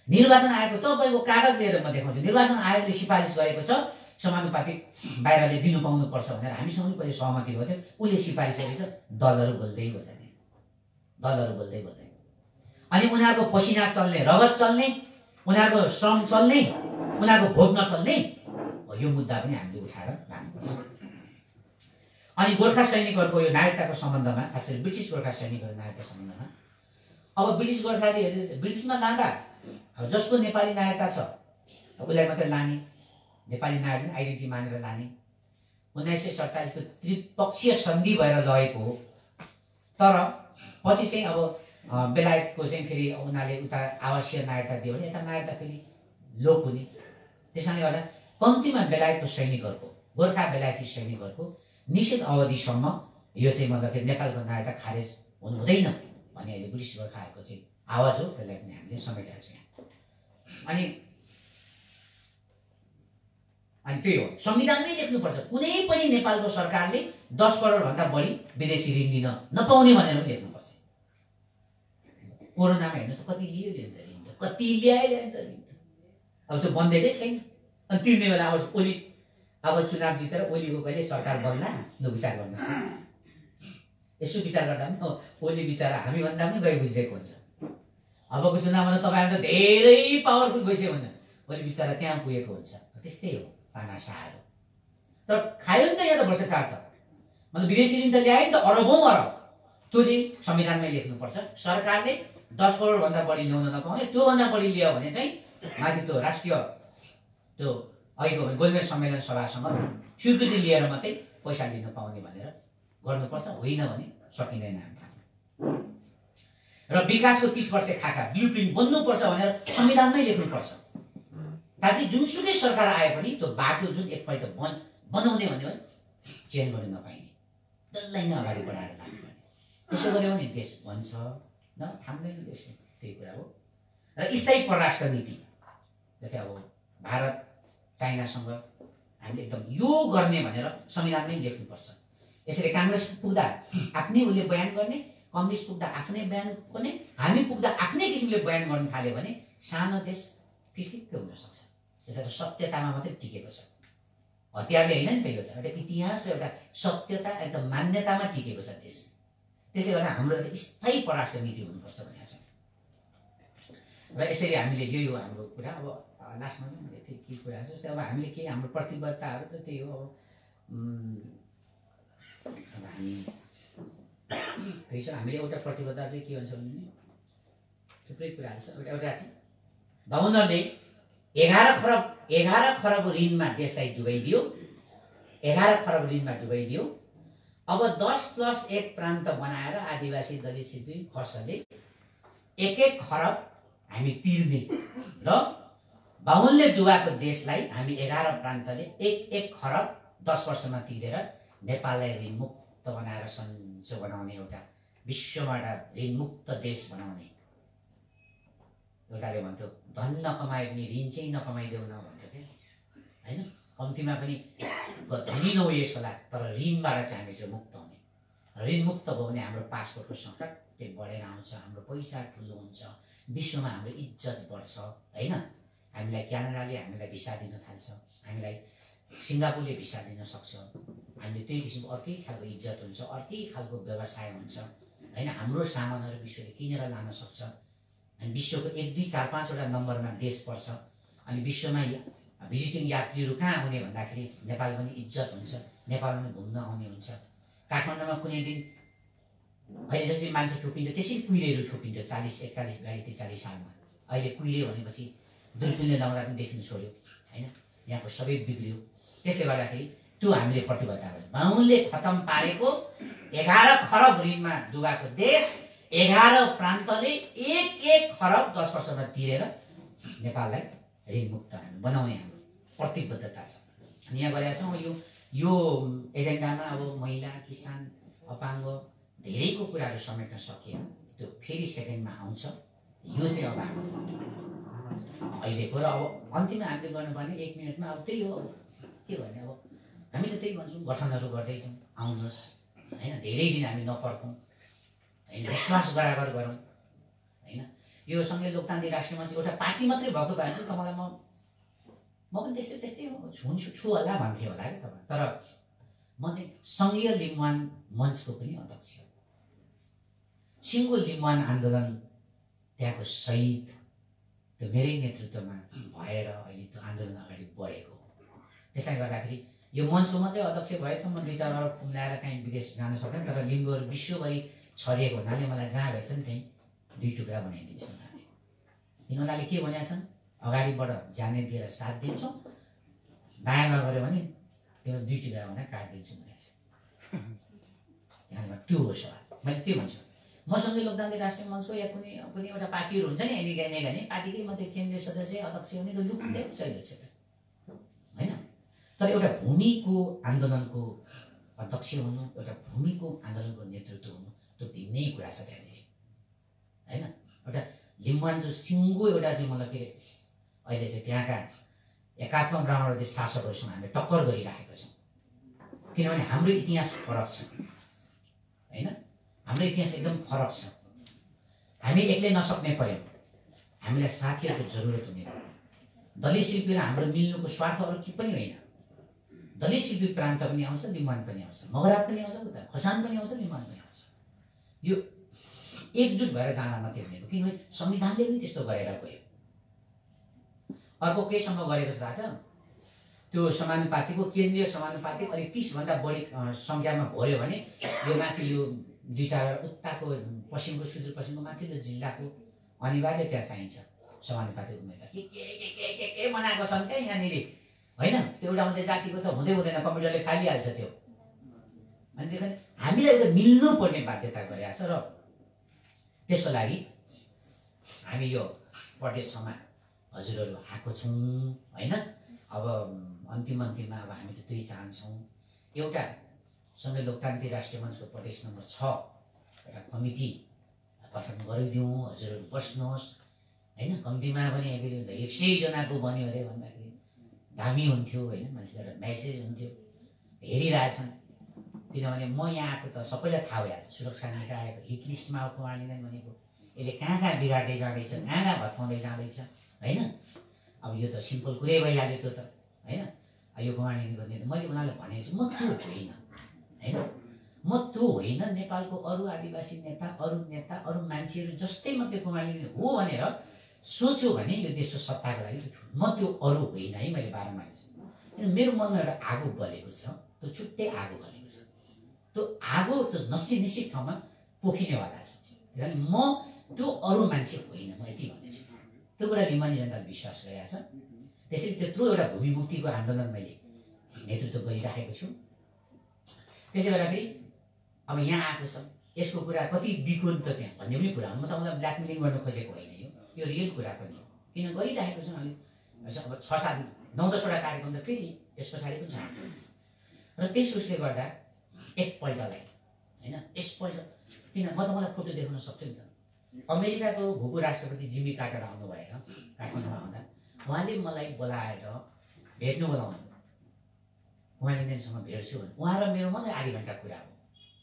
निर्वाचन आयोगको तपाईँको कागज लिएर म देखाउँछु। निर्वाचन आयोगले सिफारिस गरेको छ समानुपातिक बाहिरले दिनु पाउनुपर्छ भनेर, हामीसँग पनि पहिले सहमति भएको थियो। उसले सिफारिस गरेको छ, दलहरू बोल्दै अनि उनीहरूको पसिना चल्ने, रगत चल्ने, उनीहरूको श्रम चल्ने, उनीहरूको भोग नचल्ने, यो मुद्दा पनि हामीले उठाएर लानुपर्छ। अनि गोर्खा सैनिकहरूको यो नागरिकताको सम्बन्धमा, खास गरी ब्रिटिस गोर्खा सैनिकहरू नागरिकता सम्बन्धमा, अब ब्रिटिस गोर्खाले ब्रिटिसमा लाँदा अब जसको नेपाली नागरिकता छ उसलाई मात्रै लाने, नेपाली नागरिक आइडेन्टिटी मानेर लाने। 1947 को त्रिपक्षीय सन्धि भएर लगेको हो। तर पछि चाहिँ अब बेलायतको चाहिँ फेरि उनीहरूले उता आवासीय नागरिकता दियो भने यता नागरिकता फेरि लोप हुने। त्यसैले गर्दा कम्तीमा बेलायतको सैनिकहरूको, गोर्खा बेलायती सैनिकहरूको निश्चित अवधिसम्म यो चाहिँ मतलब नेपालको नागरिकता खारेज हुनु हुँदैन भन्ने अहिले ब्रिटिस गोर्खाहरूको चाहिँ आवाज हो। त्यसलाई पनि हामीले समेटेका छौँ। अनि त्यही हो, संविधानमै लेख्नुपर्छ कुनै पनि नेपालको सरकारले 10 करोडभन्दा बढी विदेशी ऋण दिन नपाउने भनेर पनि लेख्नुपर्छ। कोरोनामा हेर्नुहोस् त कति लियो नि त ऋण, कति ल्यायो नि त ऋण। अब त्यो बन्दै चाहिँ छैन। अनि तिर्ने बेला अब ओली अब चुनाव जितेर ओलीको कहिले सरकार बन्ला, यो विचार गर्नुहोस् न। यसो विचार गर्दा पनि ओली बिचरा हामीभन्दा पनि गइ बुझिरहेको हुन्छ। अबको चुनावमा तपाईँ त धेरै पावरफुल भइसक्यो भने ओली बिचरा त्यहाँ पुगेको हुन्छ। त्यस्तै हो तानाशाहरू। तर खायो नि त यहाँ त भ्रष्टाचार त, मतलब विदेशी ऋण त ल्यायो नि त अरबौँ अरब। त्यो चाहिँ संविधानमै लेख्नुपर्छ। सरकारले 10 करोडभन्दा बढी ल्याउन नपाउने, त्योभन्दा बढी ल्यायो भने चाहिँ माथि त्यो राष्ट्रिय त्यो अहिलेको गोलमेज सम्मेलन सभासँग स्वीकृति लिएर मात्रै पैसा लिन पाउने भनेर गर्नुपर्छ। होइन भने सकिँदैन हाम्रो। र विकासको 30 वर्ष खाका ब्लुप्रिन्ट बन्नुपर्छ भनेर संविधानमै लेख्नुपर्छ, ताकि जुनसुकै सरकार आए पनि त्यो बाटो जुन एकपल्ट बनाउने भन्यो भने चेन्ज गर्न नपाइने, त्यसलाई नै अगाडि बढाएर लानुपर्ने। त्यसो गर्यो भने देश बन्छ, न थाम्दैन देशले। त्यही कुरा हो। र स्थायी परराष्ट्र नीति जस्तै अब भारत चाइनासँग हामीले एकदम यो गर्ने भनेर संविधानमै लेख्नुपर्छ। यसरी काङ्ग्रेस पुग्दा आफ्नै उसले बयान गर्ने, कम्युनिस्ट पुग्दा आफ्नै बयान गर्ने, हामी पुग्दा आफ्नै किसिमले बयान गर्न थाल्यो भने सानो देश फिस्किक्क हुन सक्छ। यो त सत्यतामा मात्रै टिकेको छ, हतियारले होइन नि त। यो त एउटा इतिहास र एउटा सत्यता एकदम मान्यतामा टिकेको छ देश। त्यसै गर्दा हाम्रो एउटा स्थायी परराष्ट्र नीति हुनुपर्छ भनेको छ। र यसरी हामीले यो हाम्रो कुरा अब लास्टमा चाहिँ के कुरा जस्तै अब हामीले के हाम्रो प्रतिबद्धताहरू त त्यही हो। अब हामी त्यही छ, हामीले एउटा प्रतिबद्धता चाहिँ के भन्छ भने थुप्रै कुराहरू छ। एउटा चाहिँ बाहुनले 11 खरब ऋणमा देशलाई डुबाइदियो, 11 खरब ऋणमा डुबाइदियो। अब 10+1 प्रान्त बनाएर आदिवासी दलित शिल्पी खसले 1 खरब हामी तिर्ने र बाहुनले डुबाएको देशलाई हामी 11 प्रान्तले 1 खरब 10 वर्षमा तिरेर नेपाललाई ऋणमुक्त बनाएर सन्चो बनाउने, एउटा विश्वमा एउटा ऋणमुक्त देश बनाउने। एउटाले भन्थ्यो धन नकमाए पनि ऋण चाहिँ नकमाइदेऊ न भन्थ्यो कि होइन। कम्तीमा पनि धनी नहोस् होला तर ऋणबाट चाहिँ हामी चाहिँ मुक्त हुने। ऋणमुक्त भयो भने हाम्रो पासपोर्टको सङ्ख्या बढेर आउँछ, हाम्रो पैसा ठुलो हुन्छ, विश्वमा हाम्रो इज्जत बढ्छ होइन। हामीलाई क्यानाडाले हामीलाई भिसा दिन थाल्छ, हामीलाई सिङ्गापुरले भिसा दिन सक्छ, हामीले त्यही किसिमको अर्कै खालको इज्जत हुन्छ, अर्कै खालको व्यवसाय हुन्छ होइन। हाम्रो सामानहरू विश्वले किनेर लान सक्छ। अनि विश्वको 1, 2, 4, 5वटा नम्बरमा देश पर्छ। अनि विश्वमा भिजिटिङ यात्रीहरू कहाँ आउने भन्दाखेरि नेपाल पनि इज्जत हुन्छ, नेपालमा पनि घुम्न आउने हुन्छ। काठमाडौँमा कुनै दिन अहिले जसरी मान्छे ठोकिन्छ त्यसरी कुहिरेहरू ठोकिन्छ 40, 41, 42, 43 सालमा। अहिले कुहिले भनेपछि दुर्बिनले लाउँदा पनि देखिनु छोड्यो होइन, यहाँको सबै बिग्रियो। त्यसले गर्दाखेरि त्यो हामीले प्रतिबद्धता गर्छ। बाहुनले खतम पारेको 11 खरब ऋणमा डुबाएको देश 11 प्रान्तले 1 खरब 10 वर्षमा तिरेर नेपाललाई ऋणमुक्त हामी बनाउने हाम्रो प्रतिबद्धता छ। अनि यहाँ गरेका छौँ यो एजेन्डामा अब महिला, किसान, अपाङ्ग धेरैको कुराहरू समेट्न सकिएन। त्यो फेरि सेकेन्डमा आउँछ। यो चाहिँ अब हाम्रो अहिलेको र अब अन्तिममा हामीले गर्नुपर्ने 1 मिनटमा अब त्यही हो। अब के गर्ने, अब हामी त त्यही भन्छौँ, गठनहरू गर्दैछौँ, आउनुहोस् होइन। धेरै दिन हामी नपर्खौँ होइन, विश्वास बराबर गरौँ होइन। यो सँगै लोकतान्त्रिक राष्ट्रिय मञ्च एउटा पार्टी मात्रै भएको भए चाहिँ तपाईँलाई म पनि त्यस्तै छु होला भन्थेँ होला कि तपाईँ। तर म चाहिँ सङ्घीय लिम्बुवान मञ्चको पनि अध्यक्ष हो। सिङ्गो लिम्बुवान आन्दोलन त्यहाँको शहीद त्यो मेरै नेतृत्वमा भएर अहिले त्यो आन्दोलन अगाडि बढेको। त्यसले गर्दाखेरि यो मञ्चको मात्रै अध्यक्ष भए त म 2-4 अरब कुम्लाएर कहीँ विदेश जान सक्दैन। तर लिम्बूहरू विश्वभरि छरिएको हुनाले मलाई जहाँ भेट्छन् त्यहीँ 2 टुक्रा बनाइदिन्छु उनीहरूले। किन उनीहरूले के भनेका छन्, अगाडिबाट जाने दिएर साथ दिन्छौँ, दायाँमा गऱ्यो भने त्यो 2 टुक्रा भनेर काटिदिन्छु भनेको छ। त्यो हो सवाल। मैले त्यो भन्छु। मसँगै लोकतान्त्रिक राष्ट्रिय मञ्चको या कुनै एउटा पार्टीहरू हुन्छ नि अहिले पार्टीकै मात्रै केन्द्रीय सदस्य अध्यक्ष हुने त लुक्दै सहिलो छ होइन। तर एउटा भूमिको आन्दोलनको अध्यक्ष हुनु, एउटा भूमिको आन्दोलनको नेतृत्व हुनु त्यो भिन्नै कुरा छ त्यहाँनिर होइन। एउटा लिम्बुवान जो सिङ्गो एउटा चाहिँ मतलब के अरे अहिले चाहिँ त्यहाँका एकात्मक ब्राह्मणवादी शासकहरूसँग हामीले टक्कर गरिराखेका छौँ। किनभने हाम्रो इतिहास फरक छ होइन, हाम्रो इतिहास एकदम फरक छ। हामी एक्लै नसक्ने पर्यो, हामीलाई साथीहरूको जरुरत हुने भयो। दलित शिल्पी र हाम्रो मिल्नुको स्वार्थ अरू के पनि होइन। दलित शिल्पी प्रान्त पनि आउँछ, लिम्बुवान पनि आउँछ, मगरात पनि आउँछ, उता खसान पनि आउँछ, लिम्बुवान पनि आउँछ। यो एकजुट भएर जान मात्रै हुने हो, किनभने संविधानले पनि त्यस्तो गरेर गयो। अर्को केसम्म गरेको छ थाहा छ, त्यो समानुपातिको केन्द्रीय समानुपातिक अलिक 30 भन्दा बढी सङ्ख्यामा भर्यो भने यो माथि यो 2-4 उताको पश्चिमको सुदूरपश्चिमको माथिल्लो जिल्लाको अनिवार्य त्यहाँ चाहिन्छ समानुपातिक उम्मेदवार। के बनाएको छन् क्या यहाँनिर होइन। त्यो एउटा मात्रै जातिको त हुँदैन, कम्प्युटरले फालिहाल्छ त्यो। अनि त्यही कारण हामीलाई एउटा मिल्नुपर्ने बाध्यता गरेका छ। र त्यसको लागि हामी यो प्रदेशसम्म हजुरहरू आएको छौँ होइन। अब अन्तिममा अब हामी त त्यही चाहन्छौँ, एउटा सँगै लोकतान्त्रिक राष्ट्रिय मञ्चको प्रदेश नम्बर 6 एउटा कमिटी गठन गरिदिउँ, हजुरहरू बस्नुहोस् होइन। कम्तीमा पनि 100 जनाको बन्यो अरे भन्दाखेरि दामी हुन्थ्यो होइन, मान्छेलाई एउटा मेसेज हुन्थ्यो, हेरिरहेछन्। किनभने म यहाँ आएको त सबैलाई थाहा भइहाल्छ, सुरक्षा निकायको हिट लिस्टमा हो कुमार लिङ्गदेन भनेको। यसले कहाँ कहाँ बिगार्दै जाँदैछ, कहाँ कहाँ भत्काउँदै जाँदैछ होइन। अब यो त सिम्पल कुरै भइहाल्यो त्यो त होइन। यो कुमार लिङ्गदेन मैले उनीहरूलाई भनेको छु, म त्यो होइन होइन, म त्यो होइन। नेपालको अरू आदिवासी नेता, अरू मान्छेहरू जस्तै मात्रै कुमार लिङ्गदेन हो भनेर सोच्यो भने यो देशको सत्ताको लागि म त्यो अरू होइन है। मैले बारम्बार किन मेरो मनमा एउटा आगो बलेको छ, त्यो छुट्टै आगो बलेको छ। त्यो आगो त्यो निश्चित ठाउँमा पोखिनेवाला छ। किनभने म त्यो अरू मान्छे होइन, म यति भन्दैछु। त्यो कुरा लिम्बुवानी जनताले विश्वास गरेका छ। त्यसैले त्यत्रो एउटा भूमि मुक्तिको आन्दोलन मैले नेतृत्व गरिराखेको छु। त्यसै गर्दाखेरि अब यहाँ आएको छ, यसको कुरा कति बिकुन त त्यहाँ भन्ने पनि कुरा हो। म तपाईँलाई ब्ल्याकमेलिङ गर्न खोजेको होइन, यो रियल कुरा पनि हो। किन गरिराखेको छु अहिले अब 6, 7, 9, 10वटा कार्यक्रम त फेरि यस पछाडि पनि छ। र त्यस उसले गर्दा एकपल्टलाई होइन, यसपल्ट किन म तपाईँलाई फोटो देखाउन सक्छु नि त। अमेरिकाको भूपू राष्ट्रपति जिमी कार्टर आउनु भएर काठमाडौँमा आउँदा उहाँले मलाई बोलाएर भेट्नु बोलाउनु, कुमार लिङ्गदेनसँग भेट्छु भने। उहाँ र मेरो मात्रै आधी घन्टा कुरा हो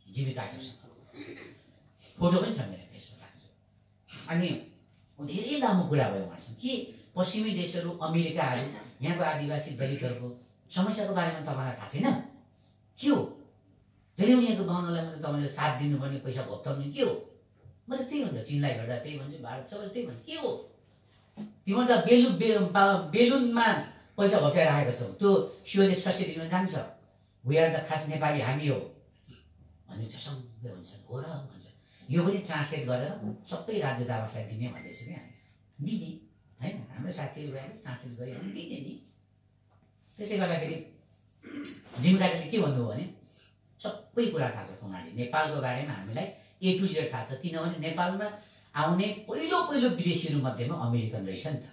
जिमी कार्टरसँग। फोटो पनि छ मेरो फेसबुक राख्छु। अनि धेरै लामो कुरा भयो उहाँसँग कि पश्चिमी देशहरू, अमेरिकाहरू यहाँको आदिवासी दलितहरूको समस्याको बारेमा तपाईँलाई थाहा छैन के हो। जहिले पनि यहाँको बाहुनलाई मात्रै तपाईँले साथ दिनुपर्ने, पैसा भुक्ताउनु के हो। म त त्यही हुन्छ, चिनलाई गर्दा त्यही भन्छु, भारत सबैले त्यही भन्छ के हो। तिमीहरू त बेलुनमा पैसा भुक्ताइराखेको छौ, त्यो शिवले स्वास्थ्य दिन जान्छ, वी आर द खास नेपाली हामी हो भन्ने झसङ्गै हुन्छ। हो र भन्छ, यो पनि ट्रान्सलेट गरेर सबै राजदूतावासलाई दिने भन्दैछ कि हामी दिने होइन। हाम्रो साथीहरू गएर ट्रान्सलेट गरी हामी दिने नि। त्यसै गर्दाखेरि जिमी कार्टरले के भन्नुभयो भने सबै कुरा थाहा छ कुमारजी, नेपालको बारेमा हामीलाई A to Z थाहा छ। किनभने नेपालमा आउने पहिलो विदेशीहरू मध्येमा अमेरिकन रहेछ नि त।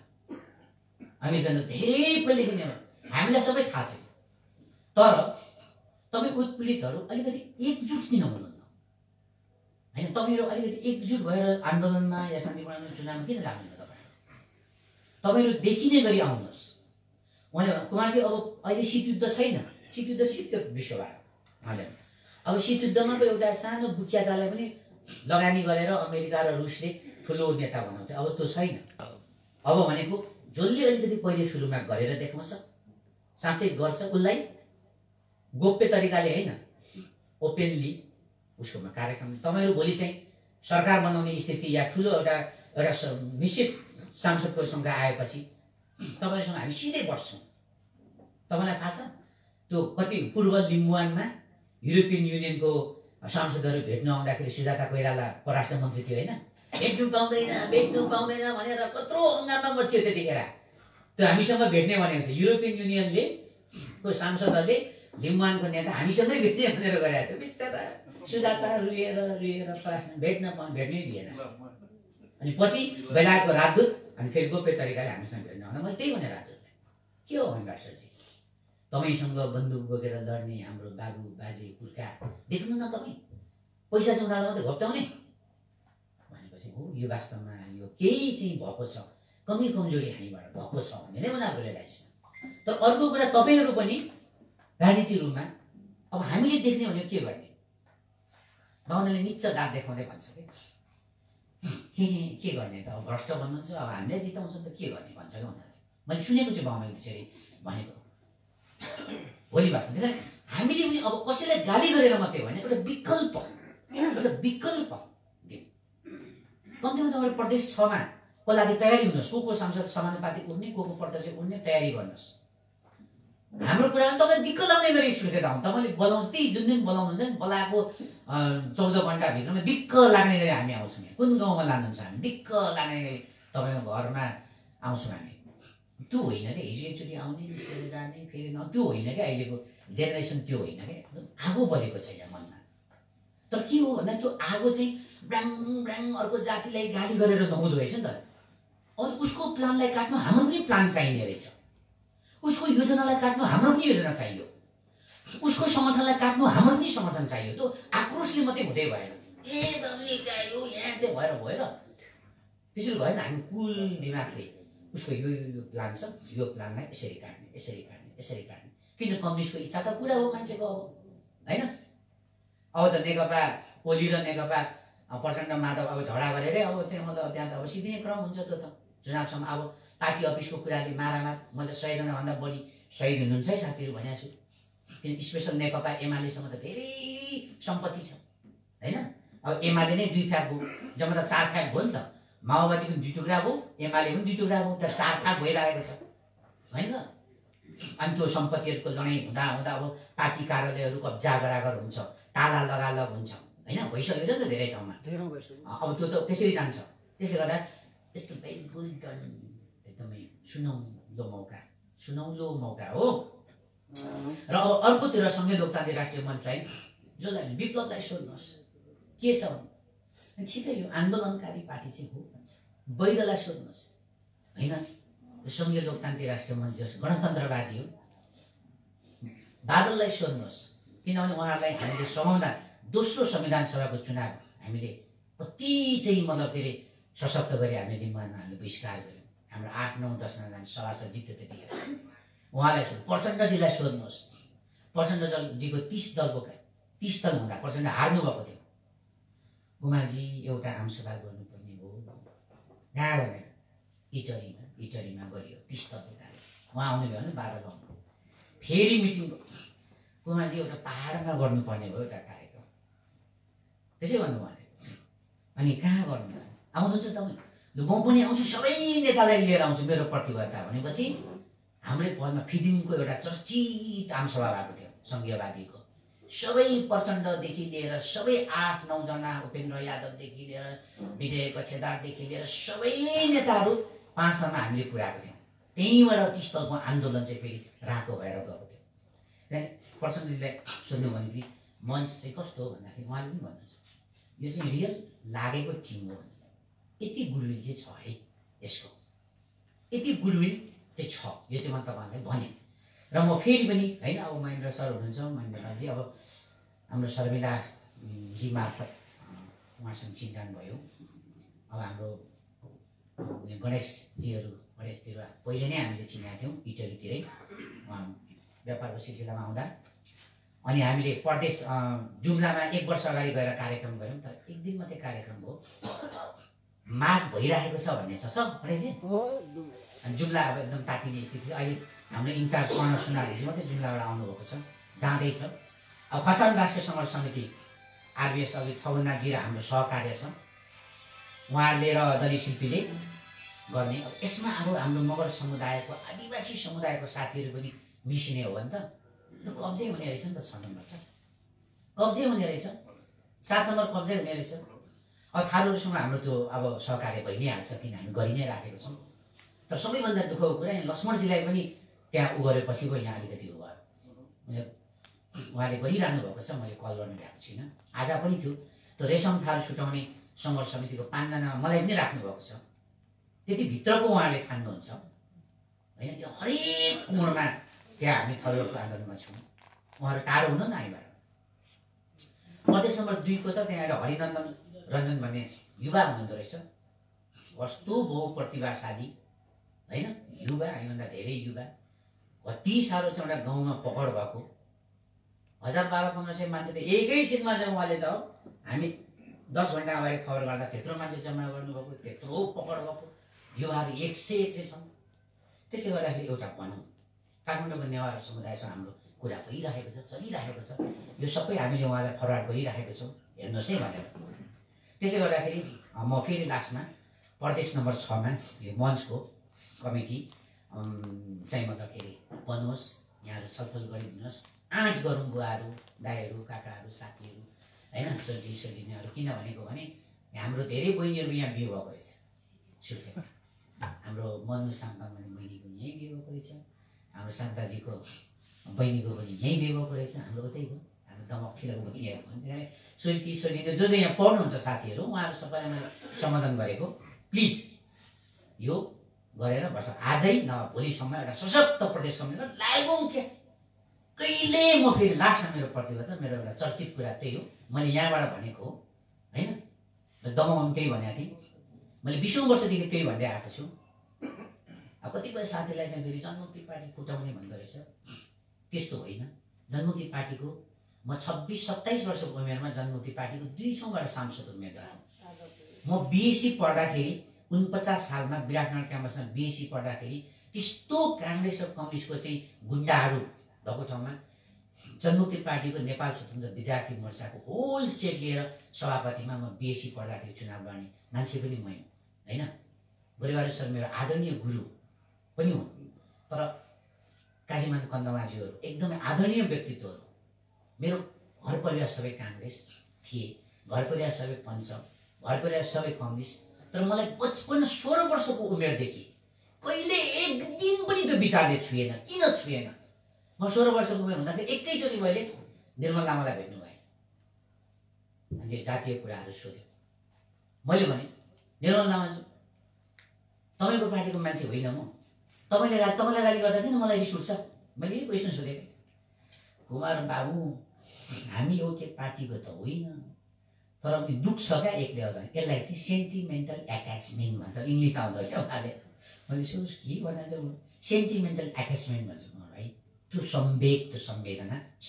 अमेरिकन त धेरै पहिलेदेखि नै हामीलाई सबै थाहा छैन। तर तपाईँ उत्पीडितहरू अलिकति एकजुट किन हुनुहुन्न होइन। तपाईँहरू अलिकति एकजुट भएर आन्दोलनमा या शान्तिपूर्ण चुनावमा किन जानुहुन्न। तपाईँहरू देखिने गरी आउनुहोस्। उहाँले कुमारजी अब अहिले शीतयुद्ध छैन, शीतयुद्ध सिद्धियो विश्वबाट उहाँले। अब शीतयुद्धमा पो एउटा सानो दुखिया चाललाई पनि लगानी गरेर अमेरिका र रुसले ठुलो नेता बनाउँथ्यो, अब त्यो छैन। अब भनेको जसले अलिकति पहिले सुरुमा गरेर देखाउँछ, साँच्चै गर्छ, उसलाई गोप्य तरिकाले होइन ओपेनली उसकोमा कार्यक्रम। तपाईँहरू भोलि चाहिँ सरकार बनाउने स्थिति या ठुलो एउटा निश्चित सांसदको सङ्ख्या आएपछि तपाईँहरूसँग हामी सिधै बढ्छौँ। तपाईँलाई थाहा छ त्यो कति पूर्व लिम्बुवानमा युरोपियन युनियनको सांसदहरू भेट्न आउँदाखेरि सुजाता कोइराला परराष्ट्र मन्त्री थियो होइन। भेट्नु पाउँदैन भनेर कत्रो हङ्गामा मच्चियो त्यतिखेर। त्यो हामीसँग भेट्ने भनेको थियो, युरोपियन युनियनले को सांसदहरूले लिम्बुवानको नेता हामीसँगै भेट्ने भनेर गएको थियो। बिचरा सुजाता रुएर परराष्ट्र भेट्नै दिएन। अनि पछि बेलायतको राजदूत अनि फेरि गोप्य तरिकाले हामीसँग भेट्न आउँदा मैले त्यही भने राजदूतलाई के हो एम्बेसडरजी, तपाईँसँग बन्दुक बोकेर लड्ने हाम्रो बाबु बाजे पुर्खा देख्नु न, तपाईँ पैसा चाहिँ उनीहरूलाई मात्रै घोप्टाउने भनेपछि हो यो वास्तवमा यो केही चाहिँ भएको छ, कमजोरी हामीबाट भएको छ भन्ने नै उनीहरूको रियलाइज छ। तर अर्को कुरा तपाईँहरू पनि राजनीति रूपमा अब हामीले देख्ने भनेको के गर्ने, बाहुनले निच्च दाँत देखाउँदै भन्छ कि के गर्ने त, अब भ्रष्ट भन्नुहुन्छ, अब हामीले जिताउँछ त के गर्ने भन्छ क्या उनीहरूले। मैले सुनेको छु बाहुनले त्यसरी भनेको भोलि वास्तव। त्यसलाई हामीले पनि अब कसैलाई गाली गरेर मात्रै भने एउटा विकल्प दिउँ। कम्तीमा तपाईँले प्रदेश 6मा को लागि तयारी हुनुहोस्, को सांसद समानुपातिक उठ्ने, को प्रदेश उठ्ने तयारी गर्नुहोस्। हाम्रो कुरामा तपाईँ दिक्क लाग्ने गरी स्वीकृत आउँ। तपाईँले बोलाउनु त्यही जुन दिन बोलाउनुहुन्छ नि, बोलाएको 14 घन्टाभित्रमा दिक्क लाग्ने गरी हामी आउँछौँ। यहाँ कुन गाउँमा लानुहुन्छ हामी, दिक्क लाग्ने गरी तपाईँको घरमा आउँछौँ हामी। त्यो होइन क्या हिजो एकचोटि आउने मिसेर जाने फेरि त्यो होइन क्या अहिलेको जेनेरेसन, त्यो होइन क्या। एकदम आगो बलेको छ यहाँ मनमा। तर के हो भन्दा त्यो आगो चाहिँ ब्राङ अर्को जातिलाई गाली गरेर नहुँदो रहेछ नि त। अनि उसको प्लानलाई काट्नु हाम्रो पनि प्लान चाहिने रहेछ, उसको योजनालाई काट्नु हाम्रो पनि योजना चाहियो, उसको सङ्गठनलाई काट्नु हाम्रो पनि सङ्गठन चाहियो। त्यो आक्रोशले मात्रै हुँदै भएन, यहाँ भएर त्यसरी भएन। हामी कुल दिमागले उसको यो प्लान छ, यो प्लानलाई यसरी काट्ने यसरी काट्ने यसरी काट्ने। किन कम्युनिस्टको इच्छा त पुरा हो मान्छेको अब, होइन? अब त नेकपा ओली र नेकपा प्रचण्ड माधव अब झगडा गरेरै अब चाहिँ मतलब त्यहाँ त अब सिधै क्रम हुन्छ त्यो त चुनावसम्म। अब पार्टी अफिसको कुराले मारामार, मैले 100 जनाभन्दा बढी शहीद हुनुहुन्छ है साथीहरू भनेको छु। किन स्पेसल नेकपा एमालेसँग त धेरै सम्पत्ति छ, होइन? अब एमाले नै 2 फ्याक भयो, जम्मा त 4 फ्याक भयो नि त। माओवादी पनि 2 टुक्रा भयो, एमाले पनि 2 टुक्रा भयो, त्यहाँ 4 फ्याक भइरहेको छ, होइन त? अनि त्यो सम्पत्तिहरूको लडाइँ हुँदा हुँदा अब पार्टी कार्यालयहरू कब्जा गरागर हुन्छ, ताला लगालग हुन्छ, होइन? भइसकेको छ नि त धेरै ठाउँमा। अब त्यो त त्यसरी जान्छ। त्यसले गर्दा यस्तो भेरी गोल्डन एकदमै सुनौलो मौका हो। र अब अर्कोतिर सँगै लोकतान्त्रिक राष्ट्रिय मञ्चलाई जसलाई विप्लवलाई सोध्नुहोस् के छ भने ठिकै यो आन्दोलनकारी पार्टी चाहिँ हो भन्छ। वैधलाई सोध्नुहोस्, होइन? सङ्घीय लोकतान्त्रिक राष्ट्रिय मञ्च गणतन्त्रवादी हो। बादललाई सोध्नुहोस्, किनभने उहाँहरूलाई हामीले समाउँदा दोस्रो संविधान सभाको चुनाव हामीले कति चाहिँ मतलब के अरे सशक्त गरी हामीले निर्माणमा हामीले बहिष्कार गऱ्यौँ। हाम्रो 8, 9, 10 जना सभासद जित्यो त्यतिखेर। उहाँलाई सोध्नु, प्रचण्डजीलाई सोध्नुहोस्, प्रचण्डजीको 30 दल हुँदा प्रचण्ड हार्नु भएको थियो। कुमारजी एउटा आमसभा गर्नुपर्ने हो, कहाँ भनेर इटरीमा गरियो 30 दलको कार्यक्रम। उहाँ आउनुभयो भने बादल आउनु, फेरि मिटिङ कुमारजी एउटा पहाडमा गर्नुपर्ने भयो एउटा कार्यक्रम, त्यसै भन्नु भने। अनि कहाँ गर्नु आउनुहुन्छ तपाईँ? ल म पनि आउँछु, सबै नेतालाई लिएर आउँछु मेरो प्रतिबद्धता भनेपछि हाम्रै पदमा फिदिङको एउटा चर्चित आमसभा भएको थियो सङ्घीयवादीको। सबै प्रचण्डदेखि लिएर सबै 8, 9 जना, उपेन्द्र यादवदेखि लिएर विजय कक्षेदारदेखि लिएर सबै नेताहरू 5 मा हामीले पुऱ्याएको थियौँ। त्यहीँबाट 30 दलको आन्दोलन चाहिँ फेरि राको भएर गएको थियो। त्यहाँदेखि प्रचण्डजीलाई सोध्नु भने पनि मञ्च चाहिँ कस्तो हो भन्दाखेरि उहाँले पनि भन्नुहुन्छ यो चाहिँ रियल लागेको टिम हो भन्नुहुन्छ। यति गुडविल चाहिँ छ है यसको, यति गुडविल चाहिँ छ, यो चाहिँ म तपाईँहरूलाई भने। र म फेरि पनि होइन, अब महेन्द्र सर हुनुहुन्छ, महेन्द्रजी अब हाम्रो शर्मिलाजी मार्फत उहाँसँग चिन्जान भयो। अब हाम्रो गणेशतिर पहिले नै हामीले चिनेका थियौँ इटलीतिरै, उहाँ व्यापारको सिलसिलामा आउँदा। अनि हामीले प्रदेश जुम्लामा 1 वर्ष अगाडि गएर कार्यक्रम गऱ्यौँ, तर 1 दिन मात्रै कार्यक्रम भयो। माग भइरहेको छ भन्ने छ गणेशजी। अनि जुम्ला अब एकदम तातिने स्थिति छ। अहिले हाम्रो इन्चार्ज कर्ण सुनारजी मात्रै जुम्लाबाट आउनुभएको छ, जाँदैछ। अब खसान राष्ट्रिय सङ्घर्ष समिति आरबिएस अघि ठगुनाजी र हाम्रो सहकार्य छ, उहाँहरूले र दलित शिल्पीले गर्ने। अब यसमा अब हाम्रो मगर समुदायको, आदिवासी समुदायको साथीहरू पनि मिसिने हो भने त कब्जै हुने रहेछ नि त। 6 नम्बर त कब्जै हुने रहेछ, 7 नम्बर कब्जै हुने रहेछ। अब थारूहरूसँग हाम्रो त्यो अब सहकार्य भइ नै हाल्छ, किन हामी गरि नै राखेको छौँ। तर सबैभन्दा दुःखको कुरा यहाँ लक्ष्मणजीलाई पनि त्यहाँ गरेपछि पो यहाँ अलिकति उ भयो। उहाँले गरिरहनु भएको छ, मैले कल गर्नु भएको छुइनँ। आज पनि थियो त्यो रेशम थारू छुटाउने सङ्घर्ष समितिको 5 जनामा मलाई पनि राख्नुभएको छ। त्यति भित्रको उहाँले ठान्नुहुन्छ, होइन? त्यो हरेक कोणमा त्यहाँ हामी थरूहरूको आन्दोलनमा छौँ। उहाँहरू टाढो हुनु न हामीबाट। प्रदेश नम्बर 2 को त त्यहाँ एउटा हरिनन्दन रञ्जन भन्ने युवा हुनुहुँदो रहेछ, कस्तो बहु प्रतिभाशाली, होइन? युवा, योभन्दा धेरै युवा, कति साह्रो चाहिँ एउटा गाउँमा पकड भएको 1000-1200-1500 मान्छे त एकैछिनमा चाहिँ उहाँले त हामी 10 घन्टा अगाडि खबर गर्दा त्यत्रो मान्छे जम्मा गर्नुभएको, त्यत्रो पकड भएको। युवाहरू 100 छन्। त्यसले गर्दाखेरि एउटा भनौँ काठमाडौँको नेवार समुदायसँग हाम्रो कुरा भइरहेको छ, चलिरहेको छ। यो सबै हामीले उहाँलाई फरवार्ड गरिरहेको छौँ, हेर्नुहोस् है भनेर। त्यसले गर्दाखेरि म फेरि लास्टमा प्रदेश नम्बर 6 मा यो मञ्चको कमिटी चाहिँ मतलब के अरे बनोस्, यहाँहरू छलफल गरिदिनुहोस्, आँट गरौँ बुवाहरू, दाइहरू, काकाहरू, साथीहरू, होइन? सोल्जीनीहरू। किन भनेको भने हाम्रो धेरै बहिनीहरू यहाँ बिहे भएको रहेछ। सुर्खेत हाम्रो मनु साम्पाङ भन्ने बहिनीको यहीँ बिहे भएको रहेछ, हाम्रो शान्ताजीको बहिनीको पनि यहीँ बिहे भएको रहेछ, हाम्रो उतै हो, हाम्रो दमकतिरको पनि यहीँ हो। सोल्जी जो यहाँ पढ्नुहुन्छ साथीहरू, उहाँहरू सबैलाई मैले सम्बोधन गरेको, प्लिज यो गरेर बस आजै नभए भोलिसम्म एउटा सशक्त प्रदेश कमिटी लागौँ क्या। कहिले म फेरि लास्टमा मेरो प्रतिबद्धता, मेरो एउटा चर्चित कुरा त्यही हो। मैले यहाँबाट भनेको हो, होइन? दमकमा त्यही भनेको थिएँ मैले, 20औं वर्षदेखि त्यही भन्दै आएको छु। अब कतिपय साथीलाई चाहिँ फेरि जनमुक्ति पार्टी फुटाउने भन्दो रहेछ। त्यस्तो होइन। जनमुक्ति पार्टीको म 26-27 वर्षको उमेरमा जनमुक्ति पार्टीको 2 ठाउँबाट सांसद उम्मेदवार हुँ। म बिएससी पढ्दाखेरि 49 सालमा विराटनगर क्याम्पसमा बिएससी पढ्दाखेरि त्यस्तो काङ्ग्रेस र कम्युनिस्टको चाहिँ गुन्डाहरू भएको ठाउँमा जनमुक्ति पार्टीको नेपाल स्वतन्त्र विद्यार्थी मोर्चाको होल सेट लिएर सभापतिमा म बिएससी पढ्दाखेरि चुनाव लड्ने मान्छे पनि मै हुँ होइन। गोरेबारी सर मेरो आदरणीय गुरु पनि हुन्, तर काजीमान कन्दमाजीहरू एकदमै आदरणीय व्यक्तित्वहरू। मेरो घर परिवार सबै काङ्ग्रेस थिए, घर परिवार सबै पञ्च, घर परिवार सबै कम्युनिस्ट। तर मलाई 55-16 वर्षको उमेरदेखि कहिले एक दिन पनि त्यो विचारले छुएन। किन छुएन? म 16 वर्षको उमेर हुँदाखेरि एकैचोटि मैले निर्मल लामालाई भेट्नु भएँ। अनि जातीय कुराहरू सोध्यो। मैले भने निर्मल लामाजी तपाईँको पार्टीको मान्छे होइन म, तपाईँलाई गाली गर्दा किन मलाई रिस उठ्छ? मैले यही प्रश्न सोधेँ। कुमार बाबु हामी एउटै पार्टीको त होइन, तर पनि दुःख छ क्या एकले गर्दा। यसलाई चाहिँ सेन्टिमेन्टल एट्याचमेन्ट भन्छ, इङ्ग्लिसमा आउँदा क्या उहाँले। मैले सोच के भनेको सेन्टिमेन्टल एट्याचमेन्ट भन्छ है, त्यो सम्वेक त्यो संवेदना छ।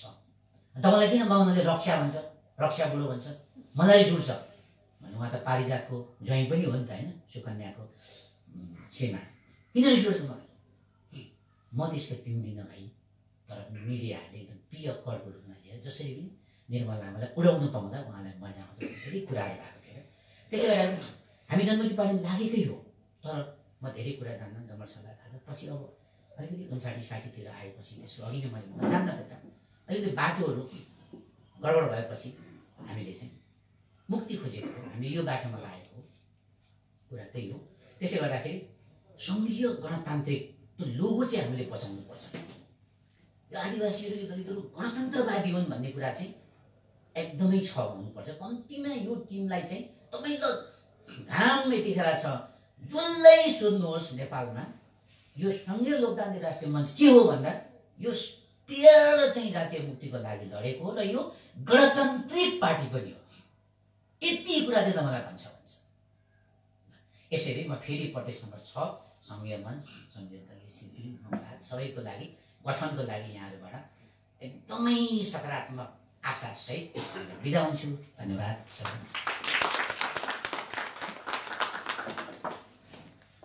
तपाईँलाई किन बाहुनले रक्षा भन्छ, रक्षा बुढो भन्छ? मलाई रिस उठ्छ भने उहाँ त पारिजातको ज्वाइँ पनि हो नि त होइन, सुकन्याको सेमा। किन रिस उठ्छ मलाई? म त्यसको पिउँदिनँ भाइ, तर मिडियाहरूले एकदम पियक्कडको रूपमा लिएर जसरी पनि निर्मल लामालाई उडाउनु पाउँदा उहाँलाई मजा आउँछ, धेरै कुराहरू भएको थियो। त्यसै गरेर हामी जनमुक्ति पार्टीमा लागेकै हो, तर म धेरै कुरा जान्न, डम्बर सरलाई थाहा छ। पछि अब अलिकति 59-60तिर आएपछि त्यसको अघि नै मैले जान्न त अलिकति बाटोहरू गडबड भएपछि हामीले चाहिँ मुक्ति खोजेको हो, हामी यो बाटोमा लागेको हो, कुरा त्यही हो। त्यसै गर्दाखेरि सङ्घीय गणतान्त्रिक त्यो लोगो चाहिँ हामीले बचाउनुपर्छ। यो आदिवासीहरू यो दलितहरू गणतन्त्रवादी हुन् भन्ने कुरा चाहिँ एकदमै छ हुनुपर्छ। कम्तीमा यो टिमलाई चाहिँ तपाईँ ल घाम यतिखेर छ, जसलाई सोध्नुहोस् नेपालमा यो सङ्घीय लोकतान्त्रिक राष्ट्रिय मञ्च के हो भन्दा यो प्योर चाहिँ जातीय मुक्तिको लागि लडेको हो र यो गणतान्त्रिक पार्टी पनि हो। यति कुरा चाहिँ तपाईँलाई भन्छ। यसरी म फेरि प्रदेश नम्बर 6 सङ्घीय मञ्च, सङ्घीय दलीय शिविर सबैको लागि गठनको लागि यहाँहरूबाट एकदमै सकारात्मक आशासहित बिदा हुन्छु। धन्यवाद सबैलाई।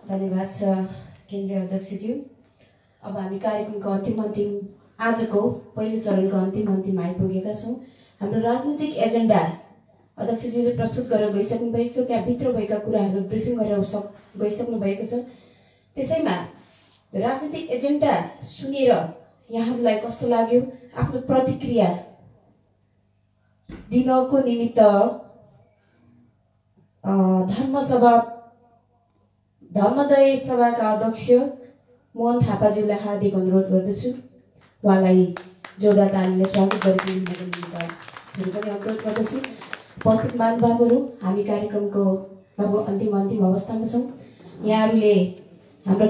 धन्यवाद छ केन्द्रीय अध्यक्षज्यू। अब हामी कार्यक्रमको अन्तिम आजको पहिलो चरणको अन्तिम आइपुगेका छौँ। हाम्रो राजनीतिक एजेन्डा अध्यक्षज्यूले प्रस्तुत गरेर गइसक्नु भएको छ, त्यहाँभित्र भएका कुराहरू ब्रिफिङ गरेर गइसक्नु भएको छ। त्यसैमा राजनीतिक एजेन्डा सुनेर यहाँहरूलाई कस्तो लाग्यो, आफ्नो प्रतिक्रिया दिनको निमित्त धर्मोदय सभाका अध्यक्ष मोहन थापाज्यूलाई हार्दिक अनुरोध गर्दछु। उहाँलाई जोरदार तालीले स्वागत गरेको निमित्त फेरि पनि अनुरोध गर्दछु। उपस्थित महानुभावहरू, हामी कार्यक्रमको लगभग अन्तिम अवस्थामा छौँ। यहाँहरूले हाम्रो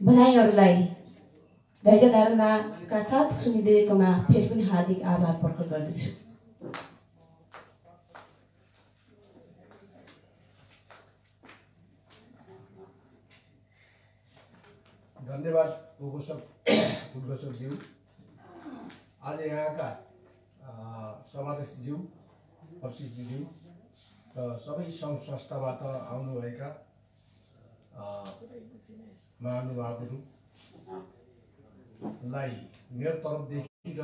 भनाइहरूलाई धैर्य धारणाका साथ सुनिदिएकोमा फेरि पनि हार्दिक आभार प्रकट गर्दछु। धन्यवाद उद्घोषकज्यू। आज यहाँका सभाध्यक्षज्यू, प्रशिक्षज्यू र सबै सङ्घ संस्थाबाट आउनुभएका महानुभावहरूलाई मेरो तर्फदेखि र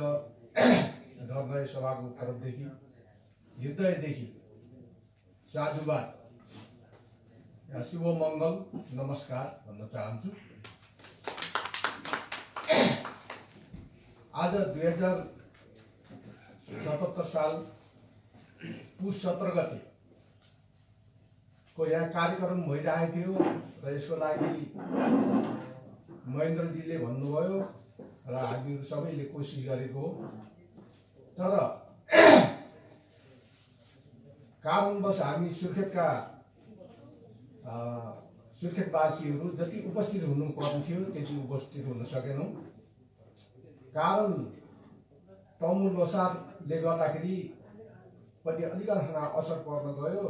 धर्मोदय सभाको तर्फदेखि हृदयदेखि साधुवाद, शुभ मङ्गल, नमस्कार भन्न चाहन्छु। आज 2077 साल पुस 17 गते को यहाँ कार्यक्रम भइरहेको थियो र यसको लागि महेन्द्रजीले भन्नुभयो र हामीहरू सबैले कोसिस गरेको हो। तर कारणवश हामी सुर्खेतवासीहरू जति उपस्थित हुनुपर्ने थियो त्यति उपस्थित हुन सकेनौँ। कारण तमुल लोसारले गर्दाखेरि पनि अलिकति असर पर्न गयो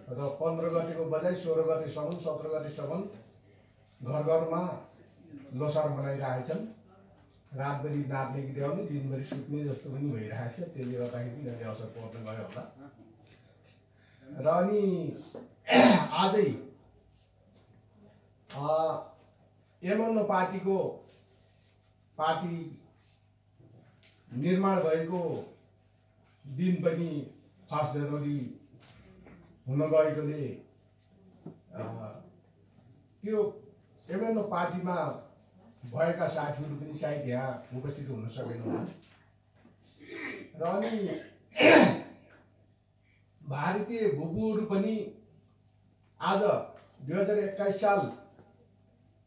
र 15 गतेको बजाय 16 गतेसम्म 17 गतेसम्म घर घरमा लोसार मनाइरहेछन्। रातभरि नाच्ने कि ल्याउने, दिनभरि सुत्ने जस्तो पनि भइरहेको छ। त्यसले गर्दाखेरि यिनीहरूले असर पर्न गयो होला। र अनि आजै एमएनओ पार्टीको पार्टी निर्माण भएको दिन पनि 1 जनवरी हुन गएकोले त्यो एमएनओ पार्टीमा भएका साथीहरू पनि सायद यहाँ उपस्थित हुन सकेन होला। र अनि भारतीय भूपुहरू पनि आज 2021 साल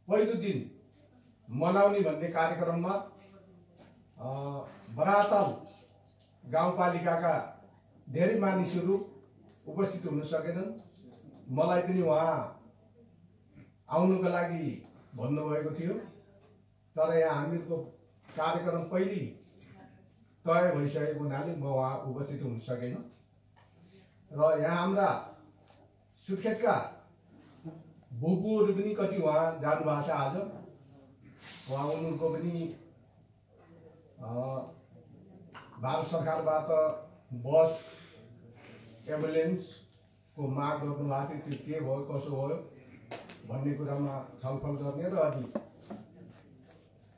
पहिलो दिन मनाउने भन्ने कार्यक्रममा बराताल गाउँपालिकाका धेरै मानिसहरू उपस्थित हुन सकेनन्। मलाई पनि उहाँ आउनुको लागि भन्नुभएको थियो, तर यहाँ हामीहरूको कार्यक्रम पहिले तय भइसकेको हुनाले म उहाँ उपस्थित हुन सकेन। र यहाँ हाम्रा सुर्खेतका बुबुहरू पनि कति उहाँ जानुभएको छ। आज उहाँ उनीहरूको पनि भारत सरकारबाट बस एम्बुलेन्सको माग गर्नुभएको थियो। त्यो के भयो कसो भयो भन्ने कुरामा छलफल गर्ने र अनि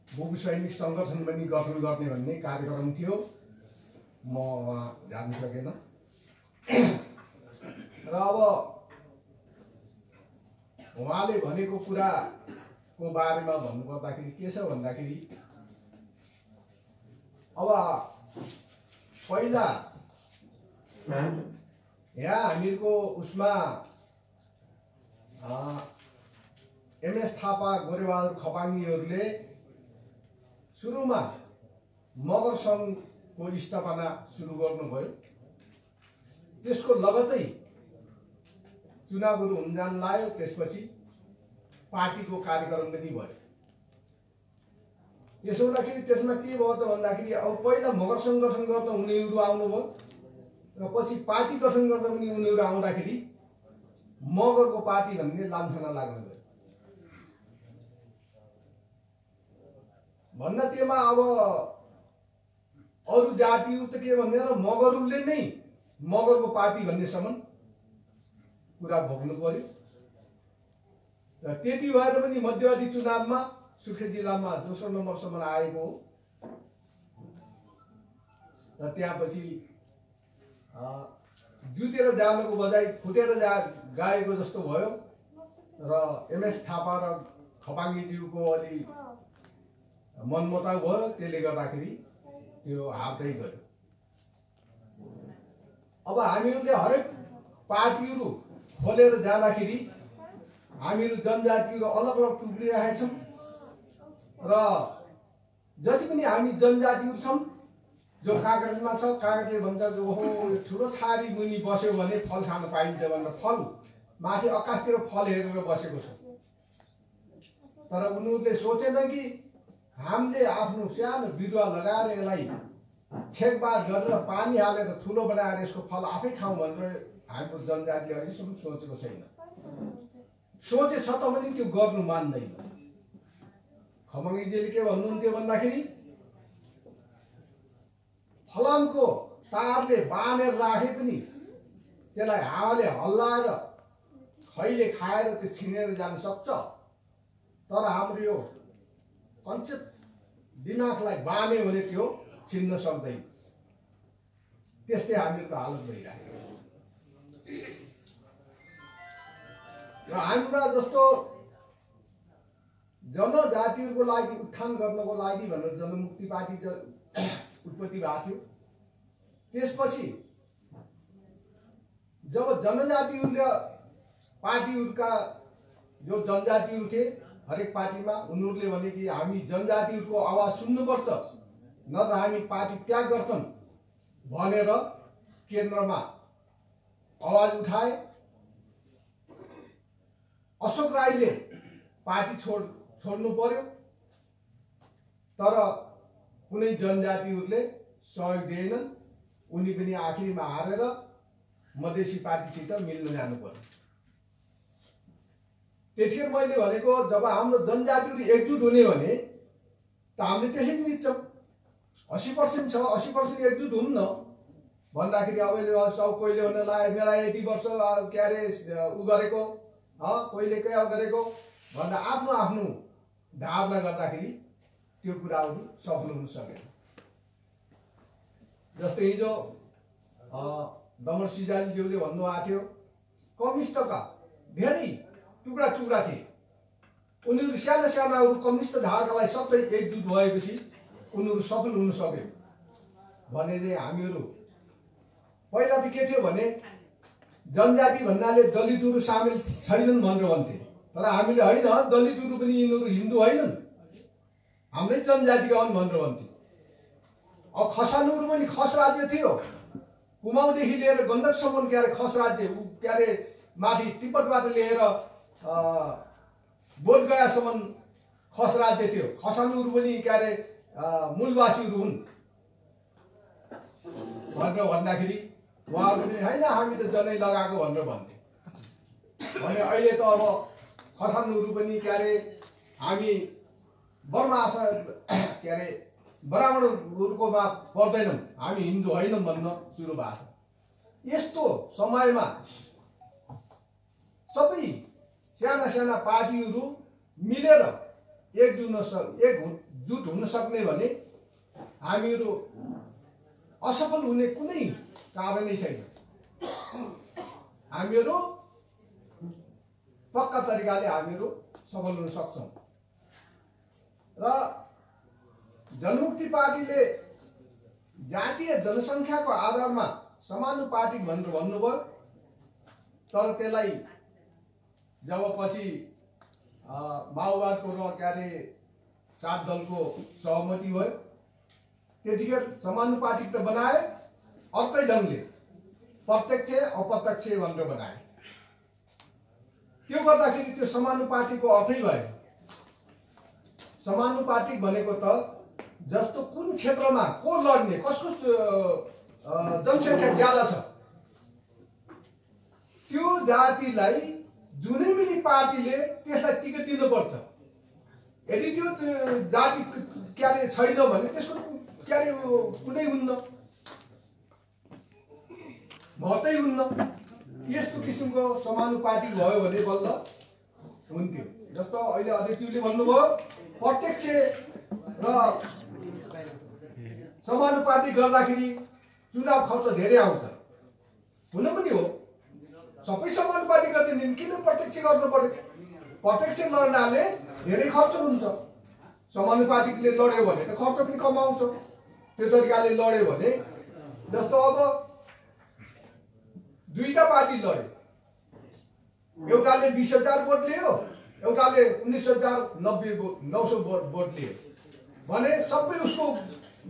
बुबु सैनिक सङ्गठन पनि गठन गर्ने भन्ने कार्यक्रम थियो। म उहाँ जान सकेन। र अब उहाँले भनेको कुराको बारेमा भन्नुपर्दाखेरि के छ भन्दाखेरि अब पहिला यहाँ हामीहरूको उसमा एमएस थापा गोरेबहादुर खपाङ्गीहरूले सुरुमा मगर सङ्घको स्थापना सुरु गर्नुभयो। त्यसको लगत्तै चुनावहरू हुन जान लाग्यो। त्यसपछि पार्टीको कार्यक्रम पनि भयो। त्यसो हुँदाखेरि त्यसमा के भयो त भन्दाखेरि अब पहिला मगर सङ्गठन गर्न उनीहरू आउनुभयो र पछि पार्टी गठन गर्न पनि उनीहरू आउँदाखेरि मगरको पार्टी भन्ने लान्छना लाग्न गयो। भन्दा त्योमा अब अरू जातिहरू त के भन्ने र मगरहरूले नै मगरको पार्टी भन्नेसम्म कुरा भोग्नु पर्यो। र त्यति भएर पनि मध्यवर्ती चुनावमा सुर्खेत जिल्लामा दोस्रो नम्बरसम्म आएको हो। र त्यसपछि जुतेर जानको बजाय फुटेर गएको जस्तो भयो। र एमएस थापा र खपाङ्गीज्यूको अलि मनमुटाउ भयो। त्यसले गर्दाखेरि त्यो हार्दै गयो। अब हामीहरूले हरेक पार्टीहरू खोलेर जाँदाखेरि हामीहरू जनजातिहरू अलग अलग टुक्रिरहेका छौँ। र जति पनि हामी जनजातिहरू छौँ जो कागजमा छ, कागजले भन्छ ओहो यो ठुलो छारी मुनि बस्यो भने फल खान पाइन्छ भनेर फल माथि आकाशतिर फल हेरेर बसेको छ। तर उनीहरूले सोचेन कि हामीले आफ्नो सानो बिरुवा लगाएर यसलाई छेकबार गरेर पानी हालेर ठुलो बनाएर यसको फल आफै खाउँ भनेर हाम्रो जनजातिले अहिलेसम्म सोचेको छैन। सोचेछ त पनि त्यो गर्नु मान्दैन। खपाङ्गीजीले के भन्नुहुन्थ्यो भन्दाखेरि फलामको तारले बाँधेर राखे पनि त्यसलाई हावाले हल्लाएर खैले खाएर त्यो छिनेर जान सक्छ। तर हाम्रो यो कन्सेप्ट दिमागलाई बाँध्यो भने त्यो छिन्न सक्दैन। त्यस्तै हामीहरूको हालत भइरहेको छ। र हाम्रा जस्तो जनजातिहरूको लागि उत्थान गर्नको लागि भनेर जनमुक्ति पार्टी उत्पत्ति भएको थियो। त्यसपछि जब जनजातिहरूले पार्टीहरूका जो जनजातिहरू थिए हरेक पार्टीमा उनीहरूले भने कि हामी जनजातिहरूको आवाज सुन्नुपर्छ नत्र हामी पार्टी त्याग गर्छौँ भनेर केन्द्रमा आवाज उठाए। अशोक राईले पार्टी छोड्नु पर्यो। तर कुनै जनजातिहरूले सहयोग दिएनन्। उनी पनि आखिरमा हारेर मधेसी पार्टीसित मिल्न जानु पर्यो। त्यतिखेर मैले भनेको जब हाम्रो जनजातिहरू एकजुट हुने भने त हामीले त्यसरी जित्छौँ। 80% छ, 80% एकजुट हुन्न भन्दाखेरि अब सब कोहीले भन्न लाग्यो मेरा यति वर्ष के अरे उ गरेको कोहीले क्या गरेको भन्दा आफ्नो आफ्नो धारणा गर्दाखेरि त्यो कुराहरू सफल हुन सकेन। जस्तै हिजो दमन सिजालीज्यूले भन्नुभएको थियो कम्युनिस्टका धेरै टुक्रा टुक्रा थिए, उनीहरू साना सानाहरू कम्युनिस्ट धारकालाई सबै एकजुट भएपछि उनीहरू सफल हुन सक्यो भने चाहिँ हामीहरू पहिला त के थियो भने जनजाति भन्नाले दलितहरू सामेल छैनन् भनेर भन्थे, तर हामीले होइन दलितहरू पनि यिनीहरू हिन्दू होइनन् हाम्रै जनजातिका हुन् भनेर भन्थे। अब खसानहरू पनि खस राज्य थियो, कुमाउँदेखि लिएर गण्डकसम्म के अरे खस राज्य के अरे माथि तिब्बतबाट लिएर बोधगयासम्म खस राज्य थियो। खसानहरू पनि के अरे मूलवासीहरू हुन् भनेर भन्दाखेरि उहाँहरू पनि होइन हामी त जनै लगाएको भनेर भन्थे भने अहिले त अब खसानहरू पनि के अरे हामी बर्मासा के अरे ब्राह्मणहरूकोमा पर्दैनौँ, हामी हिन्दू होइनौँ भन्न सुरु भएको छ। यस्तो समयमा सबै साना साना पार्टीहरू मिलेर एकजुट हुन सक्ने भने हामीहरू असफल हुने कुनै कारणै छैन। हामीहरू पक्का तरिकाले हामीहरू सफल हुन सक्छौँ। र जनमुक्ति पार्टीले जातीय जनसङ्ख्याको आधारमा समानुपातिक भनेर भन्नुभयो, तर त्यसलाई जब पछि माओवादको र के अरे 7 दलको सहमति भयो त्यतिखेर समानुपातिक त बनाए, अर्कै ढङ्गले प्रत्यक्ष अप्रत्यक्ष भनेर बनाए। त्यो गर्दाखेरि त्यो समानुपातिकको अर्थै भयो। समानुपातिक भनेको त जस्तो कुन क्षेत्रमा को लड्ने कसको जनसङ्ख्या ज्यादा छ त्यो जातिलाई जुनै पनि पार्टीले त्यसलाई टिकट दिनुपर्छ। यदि त्यो जाति के अरे छैन भने त्यसको के अरे कुनै हुन्न, महत्त्वै हुन्न। यस्तो किसिमको समानुपातिक भयो भने बल्ल हुन्थ्यो। जस्तो अहिले अध्यक्षज्यूले भन्नुभयो प्रत्यक्ष र समानुपातिक गर्दाखेरि चुनाव खर्च धेरै आउँछ, हुन पनि हो। सबै समानुपातिक गर्दैन, किन प्रत्यक्ष गर्नु पर्यो? प्रत्यक्ष लड्नाले धेरै खर्च हुन्छ, समानुपातिकले लड्यो भने त खर्च पनि कम आउँछ। त्यो तरिकाले लड्यो भने जस्तो अब दुईटा पार्टी लड्यो, एउटाले 20,000 भोट लियो, एउटाले 19,900 भोट लियो भने सबै उसको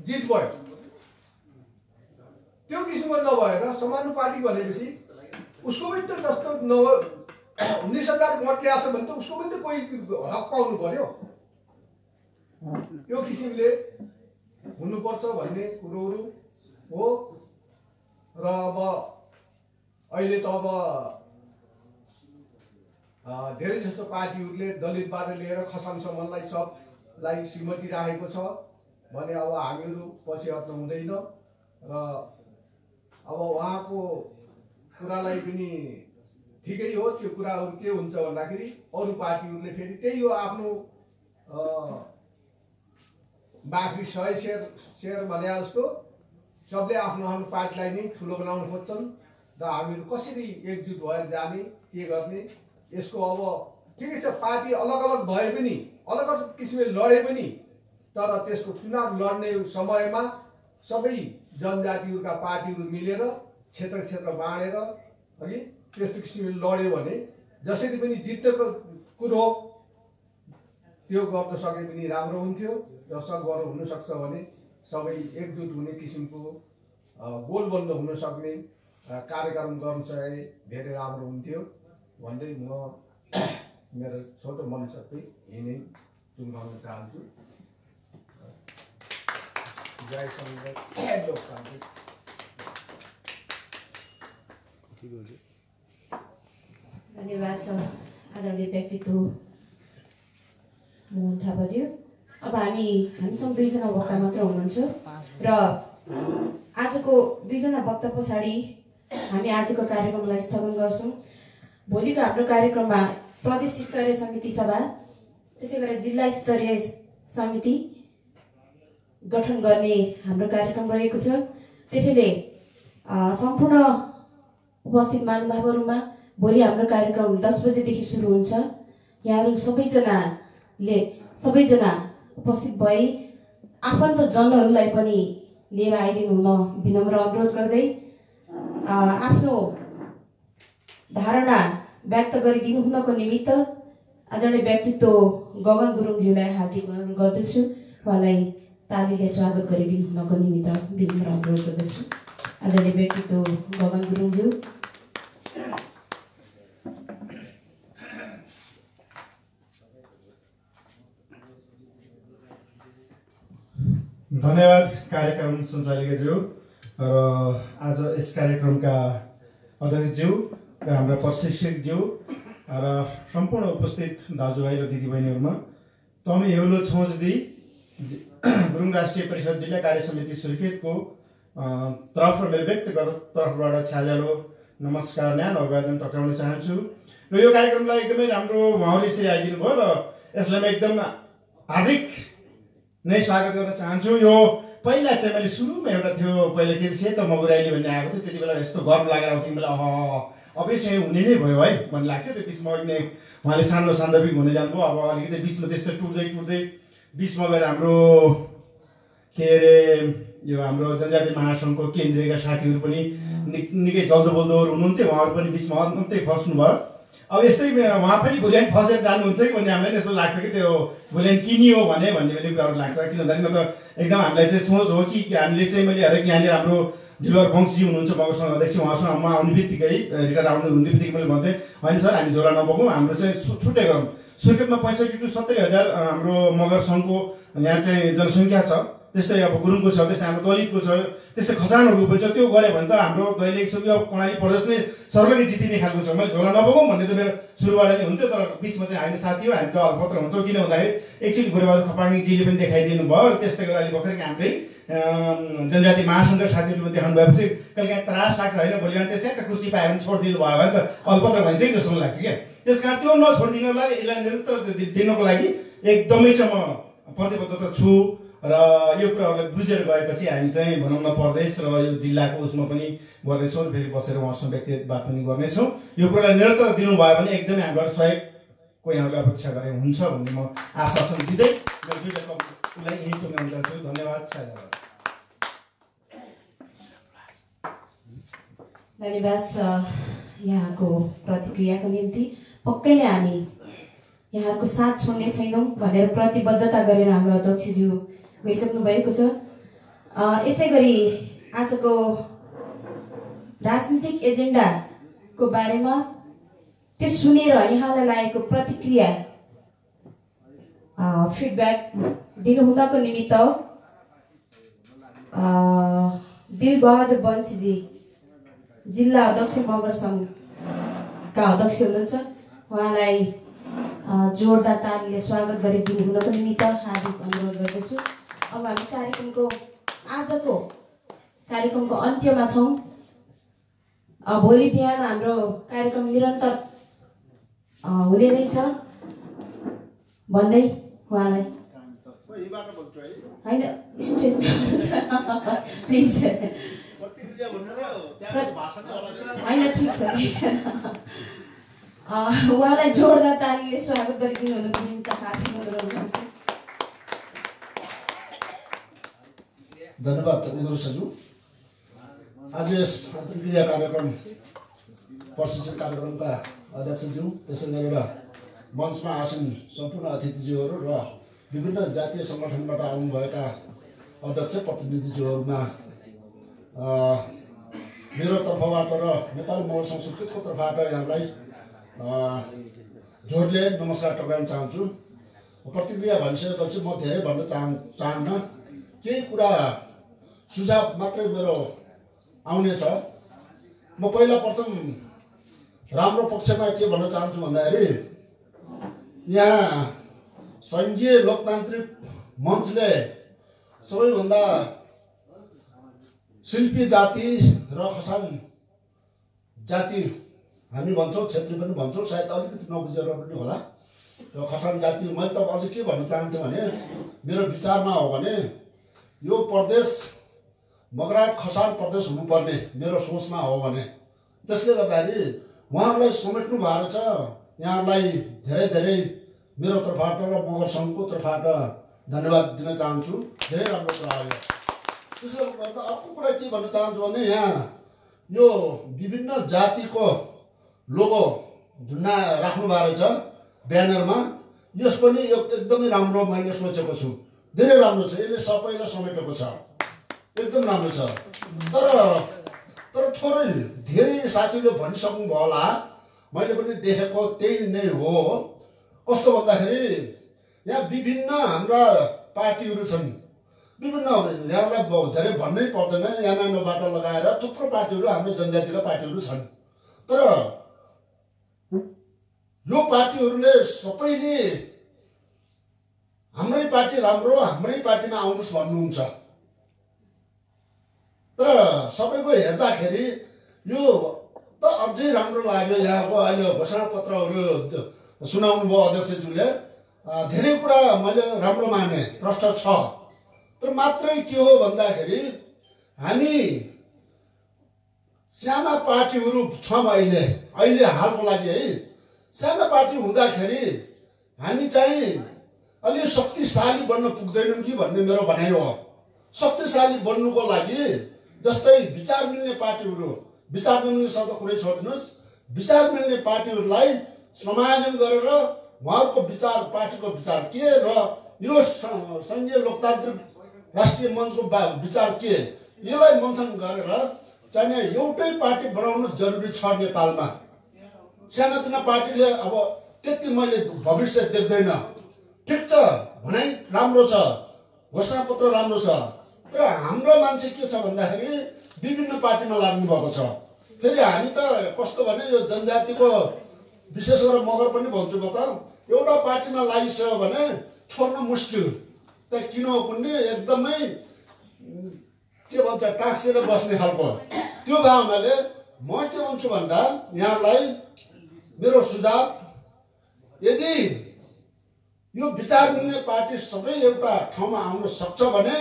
जित भयो। त्यो किसिमको नभएर समानुपातिक भनेपछि उसको पनि त जस्तो 19,000 भोट ल्याएको छ भने त उसको पनि त कोही हक पाउनु पर्यो। त्यो किसिमले हुनुपर्छ भन्ने कुरोहरू हो। र अब अहिले त अब धेरै जस्तो पार्टीहरूले दलितबाट लिएर खसानसम्मलाई सबलाई श्रीमती राखेको छ भने अब हामीहरू पछि हट्नु हुँदैन। र अब उहाँको कुरालाई पनि ठिकै हो। त्यो कुराहरू के हुन्छ भन्दाखेरि अरू पार्टीहरूले फेरि त्यही हो, आफ्नो बाँकी 100 सेयर भने जस्तो सबले आफ्नो आफ्नो पार्टीलाई नै ठुलो बनाउन खोज्छन् र हामीहरू कसरी एकजुट भएर जाने के गर्ने यसको अब ठिकै छ। पार्टी अलग अलग भए पनि अलग अलग किसिमले लडे पनि तर त्यसको चुनाव लड्ने समयमा सबै जनजातिहरूका पार्टीहरू मिलेर क्षेत्र क्षेत्र बाँडेर अघि त्यस्तो किसिमले लड्यो भने जसरी पनि जित्नको कुरो त्यो गर्न सके पनि राम्रो हुन्थ्यो। र सगर्व हुन सक्छ भने सबै एकजुट हुने किसिमको गोलबन्द हुन सक्ने कार्यक्रम गर्न सके धेरै राम्रो हुन्थ्यो भन्दै म मेरो छोटो मनशक्ति यिनै टुङ्गाउन चाहन्छु। जय सङ्घ लोकतान्त्रिक। धन्यवाद सर। आदरणीय व्यक्तित्व मोहन थापाज्यू, अब हामीसँग दुईजना वक्ता मात्रै हुनुहुन्छ र आजको दुईजना वक्ता पछाडि हामी आजको कार्यक्रमलाई स्थगन गर्छौँ। भोलिको हाम्रो कार्यक्रममा प्रदेश स्तरीय समिति सभा, त्यसै गरी जिल्ला स्तरीय समिति गठन गर्ने हाम्रो कार्यक्रम रहेको छ। त्यसैले सम्पूर्ण उपस्थित महानुभावहरूमा भोलि हाम्रो कार्यक्रम 10 बजेदेखि सुरु हुन्छ। यहाँहरू सबैजना उपस्थित भई आफन्तजनहरूलाई पनि लिएर आइदिनु हुन विनम्र अनुरोध गर्दै आफ्नो धारणा व्यक्त गरिदिनु हुनको निमित्त आदरणीय व्यक्तित्व गगन गुरुङज्यूलाई हार्दिक अनुरोध गर्दछु। उहाँलाई तालीले स्वागत गरिदिनु हुनको निमित्त विनम्र अनुरोध गर्दछु। आदरणीय व्यक्तित्व गगन गुरुङज्यू। धन्यवाद कार्यक्रम सञ्चालिकाज्यू र आज यस कार्यक्रमका अध्यक्षज्यू र हाम्रा प्रशिक्षकज्यू र सम्पूर्ण उपस्थित दाजुभाइ र दिदीबहिनीहरूमा तमी हेउलो छोजदी गुरुङ राष्ट्रिय परिषद जिल्ला कार्य समिति सुर्खेतको तर्फ र मेरो व्यक्तिगत तर्फबाट छ्याजालो नमस्कार न्यानो अभिवादन टक्राउन चाहन्छु। र यो कार्यक्रमलाई एकदमै राम्रो उहाँले यसरी आइदिनु भयो र यसलाई म एकदम हार्दिक नै स्वागत गर्न चाहन्छु। यो पहिला चाहिँ मैले सुरुमा एउटा थियो पहिले के सेतो मगुराइली भन्ने आएको थियो, त्यति बेला यस्तो गर्व लागेर आउँथ्यो मलाई अब चाहिँ हुने नै भयो है भन्ने लाग्थ्यो। त्यो बिचमा अहिले उहाँले सान्दर्भिक हुने जानुभयो। अब अलिकति बिचमा त्यस्तो टुट्दै बिचमा गएर हाम्रो के अरे यो हाम्रो जनजाति महासङ्घको केन्द्रीयका साथीहरू पनि निकै जल्दोबल्दोहरू हुनुहुन्थ्यो, उहाँहरू पनि बिचमा अन्तै फस्नु भयो। अब यस्तै उहाँ पनि भोलिहान फसेर जानुहुन्छ कि भन्ने हामीलाई यस्तो लाग्छ कि त्यो भोलिहान किनियो भन्ने कुराहरू लाग्छ। किन भन्दाखेरि मतलब एकदम हामीलाई चाहिँ सोच हो कि हामीले चाहिँ मैले हरेक यहाँनिर हाम्रो दिलबर वंशी हुनुहुन्छ मगरसँग अध्यक्ष, उहाँसँग म आउने बित्तिकै रिटायर हुने बित्तिकै मैले भन्थेँ होइन सर हामी झोला नबोकौँ, हाम्रो चाहिँ छुट्टै गरौँ। सुर्खेतमा 65 to 70 हजार हाम्रो मगर सङ्घको यहाँ चाहिँ जनसङ्ख्या छ, त्यस्तै अब गुरुङको छ, त्यस्तै हाम्रो दलितको छ, त्यस्तै खसानहरूको पनि छ। त्यो गऱ्यो भने त हाम्रो दैलेख सुकी अब कर्णाली प्रदेश नै सर्वकै जितिने खालको छ। मैले झोला नबोकौँ भन्ने त मेरो सुरुबाट नै हुन्थ्यो, तर बिचमा चाहिँ हामी साथी हो, हामी त अलपत्र हुन्छौँ। किन भन्दाखेरि एकचोटि गोरेबहादुर खपाङजीले पनि देखाइदिनु भयो, त्यस्तै गरेर अहिले भर्खर हाम्रै जनजाति महासङ्घका साथीहरूले पनि देखाउनु भएपछि कहिले काहीँ त्रास लाग्छ होइन, भोलि मान्छे स्याक्क कुर्सी पायो भने छोडिदिनु भयो भने त अलपत्र भइन्छ कि जस्तो लाग्छ क्या। त्यस कारण त्यो नछोडिदिनलाई यसलाई निरन्तर दिनको लागि एकदमै चाहिँ म प्रतिबद्धता छु। र यो कुराहरूलाई बुझेर गएपछि हामी चाहिँ भनौँ न प्रदेश र यो जिल्लाको उसमा पनि गर्नेछौँ, फेरि बसेर उहाँसँग व्यक्तिगत बात पनि गर्नेछौँ। यो कुरालाई निरन्तर दिनुभयो भने एकदमै हामीबाट सहयोगको यहाँले अपेक्षा गरे हुन्छ भन्ने म आश्वासन दिँदै उसलाई यही टुङ्गाउन चाहन्छु। धन्यवाद। धन्यवाद यहाँको प्रतिक्रियाको निम्ति। पक्कै नै हामी यहाँहरूको साथ छोड्ने छैनौँ भनेर प्रतिबद्धता गरेर हाम्रो अध्यक्षज्यू गइसक्नु भएको छ। यसै गरी आजको राजनीतिक एजेन्डाको बारेमा त्यो सुनेर यहाँलाई लागेको प्रतिक्रिया फिडब्याक दिनुहुनको निमित्त दिलबहादुर बन्सीजी जिल्ला अध्यक्ष मगर सङ्घका अध्यक्ष हुनुहुन्छ, उहाँलाई जोरदार तालीले स्वागत गरिदिनु हुनको निमित्त हार्दिक अनुरोध गर्दछु। अब हामी आजको कार्यक्रमको अन्त्यमा छौँ। भोलि बिहान हाम्रो कार्यक्रम निरन्तर हुने नै छ भन्दै उहाँलाई होइन प्लिज होइन ठिक छ उहाँलाई जोरदार तालीले स्वागत गरिदिनु हुनुको निम्ति हार्दिक अनुरोध गर्छु। धन्यवाद उदयज्यू। आज यस अन्तर्क्रिया कार्यक्रम प्रशिक्षण कार्यक्रमका अध्यक्षज्यू, त्यसै गरेर मञ्चमा आसीन सम्पूर्ण अतिथिज्यूहरू र विभिन्न जातीय सङ्गठनबाट आउनुभएका अध्यक्ष प्रतिनिधिज्यूहरूमा मेरो तर्फबाट र नेपाली मगर सङ्घ सुर्खेतको तर्फबाट यहाँलाई जोडले नमस्कार टक्राउन चाहन्छु। प्रतिक्रिया भनिसकेपछि म धेरै भन्न चाहन्न, केही कुरा सुझाव मात्रै मेरो आउनेछ। म पहिला प्रथम राम्रो पक्षमा के भन्न चाहन्छु भन्दाखेरि यहाँ सङ्घीय लोकतान्त्रिक मञ्चले सबैभन्दा शिल्पी जाति र खसान जाति हामी भन्छौँ, क्षेत्री पनि भन्छौँ, सायद अलिकति नबुझेर पनि होला। र खसान जाति मैले त अझै के भन्न चाहन्थेँ भने मेरो विचारमा हो भने यो प्रदेश मगराज खसान प्रदेश हुनुपर्ने मेरो सोचमा हो भने त्यसले गर्दाखेरि उहाँहरूलाई समेट्नु भएको छ। यहाँहरूलाई धेरै धेरै मेरो तर्फबाट र मगर सङ्घको तर्फबाट धन्यवाद दिन चाहन्छु। धेरै राम्रो कुरा हो। त्यसले गर्दा अर्को कुरा के भन्न चाहन्छु भने यहाँ यो विभिन्न जातिको लोगो झुन्डा राख्नु भएको छ ब्यानरमा। यस पनि एकदमै राम्रो मैले सोचेको छु। धेरै राम्रो छ, यसले सबैलाई समेटेको छ, एकदम राम्रो छ। तर थोरै धेरै साथीले भनिसक्नु भयो होला, मैले पनि देखेको त्यही नै हो। कस्तो भन्दाखेरि यहाँ विभिन्न हाम्रा पार्टीहरू छन्, विभिन्न यहाँलाई धेरै भन्नै पर्दैन, एमएनओबाट लगाएर थुप्रो पार्टीहरू हाम्रो जनजातिका पार्टीहरू छन्। तर यो पार्टीहरूले सबैले हाम्रै पार्टी राम्रो, हाम्रै पार्टीमा आउनुहोस् भन्नुहुन्छ। तर सबैको हेर्दाखेरि यो त अझै राम्रो लाग्यो। यहाँको अहिले घोषणापत्रहरू सुनाउनु भयो अध्यक्षज्यूले, धेरै कुरा मैले राम्रो माने, प्रश्न छ। तर मात्रै के हो भन्दाखेरि हामी साना पार्टीहरू छौँ अहिले हालको लागि है। साना पार्टी हुँदाखेरि हामी चाहिँ अलि शक्तिशाली बन्न पुग्दैनौँ कि भन्ने मेरो भनाइ हो। शक्तिशाली बन्नुको लागि जस्तै विचार मिल्ने पार्टीहरू, विचार नमिल्ने शब्द कुरै छोड्दिनुहोस्, विचार मिल्ने पार्टीहरूलाई समायोजन गरेर उहाँहरूको विचार, पार्टीको विचार के र यो सङ्घीय लोकतान्त्रिक राष्ट्रिय मञ्चको विचार के, यसलाई मन्थन गरेर चाहिँ एउटै पार्टी बनाउनु जरुरी छ नेपालमा। सानातिना पार्टीले अब त्यति मैले भविष्य देख्दैन। ठिक छ, भनाइ राम्रो छ, घोषणापत्र राम्रो छ, तर हाम्रो मान्छे के छ भन्दाखेरि विभिन्न पार्टीमा लाग्नु भएको छ। फेरि हामी त कस्तो भने यो जनजातिको विशेष गरेर मगर पनि भन्छु म त, एउटा पार्टीमा लागिसक्यो भने छोड्न मुस्किल। त किन पनि एकदमै के भन्छ टाँसेर बस्ने खालको। त्यो भए हुनाले म के भन्छु भन्दा यहाँलाई मेरो सुझाव, यदि यो विचार मिल्ने पार्टी सबै एउटा ठाउँमा आउन सक्छ भने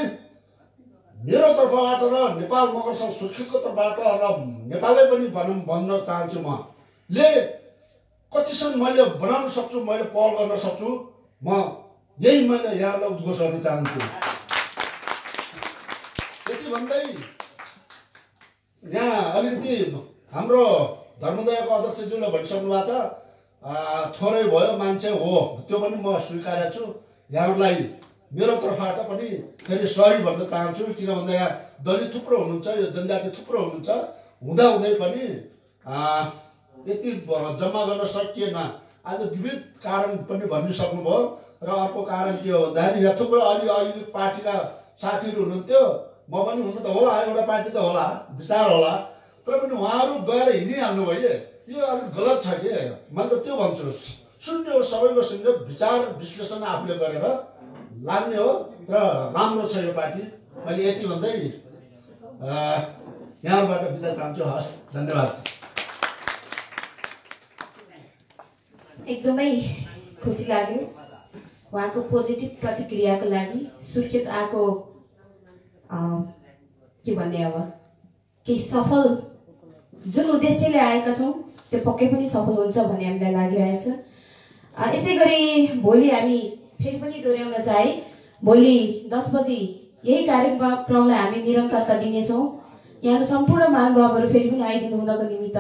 मेरो तर्फबाट र नेपाल मगर सङ्घ सुर्खेतको तर्फबाट र नेपालै पनि भन्न चाहन्छु म ले कतिसम्म मैले बनाउन सक्छु, मैले पहल गर्न सक्छु, म यही मैले यहाँलाई उद्घोष गर्न चाहन्छु। यति भन्दै यहाँ अलिकति हाम्रो धर्मोदयको अध्यक्षज्यूले भनिसक्नु भएको छ, थोरै भयो मान्छे हो, त्यो पनि म स्वीकारेको छु। यहाँहरूलाई मेरो तर्फबाट पनि फेरि सरी भन्न चाहन्छु। किन भन्दा यहाँ दलित थुप्रो हुनुहुन्छ, यो जनजाति थुप्रो हुनुहुन्छ, हुँदाहुँदै पनि यति जम्मा गर्न सकिएन। आज विविध कारण पनि भनिसक्नुभयो। र अर्को कारण के हो भन्दाखेरि यहाँ थुप्रो अलि पार्टीका साथीहरू हुनुहुन्थ्यो, म पनि हुनु त होला, एउटा पार्टी त होला, विचार होला, तर पनि उहाँहरू गएर हिँडिहाल्नु भयो। यो अलिक गलत छ कि मैले त त्यो भन्छु। सुन्ने हो, सबैको सुन्ने, विचार विश्लेषण आफूले गरेर लाग्ने हो र राम्रो छ यो पार्टी। मैले यति भन्दै यहाँबाट बिदा चाहन्छु। हस्, धन्यवाद। एकदमै खुसी लाग्यो उहाँको पोजिटिभ प्रतिक्रियाको लागि। सुर्खेत आएको के भन्ने, अब केही सफल जुन उद्देश्यले आएका छौँ त्यो पक्कै पनि सफल हुन्छ भन्ने हामीलाई लागिरहेछ। यसै गरी भोलि हामी फेरि पनि दोहोऱ्याउन चाहे, भोलि 10 बजी यही कार्यक्रमलाई हामी निरन्तरता दिनेछौँ। यहाँ सम्पूर्ण महानुभावहरू फेरि पनि आइदिनु हुनको निमित्त,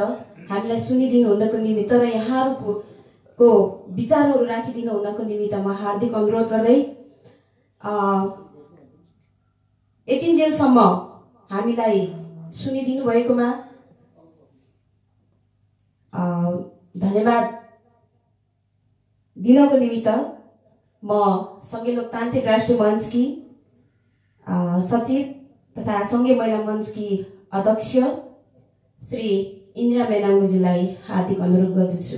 हामीलाई सुनिदिनु हुनको निमित्त र यहाँहरूको विचारहरू राखिदिनु हुनको निमित्त म हार्दिक अनुरोध गर्दै यतिन्जेलसम्म हामीलाई सुनिदिनु भएकोमा धन्यवाद दिनको निमित्त म सङ्घीय लोकतान्त्रिक राष्ट्रिय मञ्चकी सचिव तथा सङ्घीय महिला मञ्चकी अध्यक्ष श्री इन्दिरा मेनाङज्यूलाई हार्दिक अनुरोध गर्दछु।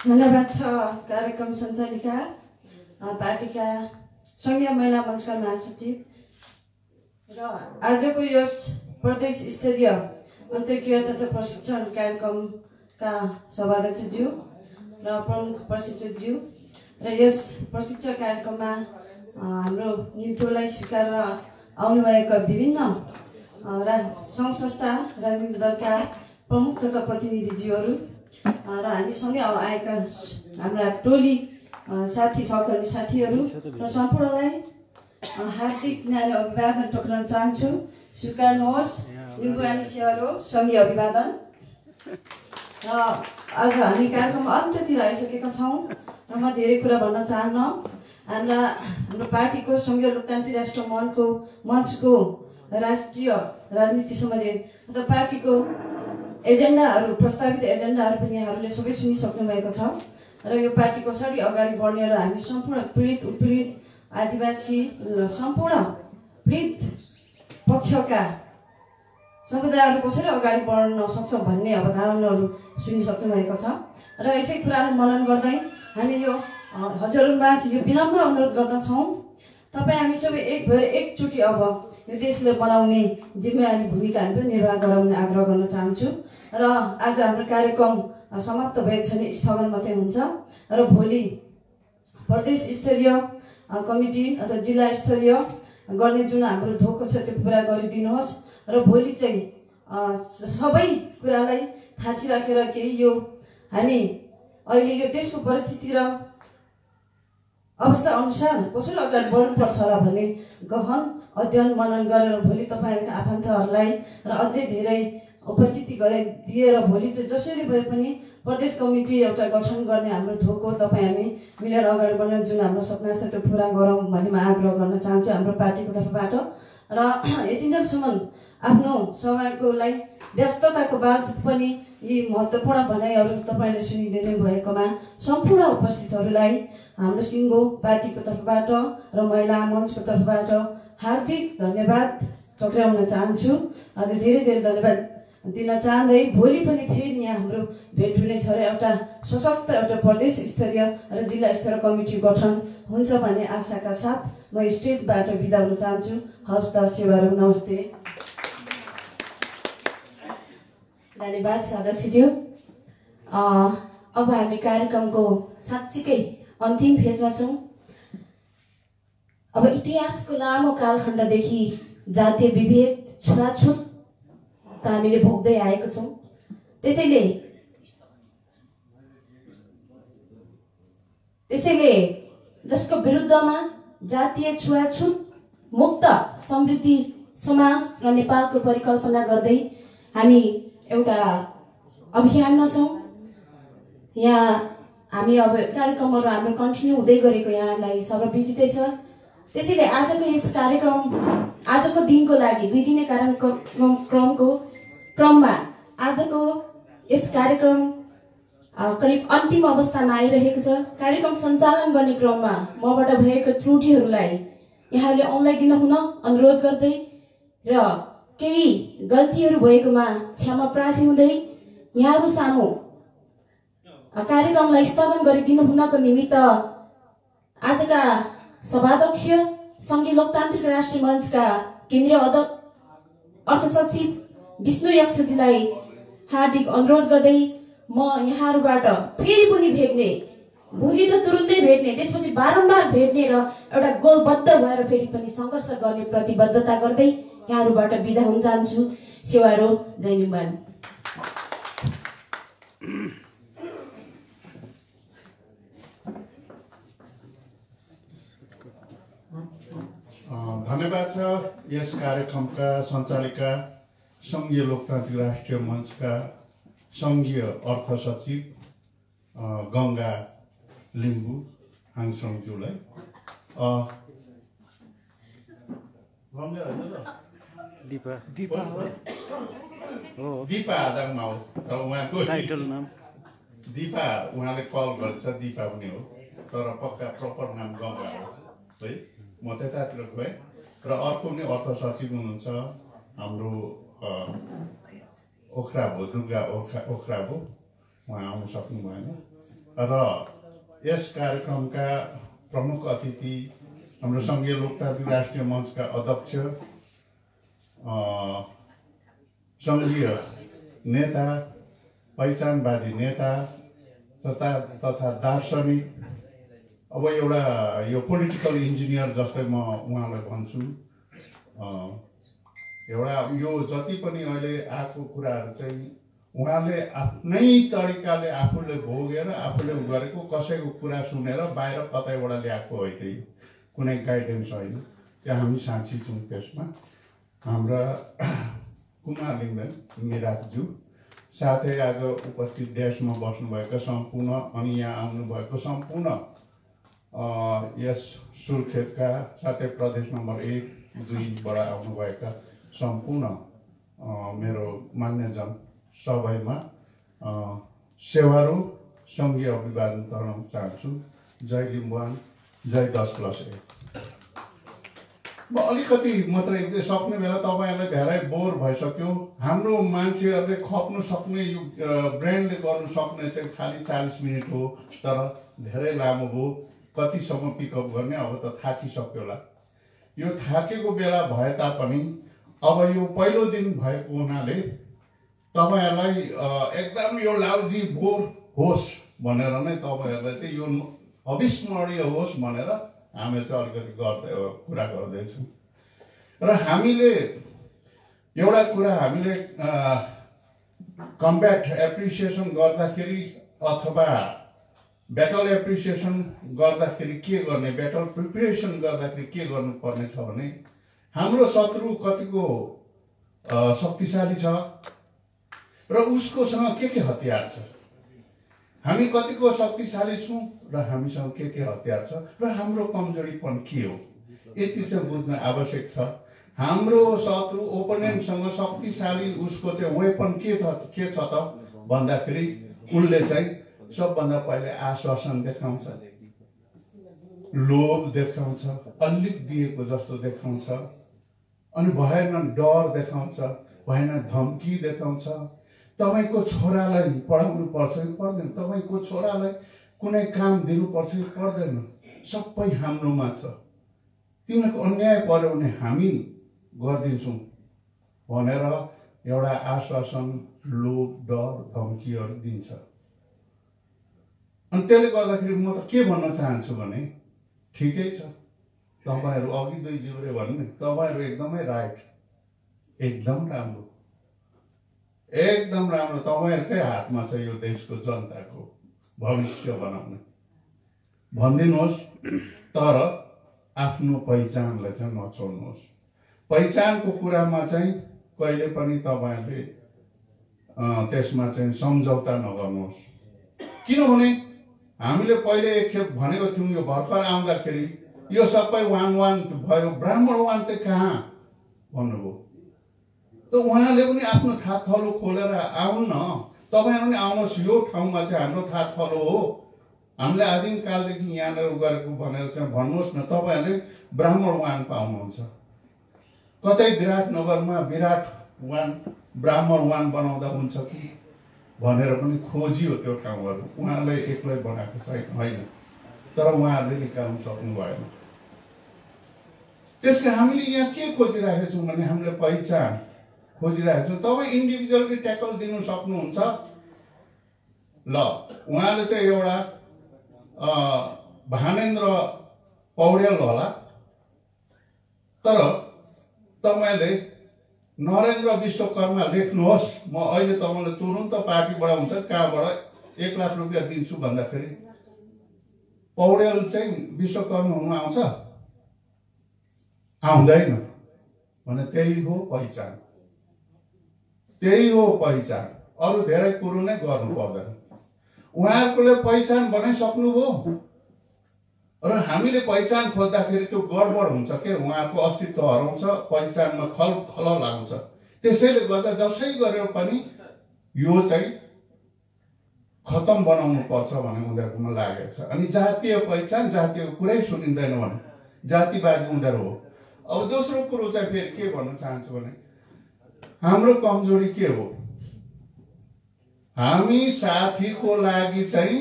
धन्यवाद छ कार्यक्रम सञ्चालिका पार्टीका सङ्घीय महिला मञ्चका महासचिव र आजको यस प्रदेश स्तरीय अन्तर्क्रिया तथा प्रशिक्षण कार्यक्रमका सभाध्यक्षज्यू र प्रमुख प्रशिक्षकज्यू र यस प्रशिक्षण कार्यक्रममा हाम्रो निम्तोलाई स्वीकारेर आउनुभएका विभिन्न सङ्घ संस्था राजनीतिक दलका प्रमुख तथा प्रतिनिधिज्यूहरू र हामीसँगै आएका हाम्रा टोली साथी सहकर्मी साथीहरू र सम्पूर्णलाई हार्दिक न्याय अभिवादन टक्राउन चाहन्छु। स्वीकार्नुहोस् लिम्बुवानी सेवारो सङ्घीय अभिवादन। र आज हामी कार्यक्रम अन्त्यतिर आइसकेका छौँ र म धेरै कुरा भन्न चाहन्न। हाम्रो पार्टीको सङ्घीय लोकतान्त्रिक राष्ट्र मञ्चको राष्ट्रिय राजनीति सम्बन्धी तथा पार्टीको एजेन्डाहरू प्रस्तावित एजेन्डाहरू पनि यहाँहरूले सबै सुनिसक्नु भएको छ र यो पार्टी कसरी अगाडि बढ्ने र हामी सम्पूर्ण पीडित उत्पीडित आदिवासी सम्पूर्ण पीडित पक्षका समुदायहरू कसरी अगाडि बढ्न सक्छ भन्ने अवधारणाहरू सुनिसक्नु भएको छ र यसै कुराहरू मनन गर्दै हामी यो हजुरहरूमाझ यो विनम्र अनुरोध गर्दछौँ, तपाईँ हामी सबै एक भएर एकचोटि अब यो देशलाई बनाउने जिम्मेवारी भूमिका हामी पनि निर्वाह गराउने आग्रह गर्न चाहन्छु। र आज हाम्रो कार्यक्रम समाप्त भएको छैन, स्थगन मात्रै हुन्छ र भोलि प्रदेश स्तरीय कमिटी अथवा जिल्ला स्तरीय गर्ने जुन हाम्रो धोको छ त्यो पुरा गरिदिनुहोस् र भोलि चाहिँ सबै कुरालाई थाती राखेर केही यो हामी अहिले यो देशको परिस्थिति र अवस्था अनुसार कसरी अगाडि बढ्नुपर्छ होला भन्ने गहन अध्ययन मनन गरेर भोलि तपाईँहरूका आफन्तहरूलाई र अझै धेरै उपस्थिति दिएर भोलि चाहिँ जसरी भए पनि प्रदेश कमिटी एउटा गठन गर्ने हाम्रो धोको तपाईँ हामी मिलेर अगाडि बढ्ने जुन हाम्रो सपना छ त्यो पुरा गरौँ भन्ने म आग्रह गर्न चाहन्छु हाम्रो पार्टीको तर्फबाट। र यतिन्जेलसम्म आफ्नो समयकोलाई व्यस्तताको बावजुद पनि यी महत्त्वपूर्ण भनाइहरू तपाईँले सुनिदिनु भएकोमा सम्पूर्ण उपस्थितहरूलाई हाम्रो सिङ्गो पार्टीको तर्फबाट र महिला मञ्चको तर्फबाट हार्दिक धन्यवाद टक्राउन चाहन्छु। धेरै धेरै धन्यवाद दिन चाहँदै भोलि पनि फेरि यहाँ हाम्रो भेट हुनेछ र एउटा सशक्त एउटा प्रदेश स्तरीय र जिल्ला स्तरीय कमिटी गठन हुन्छ भन्ने आशाका साथ म स्टेजबाट बिदा हुन चाहन्छु। हवस् त, सेवाहरू नमस्ते। धन्यवाद सदस्यज्यू। अब हामी कार्यक्रमको साँच्चीकै अन्तिम फेजमा छौँ। अब इतिहासको लामो कालखण्डदेखि जातीय विभेद छुवाछुत त हामीले भोग्दै आएको छौँ। त्यसैले जसको विरुद्धमा जातीय छुवाछुत मुक्त समृद्धि समाज र नेपालको परिकल्पना गर्दै हामी एउटा अभियानमा छौँ। यहाँ हामी अब कार्यक्रमहरू हाम्रो कन्टिन्यू हुँदै गरेको यहाँलाई सर्वविदितै छ। त्यसैले आजको यस कार्यक्रम आजको दिनको लागि 2 दिने क्रममा आजको यस कार्यक्रम करिब अन्तिम अवस्थामा आइरहेको छ। कार्यक्रम सञ्चालन गर्ने क्रममा मबाट भएको त्रुटिहरूलाई यहाँले औँल्याइदिन हुन अनुरोध गर्दै र केही गल्तीहरू भएकोमा क्षमा प्रार्थी हुँदै यहाँहरू सामु कार्यक्रमलाई स्थगन गरिदिनु हुनको निमित्त आजका सभाध्यक्ष सङ्घीय लोकतान्त्रिक राष्ट्रिय मञ्चका केन्द्रीय अर्थ सचिव विष्णु यक्षजीलाई हार्दिक अनुरोध गर्दै म यहाँहरूबाट फेरि पनि भेट्ने, भोलि त तुरुन्तै भेट्ने, त्यसपछि बारम्बार भेट्ने र एउटा गोलबद्ध भएर फेरि पनि सङ्घर्ष गर्ने प्रतिबद्धता गर्दै यहाँहरूबाट बिदा हुन चाहन्छु। सेवारो जय लिम्बुवानी। धन्यवाद छ यस कार्यक्रमका सञ्चालिका सङ्घीय लोकतान्त्रिक राष्ट्रिय मञ्चका सङ्घीय अर्थ सचिव गङ्गा लिम्बू हाङसङज्यूलाई। दिपा आदाङमा हो तर उहाँको टाइटल नाम दिपा, उहाँले कल गर्छ दिपा पनि हो तर पक्का प्रपर नाम गङ्गा हो है। म त्यतातिर गएँ र अर्को पनि अर्थ सचिव हुनुहुन्छ हाम्रो ओख्राबो, दुर्गा ओख्राबो, उहाँ आउनु सक्नु भएन। र यस कार्यक्रमका प्रमुख अतिथि हाम्रो सङ्घीय लोकतान्त्रिक राष्ट्रिय मञ्चका अध्यक्ष, सङ्घीय नेता, पहिचानवादी नेता तथा दार्शनिक, अब एउटा यो पोलिटिकल इन्जिनियर जस्तै म उहाँलाई भन्छु। एउटा यो जति पनि अहिले आएको कुराहरू चाहिँ उहाँले आफ्नै तरिकाले आफूले भोगेर आफूले गरेको कसैको कुरा सुनेर बाहिर कतैबाट ल्याएको होइन, कुनै गाइडेन्स होइन। त्यो हामी साक्षी छौँ त्यसमा। हाम्रा कुमार लिङ्गदेन मिराजज्यू, साथै आज उपस्थित देशमा बस्नुभएका सम्पूर्ण अनि यहाँ आउनुभएको सम्पूर्ण यस सुर्खेतका साथै प्रदेश नम्बर 1-2बाट आउनुभएका सम्पूर्ण मेरो मान्यजन सबैमा सेवारो सङ्घीय अभिवादन गर्न चाहन्छु। जय लिम्बुवान, जय 10+1। म अलिकति मात्रै सक्ने बेला तपाईँहरूलाई धेरै बोर भइसक्यो। हाम्रो मान्छेहरूले खप्नु सक्ने यो ब्रेनले गर्नु सक्ने चाहिँ खालि 40 मिनट हो, तर धेरै लामो भयो। कतिसम्म पिकअप गर्ने, अब त थाकिसक्यो होला। यो थाकेको बेला भए तापनि अब यो पहिलो दिन भएको हुनाले तपाईँहरूलाई एकदम यो लाउजी बोर होस् भनेर नै तपाईँहरूलाई चाहिँ यो अविस्मरणीय होस् भनेर हामी चाहिँ अलिकति कुरा गर्दैछौँ। र हामीले एउटा कुरा हामीले कम्ब्याट एप्रिसिएसन गर्दाखेरि अथवा ब्याटल एप्रिसिएसन गर्दाखेरि के गर्ने, ब्याटल प्रिपरेसन गर्दाखेरि के गर्नुपर्ने छ भने हाम्रो शत्रु कतिको शक्तिशाली छ र उसकोसँग के हतियार छ, हामी कतिको शक्तिशाली छौँ र हामीसँग के हतियार छ र हाम्रो कमजोरीपन के हो, यति चाहिँ बुझ्न आवश्यक छ। हाम्रो शत्रु ओपोनेन्टसँग शक्तिशाली उसको चाहिँ वेपन के छ त भन्दाखेरि उसले चाहिँ सबभन्दा पहिले आश्वासन देखाउँछ, लोभ देखाउँछ, अलिक दिएको जस्तो देखाउँछ, अनि भएन डर देखाउँछ, भएन धम्की देखाउँछ। तपाईँको छोरालाई पढाउनु पर्छ कि पर्दैन, तपाईँको छोरालाई कुनै काम दिनुपर्छ कि पर्दैन, सबै हाम्रोमा छ, तिमीहरूको अन्याय पर्यो भने हामी गरिदिन्छौँ भनेर एउटा आश्वासन, लोभ, डर, धम्कीहरू दिन्छ। अनि त्यसले गर्दाखेरि म त के भन्न चाहन्छु भने ठिकै छ, तपाईँहरू अघि 2 ज्यूले भन्नु, तपाईँहरू एकदमै राइट, एकदम राम्रो, एकदम राम्रो। तपाईँहरूकै हातमा छ यो देशको जनताको भविष्य बनाउने, भनिदिनुहोस्। तर आफ्नो पहिचानलाई चाहिँ नछोड्नुहोस्। पहिचानको कुरामा चाहिँ कहिले पनि तपाईँहरूले त्यसमा चाहिँ सम्झौता नगर्नुहोस्। किनभने हामीले पहिले एकखेप भनेको थियौँ, यो भर्खर आउँदाखेरि यो सबै 1-1 भयो, ब्राह्मण 1 चाहिँ कहाँ भन्नुभयो। त उहाँले पनि आफ्नो थाहा थलो खोलेर आउनु न, तपाईँहरू पनि आउनुहोस्, यो ठाउँमा चाहिँ हाम्रो थाहा थलो हो, हामीले आदिमकालदेखि यहाँनिर गरेको भनेर चाहिँ भन्नुहोस् न। तपाईँहरूले ब्राह्मण 1 पाउनुहुन्छ, कतै विराटनगरमा विराट 1 ब्राह्मण 1 बनाउँदा हुन्छ कि भनेर पनि खोजियो त्यो ठाउँहरू, उहाँले एक्लै बनाएको चाहिँ होइन, तर उहाँहरूले निकाल्नु सक्नु भएन। त्यसका हामीले यहाँ के खोजिरहेका छौँ भने हामीले पहिचान खोजिरहेका छौँ। तपाईँ इन्डिभिजुअली ट्याकल दिनु सक्नुहुन्छ। ल, उहाँले चाहिँ एउटा भानेन्द्र पौडेल होला, तर तपाईँले नरेन्द्र विश्वकर्मा लेख्नुहोस्, म अहिले तपाईँलाई तुरुन्त पार्टीबाट हुन्छ कहाँबाट 1 लाख रुपियाँ दिन्छु भन्दाखेरि पौडेल चाहिँ विश्वकर्मा हुनु आउँछ? आउँदैन भने त्यही हो पहिचान, त्यही हो पहिचान। अरू धेरै कुरो नै गर्नु पर्दैन। उहाँहरूले पहिचान बनाइसक्नुभयो र हामीले पहिचान खोज्दाखेरि त्यो गडबड हुन्छ के, उहाँहरूको अस्तित्व हराउँछ, पहिचानमा खलल आउँछ। त्यसैले गर्दा जसै गरेर पनि यो चाहिँ खतम बनाउनु पर्छ भन्ने उनीहरूकोमा लागेको छ। अनि जातीय पहिचान, जातीयको कुरै सुनिँदैन भने जातिवादी उनीहरू हो। अब दोस्रो कुरो चाहिँ फेरि के भन्न चाहन्छु भने हाम्रो कमजोरी के हो, हामी साथीको लागि चाहिँ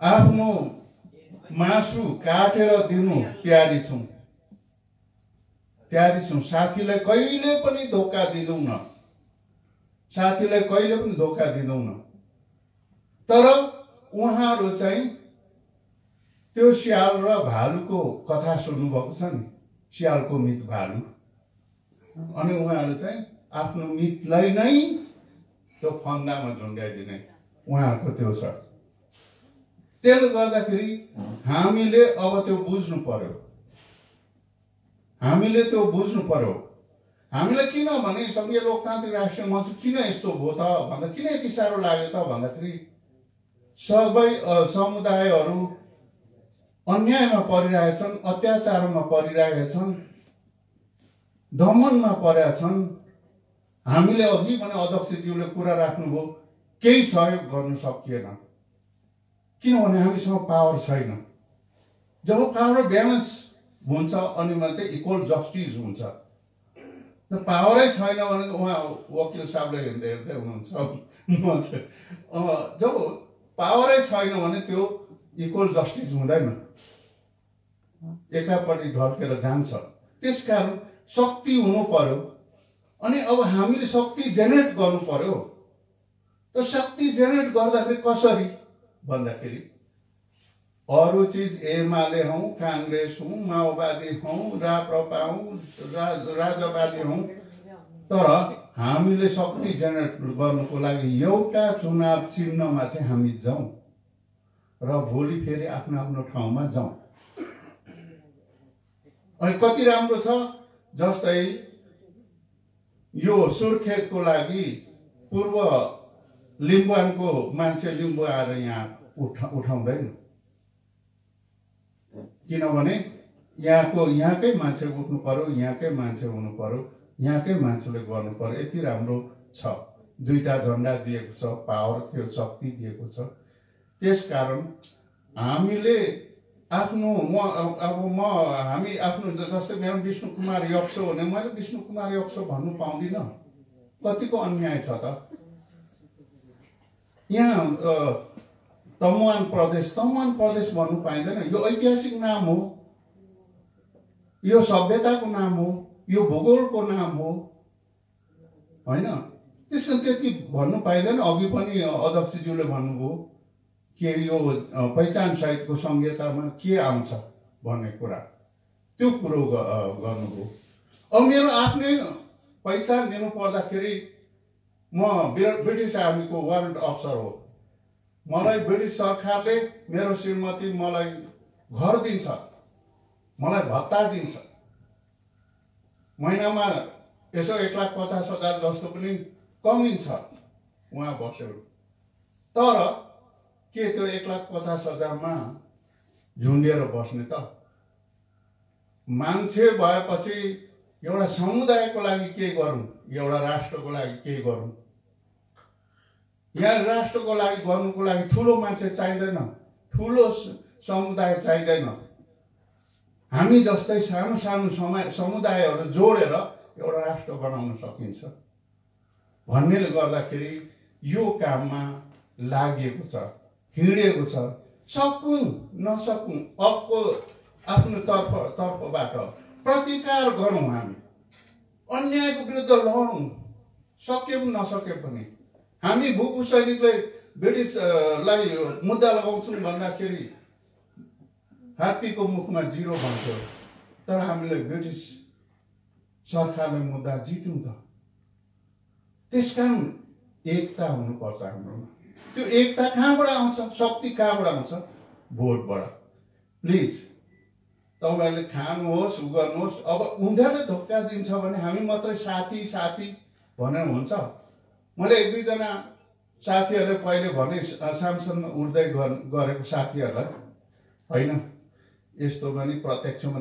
आफ्नो मासु काटेर दिनु तयारी छौँ। साथीलाई कहिले पनि धोका दिँदैनौँ, साथीलाई कहिले पनि धोका दिँदैनौँ। तर उहाँहरू चाहिँ त्यो स्याल र भालुको कथा सुन्नुभएको छ नि, स्यालको मित भालु, अनि उहाँहरू चाहिँ आफ्नो मितलाई नै त्यो फन्दामा झुन्ड्याइदिने उहाँहरूको त्यो छ। त्यसले गर्दाखेरि हामीले अब त्यो बुझ्नु पर्यो, हामीले त्यो बुझ्नु पर्यो। हामीलाई किनभने सङ्घीय लोकतान्त्रिक राष्ट्रिय मञ्च किन यस्तो भयो त भन्दा, किन यति साह्रो लाग्यो त भन्दाखेरि सबै समुदायहरू अन्यायमा परिरहेछन्, अत्याचारमा परिरहेछन्, दमनमा परेका छन्। हामीले अघि पनि अध्यक्षज्यूले कुरा राख्नुभयो, केही सहयोग गर्न सकिएन किनभने हामीसँग पावर छैन। जब पावर ब्यालेन्स हुन्छ अनि मात्रै इक्वल जस्टिस हुन्छ। पावरै छैन भने उहाँ वकिल साहबले हेर्दै हुनुहुन्छ। म चाहिँ जब पावरै छैन भने त्यो इक्वल जस्टिस हुँदैन, एकापट्टि ढल्केर जान्छ। त्यसकारण शक्ति हुनु पर्यो। अनि अब हामीले शक्ति जेनेरेट गर्नु पर्यो। त शक्ति जेनेरेट गर्दाखेरि कसरी भन्दाखेरि अरू चिज एमाले हौँ, काङ्ग्रेस हौँ, माओवादी हौँ, राप्रपा हौँ, राजवादी हौँ, तर हामीले शक्ति जेनेरेट गर्नुको लागि एउटा चुनाव चिन्हमा चाहिँ हामी जाउँ र भोलि फेरि आफ्नो आफ्नो ठाउँमा जाउँ। अनि कति राम्रो छ, जस्तै यो सुर्खेतको लागि पूर्व लिम्बुवानको मान्छे लिम्बू आएर यहाँ उठाउँदैन, किनभने यहाँकै मान्छे उठ्नु पर्यो, यहाँकै मान्छे हुनु पर्यो, यहाँकै मान्छेले गर्नु पर्यो। यति राम्रो छ, दुईटा झन्डा दिएको छ, पावर त्यो शक्ति दिएको छ। त्यसकारण हामीले आफ्नो हामी आफ्नो जस्तै मेरो विष्णु कुमार यक्सो भने मैले विष्णु कुमार यक्सो भन्नु पाउँदिनँ। कतिको अन्याय छ त। यहाँ तमुवान प्रदेश भन्नु पाइँदैन। यो ऐतिहासिक नाम हो, यो सभ्यताको नाम हो, यो भूगोलको नाम हो, होइन? त्यसको त्यति भन्नु पाइँदैन। अघि पनि अध्यक्षज्यूले भन्नुभयो कि यो पहिचान सहितको संहितामा के आउँछ भन्ने कुरा, त्यो कुरो गर्नुभयो। अब मेरो आफ्नै पहिचान दिनु पर्दाखेरि म ब्रिटिस आर्मीको वारन्ट अफसर हो। मलाई ब्रिटिस सरकारले मेरो श्रीमती मलाई घर दिन्छ, मलाई भत्ता दिन्छ, महिनामा यसो 1,50,000 जस्तो पनि कमिन्छ उहाँ बस्यो। तर के त्यो 1,50,000मा झुन्डिएर बस्ने त? मान्छे भएपछि एउटा समुदायको लागि के गरौँ, एउटा राष्ट्रको लागि के गरौँ। यहाँ राष्ट्रको लागि गर्नुको लागि ठुलो मान्छे चाहिँदैन, ठुलो समुदाय चाहिँदैन। हामी जस्तै सानो सानो समुदायहरू जोडेर एउटा राष्ट्र बनाउन सकिन्छ भन्नेले गर्दाखेरि यो काममा लागेको छ, हिँडेको छ। सकौँ नसकौँ अबको आफ्नो तर्फबाट प्रतिकार गरौँ, हामी अन्यायको विरुद्ध लडौँ, सके पनि नसके पनि। हामी भूपू सैनिकले ब्रिटिसलाई मुद्दा लगाउँछौँ भन्दाखेरि हात्तीको मुखमा 0 भन्थ्यो, तर हामीले ब्रिटिस सरकारले मुद्दा जित्यौँ त। त्यसकारण एकता हुनुपर्छ हाम्रोमा। त्यो एकता कहाँबाट आउँछ, शक्ति कहाँबाट आउँछ? भोटबाट। प्लिज तपाईँहरूले खानुहोस्, गर्नुहोस्। अब उनीहरूले धोका दिन्छ भने हामी मात्रै साथी साथी भनेर हुन्छ? मैले 1-2 जना साथीहरूले पहिले भने सांसदमा उठ्दै गरेको साथीहरूलाई, होइन यस्तो पनि प्रत्यक्षमा